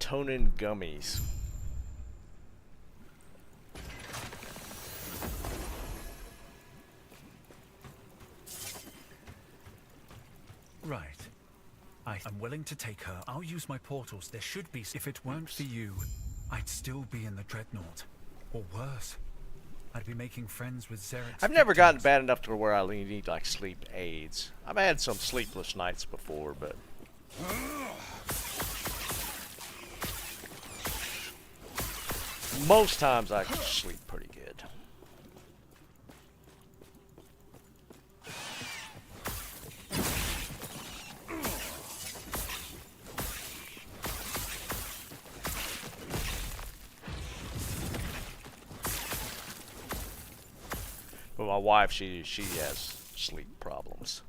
Melatonin gummies. Right. I'm willing to take her. I'll use my portals. There should be. If it weren't for you, I'd still be in the Dreadnought. Or worse, I'd be making friends with Zerek's I've never gotten victims. bad enough to where I need like sleep aids. I've had some sleepless nights before, but most times I can sleep pretty good. But my wife, she has sleep problems.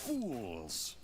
Fools.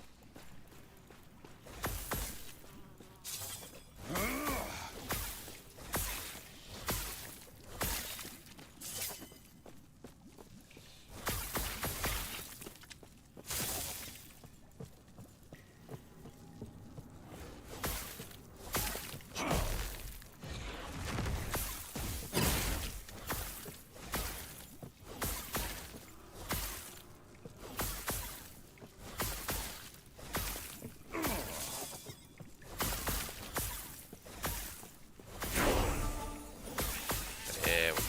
There we go.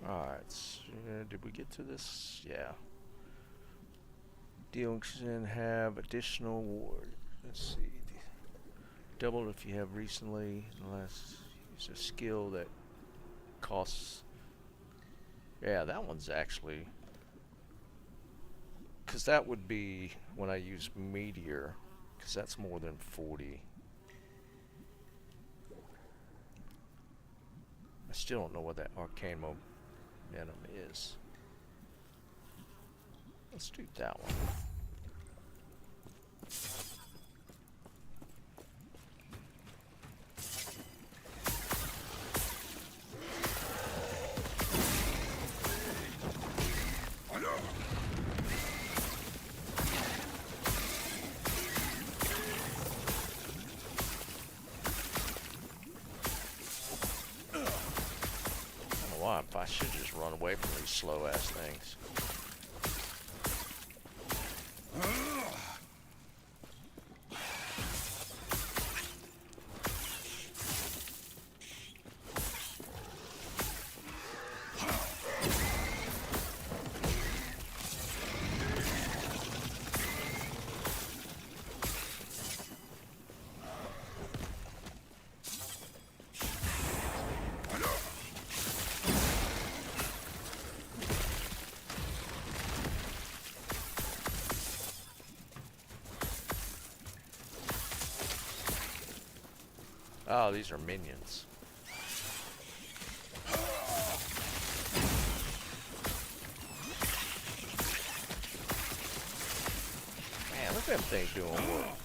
Alright, so, did we get to this? Yeah. Dealings can have additional ward. Let's see. Double if you have recently, unless use a skill that costs. Yeah, that one's actually. Because that would be when I use Meteor, because that's more than 40. I still don't know what that arcane momentum is. Let's do that one. Why? I should just run away from these slow ass things. Oh, these are minions. Man, look at them things doing work.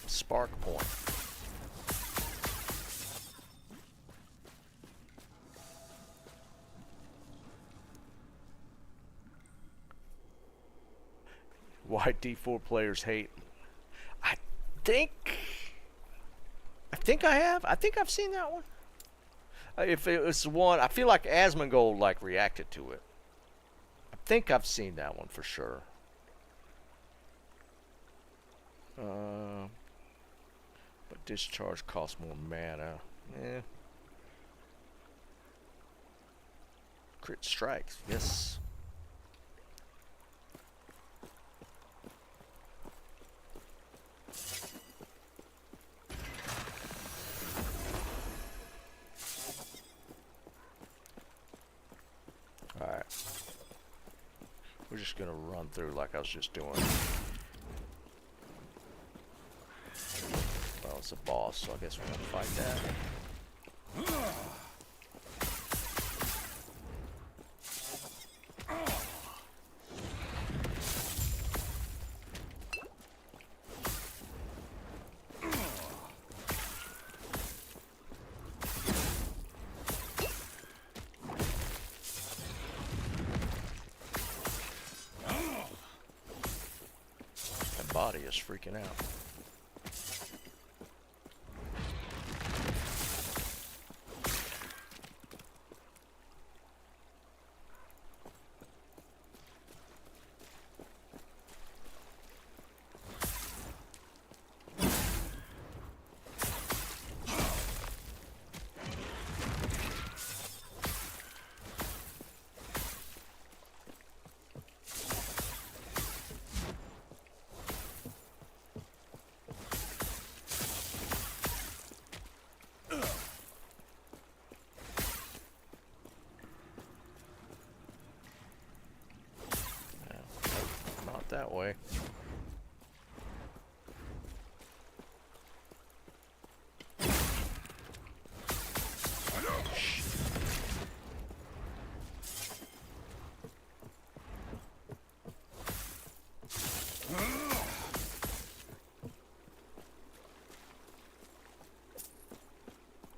spark point. Why D4 players hate. I think I have. I think I've seen that one. If it was one, I feel like Asmongold like reacted to it. I think I've seen that one for sure. But discharge costs more mana. Eh. Crit strikes, yes. Alright. We're just gonna run through like I was just doing. Well, it's a boss, so I guess we're gonna fight that. That body is freaking out. That way.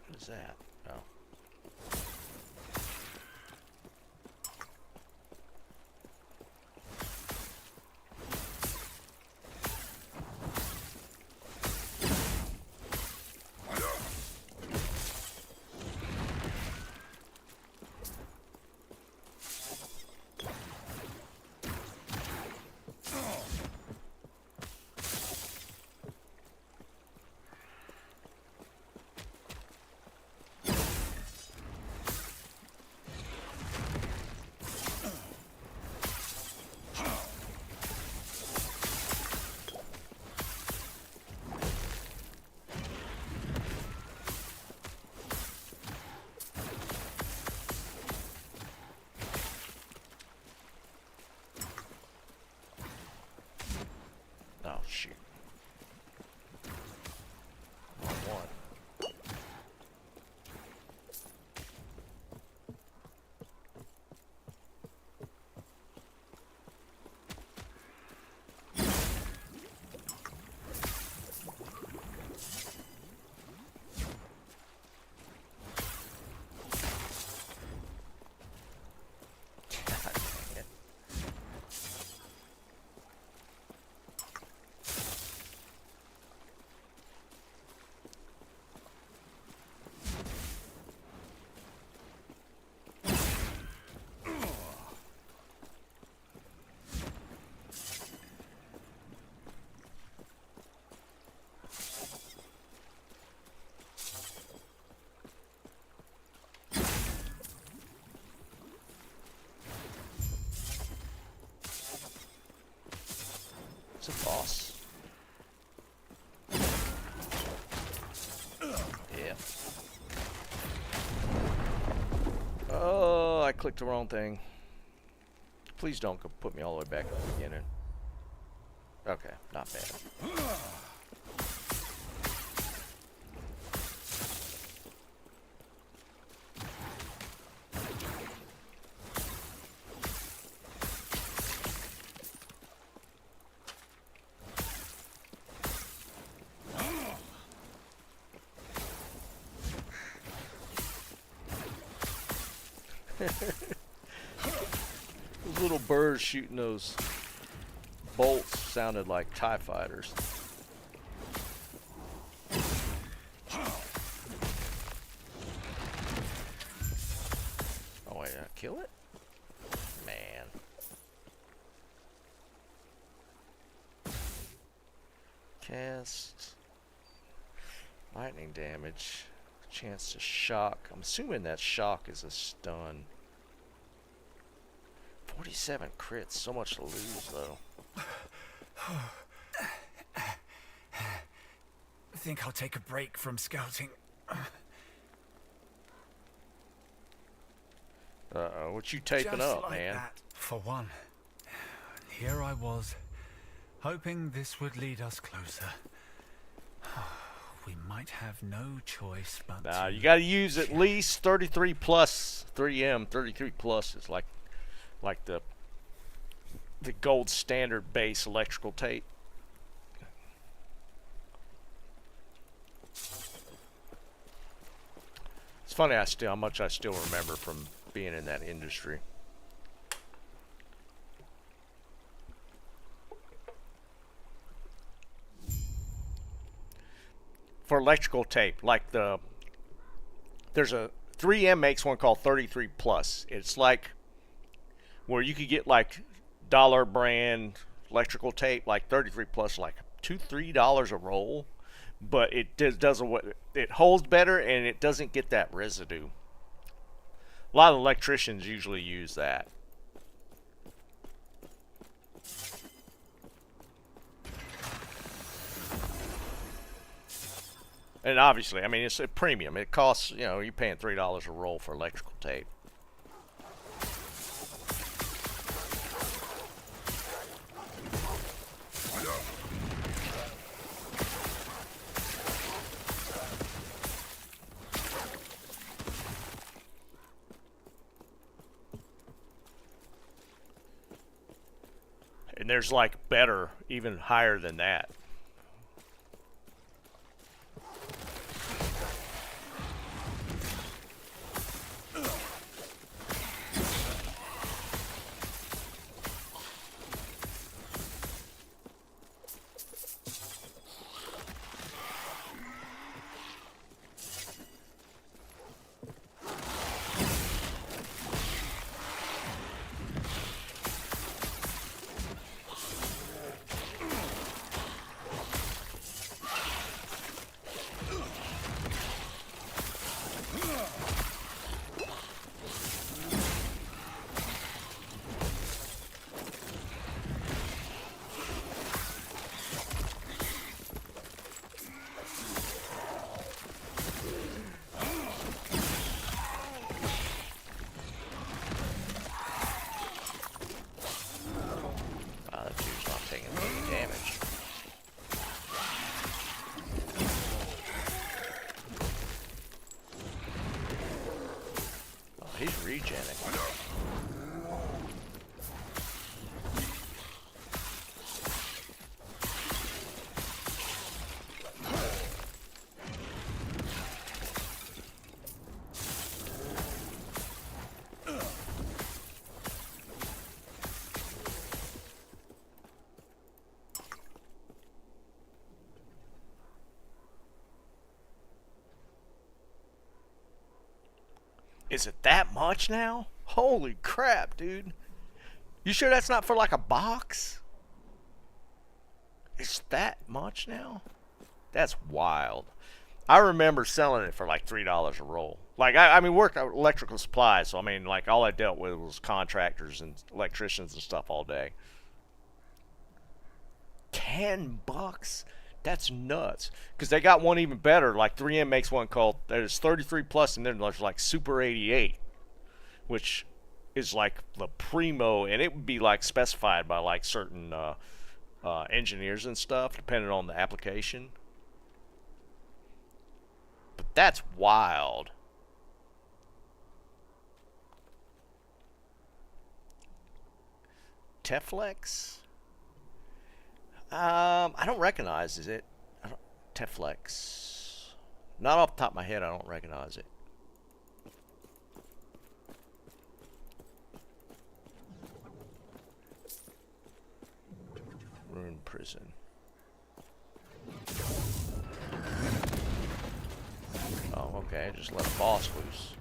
What is that? Oh. Oh, shoot. Wrong one. It's a boss. Yeah. Oh, I clicked the wrong thing. Please don't go put me all the way back at the beginning. Okay, not bad. Those little birds shooting those bolts sounded like TIE fighters. Oh wait, kill it? Man. Cast. Lightning damage. Chance to shock. I'm assuming that shock is a stun. 47 crits. So much to lose, though. I think I'll take a break from scouting. Uh-oh, what you taping Just up, like man? that. For one, here I was, hoping this would lead us closer. We might have no choice but Nah, to... you gotta use at least 33 plus 3M. 33 plus is like the gold standard base electrical tape. It's funny how much I still remember from being in that industry. For electrical tape, like there's a 3M makes one called 33 plus. It's like where you could get like dollar brand electrical tape, like 33 plus, like $2-3 a roll, but it doesn't. It holds better and it doesn't get that residue. A lot of electricians usually use that. And obviously, I mean, it's a premium. It costs, you know, you're paying $3 a roll for electrical tape. And there's like better, even higher than that. That dude's not taking any damage. Oh, he's regenning. Is it that much now? Holy crap, dude. You sure that's not for like a box? It's that much now? That's wild. I remember selling it for like $3 a roll. Like, I mean, worked at electrical supplies, so I mean, like, all I dealt with was contractors and electricians and stuff all day. $10? That's nuts. Because they got one even better. Like 3M makes one called, there's 33 plus, and then there's like Super 88, which is like the primo, and it would be like specified by like certain engineers and stuff, depending on the application. But that's wild. Teflex? I don't recognize, is it? Teflex. Not off the top of my head, I don't recognize it. Ruined prison. Oh, okay. Just let a boss loose.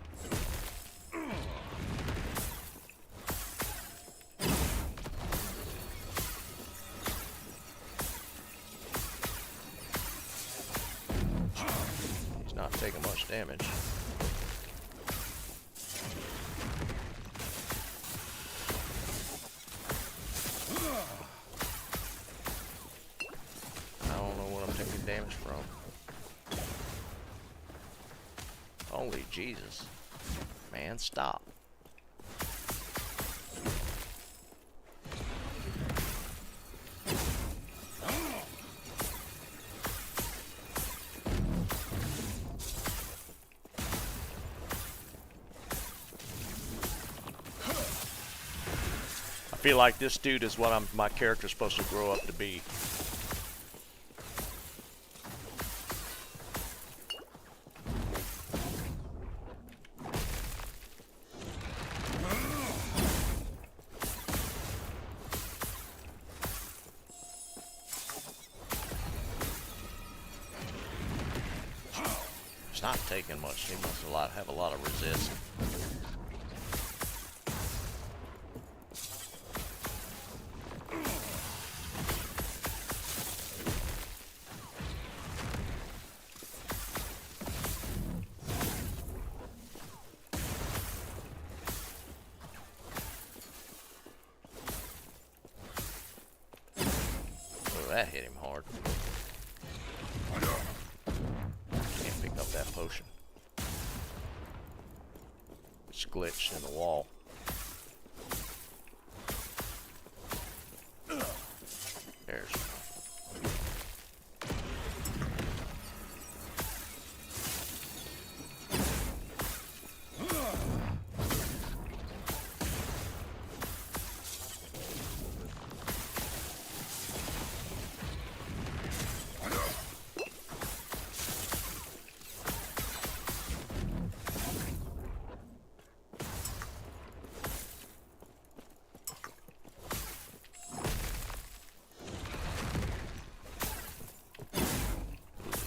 He's not taking much damage. I don't know what I'm taking damage from. Holy Jesus. Man, stop. I feel like this dude is what my character's supposed to grow up to be. It's not taking much. He must have a lot of resist. Oh, that hit him hard. Can't pick up that potion. It's glitched in the wall. There's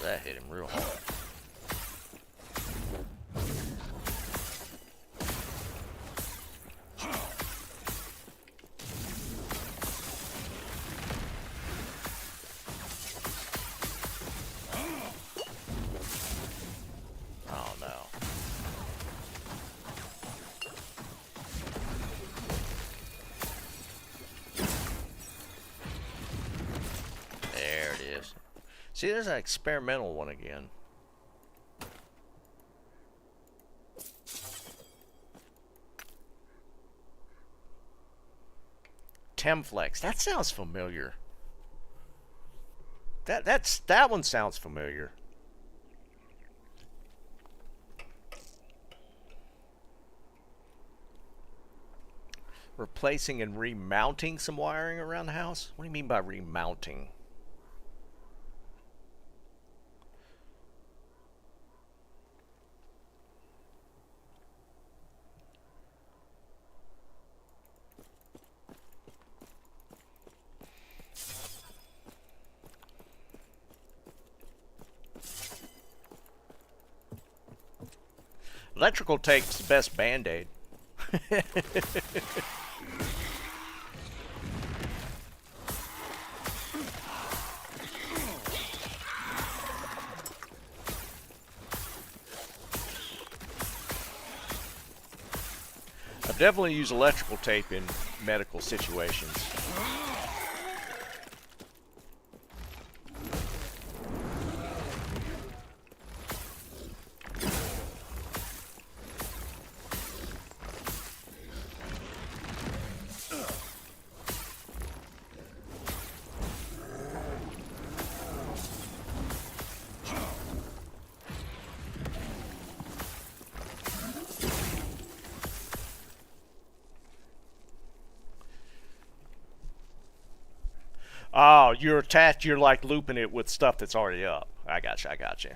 that hit him real hard. Oh no. There it is. See, there's an experimental one again. Temflex. That sounds familiar. That one sounds familiar. Replacing and remounting some wiring around the house? What do you mean by remounting? Electrical tape's the best band-aid. I've definitely used electrical tape in medical situations. Oh, you're attached. You're like looping it with stuff that's already up. I got you. I got you.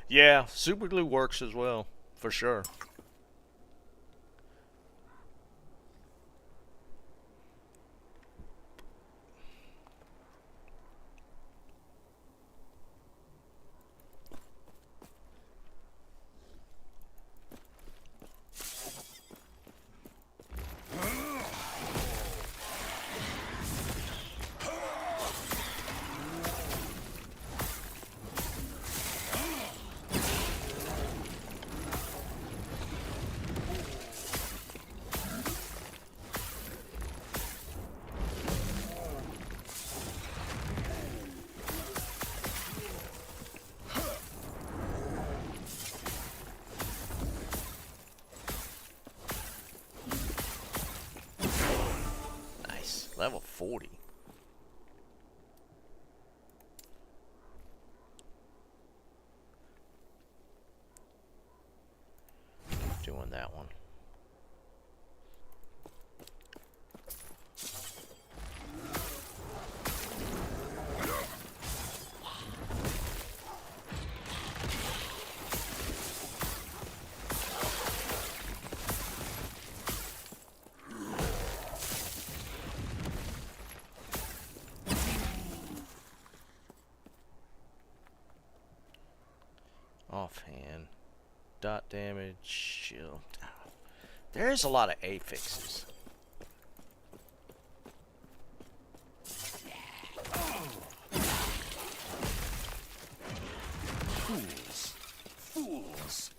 Yeah, super glue works as well, for sure. 40. Doing that one. Offhand. Dot damage. Shield. There's a lot of affixes. Fools. Fools.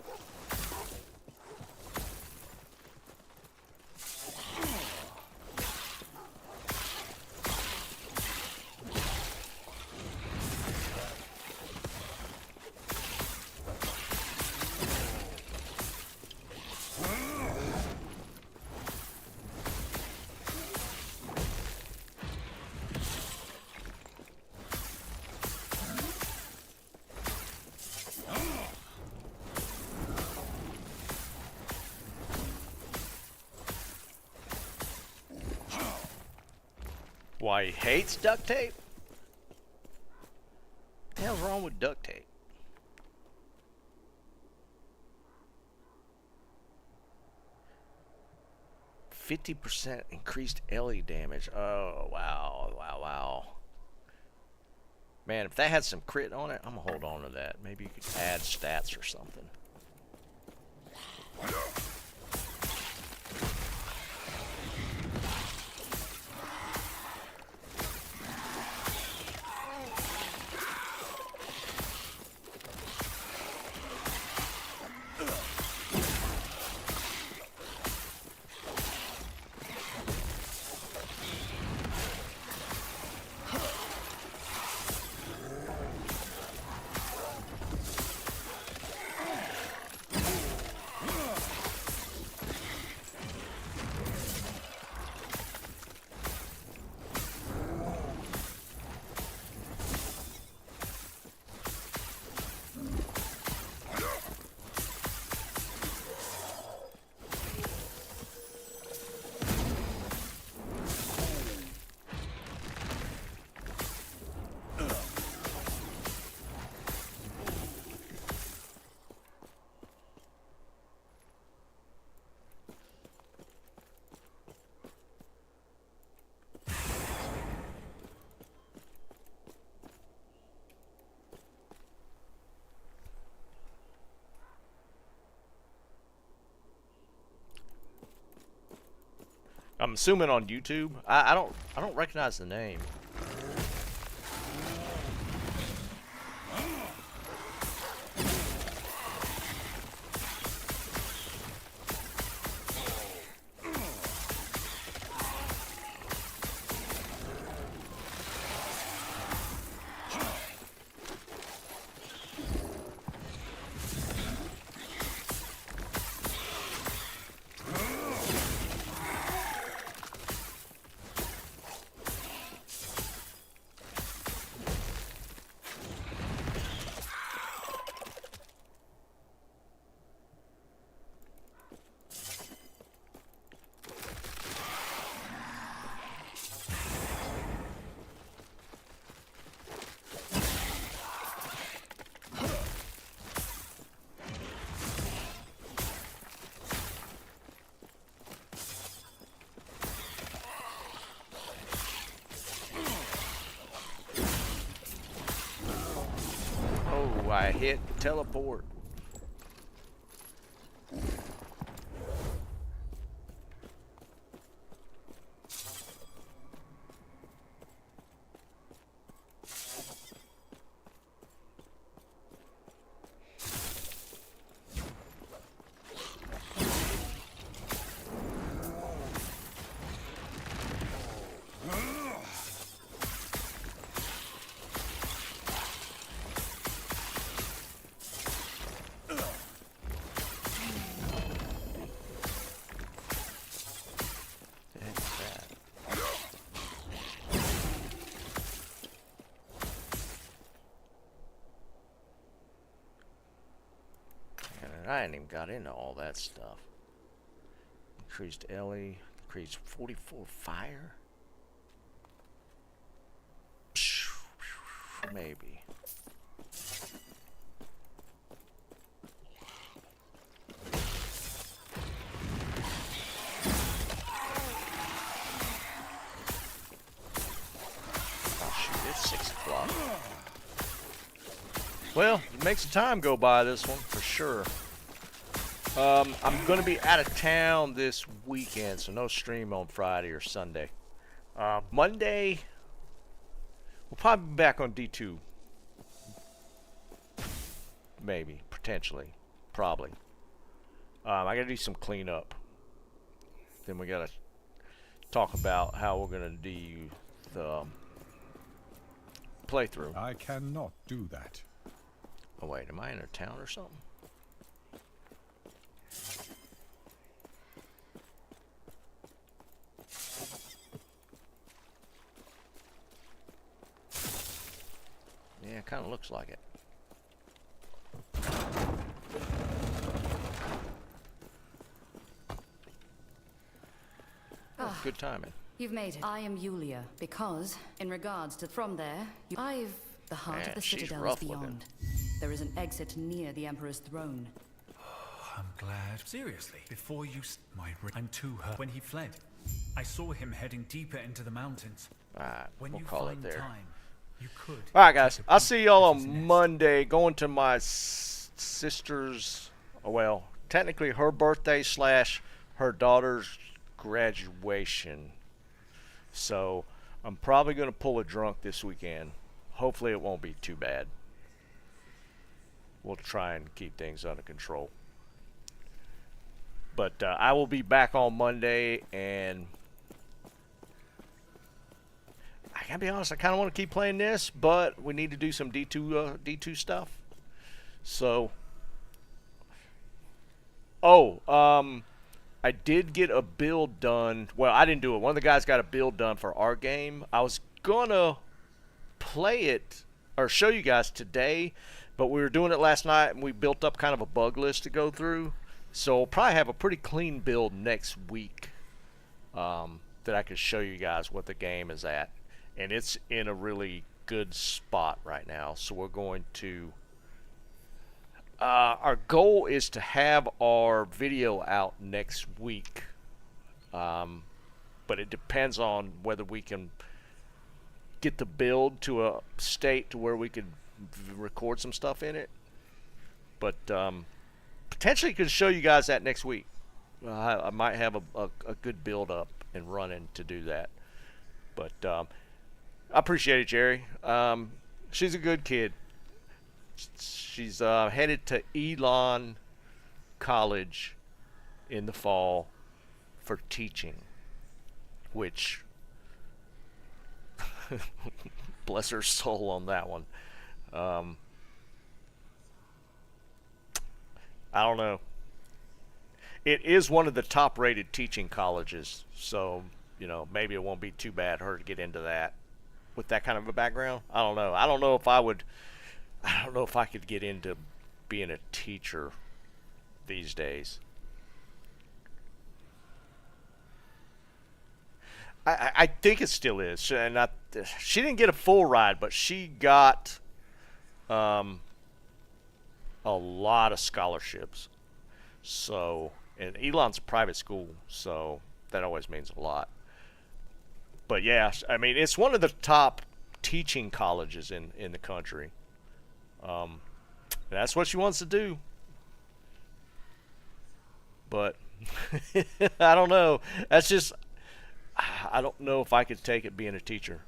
Why he hates duct tape? What the hell's wrong with duct tape? %50 increased LE damage. Oh, wow, wow, wow. Man, if that had some crit on it, I'm gonna hold on to that. Maybe you could add stats or something. I'm assuming on YouTube. I don't recognize the name. Oh, I hit teleport. I ain't even got into all that stuff. Increased Ellie. Increased 44 fire? Maybe. Oh shoot, it's 6 o'clock. Well, it makes the time go by this one, for sure. I'm going to be out of town this weekend, so no stream on Friday or Sunday. Monday, we'll probably be back on D2. Maybe, potentially, probably. I got to do some cleanup. Then we got to talk about how we're going to do the playthrough. I cannot do that. Oh wait, am I in a town or something? Yeah, it kind of looks like it. Oh, good timing. You've made it. I am Yulia, because, in regards to from there, I've the heart Man, of the she's citadel is rough looking. beyond. There is an exit near the Emperor's throne. I'm glad. Seriously, before you I'm to her. When he fled, I saw him heading deeper into the mountains. Alright, When we'll you call it find there. time, you could. Alright guys, take a I'll peek see y'all at his on nest. Monday. Going to my sister's, well, technically her birthday / her daughter's graduation. So, I'm probably going to pull a drunk this weekend. Hopefully it won't be too bad. We'll try and keep things under control. But I will be back on Monday, and I gotta be honest, I kind of want to keep playing this, but we need to do some D2 stuff. So, I did get a build done. Well, I didn't do it. One of the guys got a build done for our game. I was gonna play it or show you guys today, but we were doing it last night, and we built up kind of a bug list to go through. So we'll probably have a pretty clean build next week that I can show you guys what the game is at. And it's in a really good spot right now. So we're going to... our goal is to have our video out next week. But it depends on whether we can get the build to a state to where we could record some stuff in it. But potentially could show you guys that next week. I might have a good build up and running to do that. But I appreciate it, Jerry. She's a good kid. She's headed to Elon College in the fall for teaching, which bless her soul on that one. I don't know. It is one of the top-rated teaching colleges, so you know maybe it won't be too bad her to get into that with that kind of a background. I don't know. I don't know if I would. I don't know if I could get into being a teacher these days. I think it still is, and she didn't get a full ride, but she got a lot of scholarships. So, and Elon's a private school, so that always means a lot. But yeah, I mean, it's one of the top teaching colleges in the country. That's what she wants to do. But I don't know. That's just, I don't know if I could take it being a teacher.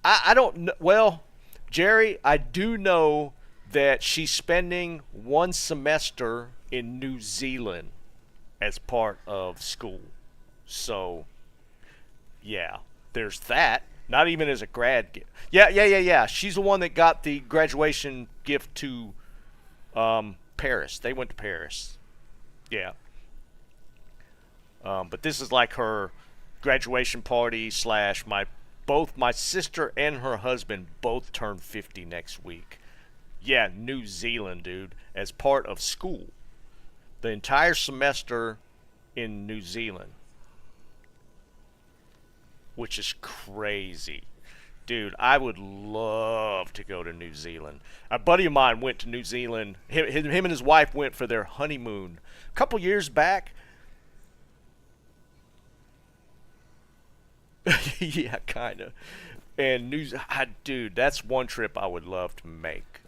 I don't know. Well, Jerry, I do know that she's spending one semester in New Zealand as part of school. So, yeah, there's that. Not even as a grad gift. Yeah. She's the one that got the graduation gift to Paris. They went to Paris. Yeah. But this is like her graduation party / my both my sister and her husband both turn 50 next week. Yeah, New Zealand, dude, as part of school. The entire semester in New Zealand, which is crazy. Dude, I would love to go to New Zealand. A buddy of mine went to New Zealand. Him and his wife went for their honeymoon a couple years back. Yeah, kind of. And dude, that's one trip I would love to make.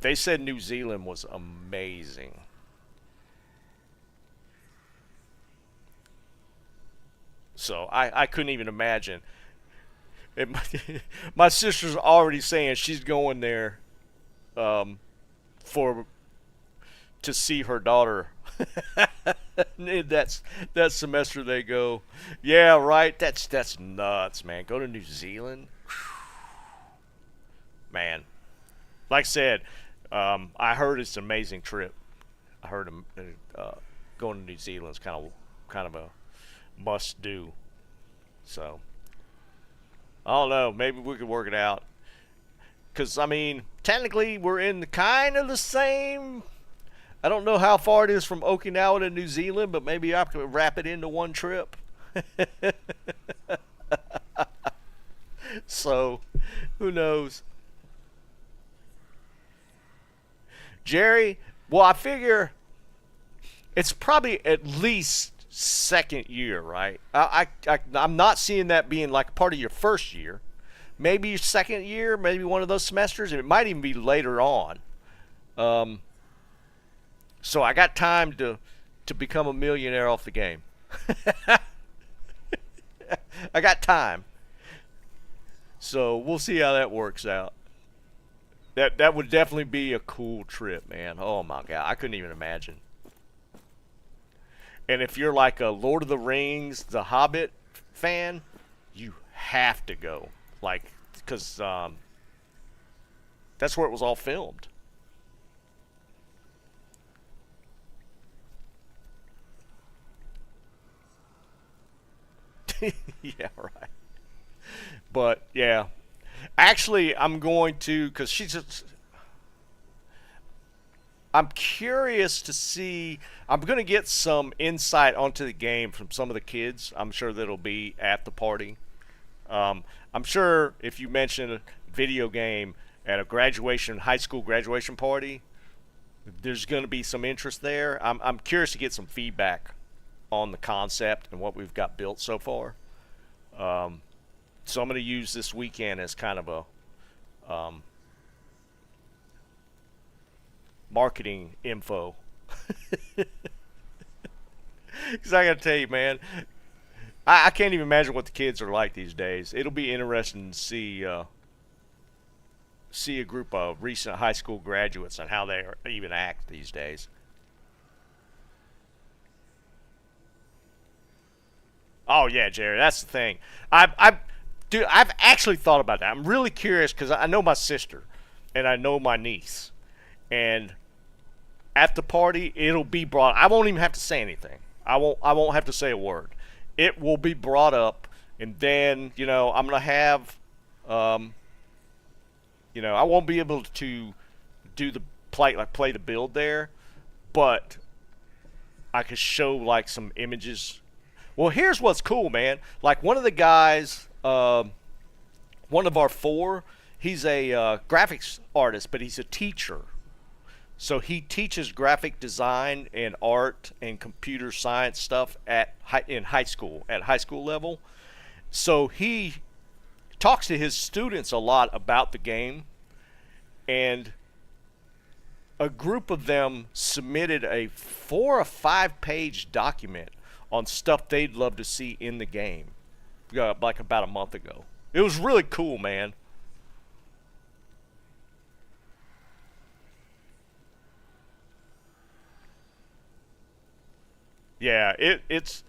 They said New Zealand was amazing. So I couldn't even imagine. My sister's already saying she's going there to see her daughter. that semester they go. Yeah, right. That's nuts, man. Go to New Zealand, man. Like I said, I heard it's an amazing trip. I heard going to New Zealand is kind of a must do. So I don't know. Maybe we could work it out. Because I mean, technically, we're in kind of the same. I don't know how far it is from Okinawa to New Zealand, but maybe I could wrap it into one trip. So, who knows? Jerry, well, I figure it's probably at least second year, right? I'm not seeing that being like part of your first year. Maybe your second year, maybe one of those semesters, and it might even be later on. So I got time to become a millionaire off the game. I got time. So we'll see how that works out. That would definitely be a cool trip, man. Oh my God, I couldn't even imagine. And if you're like a Lord of the Rings, The Hobbit fan, you have to go. Like, because that's where it was all filmed. Yeah, right. But yeah, actually, I'm going to, because I'm curious to see. I'm going to get some insight onto the game from some of the kids. I'm sure that'll be at the party. I'm sure if you mention a video game at a high school graduation party, there's going to be some interest there. I'm curious to get some feedback on the concept and what we've got built so far. So I'm going to use this weekend as kind of a marketing info. Because I got to tell you, man, I can't even imagine what the kids are like these days. It'll be interesting to see a group of recent high school graduates and how they even act these days. Oh yeah, Jerry, that's the thing. Dude, I've actually thought about that. I'm really curious because I know my sister and I know my niece, and at the party it'll be brought. I won't even have to say anything. I won't have to say a word. It will be brought up, and then I'm gonna have, I won't be able to do the play the build there, but I could show like some images. Well, here's what's cool, man. Like one of the guys, one of our four, he's a graphics artist, but he's a teacher. So he teaches graphic design and art and computer science stuff in high school, at high school level. So he talks to his students a lot about the game, and a group of them submitted a 4 or 5 page document on stuff they'd love to see in the game, like about a month ago. It was really cool, man. Yeah, it's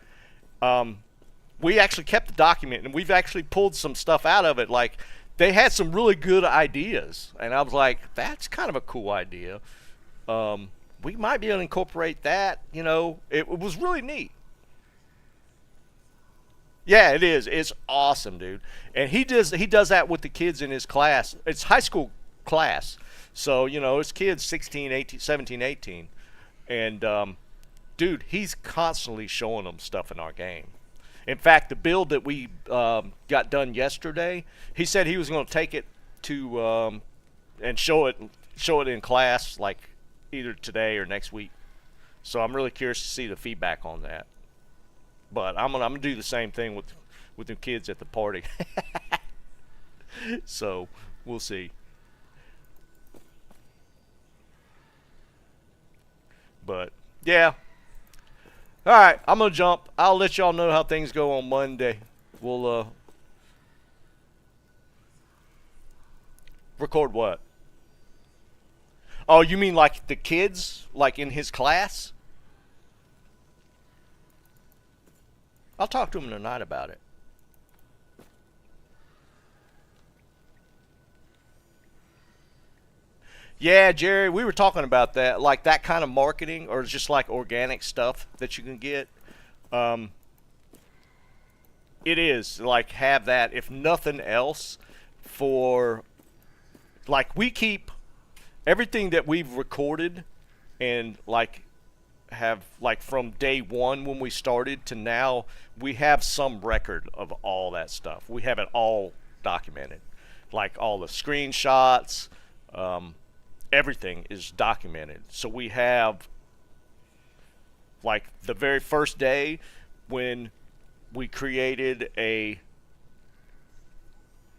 we actually kept the document, and we've actually pulled some stuff out of it. Like, they had some really good ideas, and I was like, that's kind of a cool idea. We might be able to incorporate that. It was really neat. Yeah, it is. It's awesome, dude. And he does that with the kids in his class. It's high school class. So, it's kids 16, 18, 17, 18. And dude, he's constantly showing them stuff in our game. In fact, the build that we got done yesterday, he said he was going to take it to and show it in class, like either today or next week. So I'm really curious to see the feedback on that. But I'm gonna do the same thing with the kids at the party. So we'll see. But yeah. All right, I'm gonna jump. I'll let y'all know how things go on Monday. We'll record what? Oh, you mean like the kids, like in his class? I'll talk to him tonight about it. Yeah, Jerry, we were talking about that, like that kind of marketing, or just like organic stuff that you can get. Um, it is like have that, if nothing else, for like we keep everything that we've recorded and like have like from day one when we started to now, we have some record of all that stuff. We have it all documented, like all the screenshots. Everything is documented. So we have like the very first day when we created it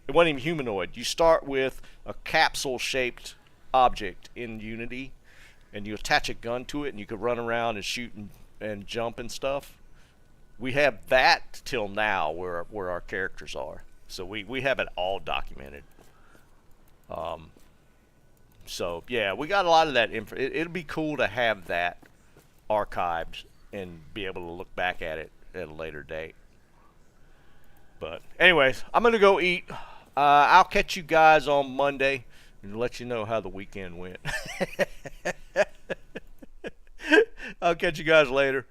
wasn't even humanoid. You start with a capsule shaped object in Unity and you attach a gun to it and you could run around and shoot and jump and stuff. We have that till now where our characters are. So we have it all documented. So yeah, we got a lot of that info. It'll be cool to have that archived and be able to look back at it at a later date. But anyways, I'm gonna go eat. I'll catch you guys on Monday and let you know how the weekend went. I'll catch you guys later.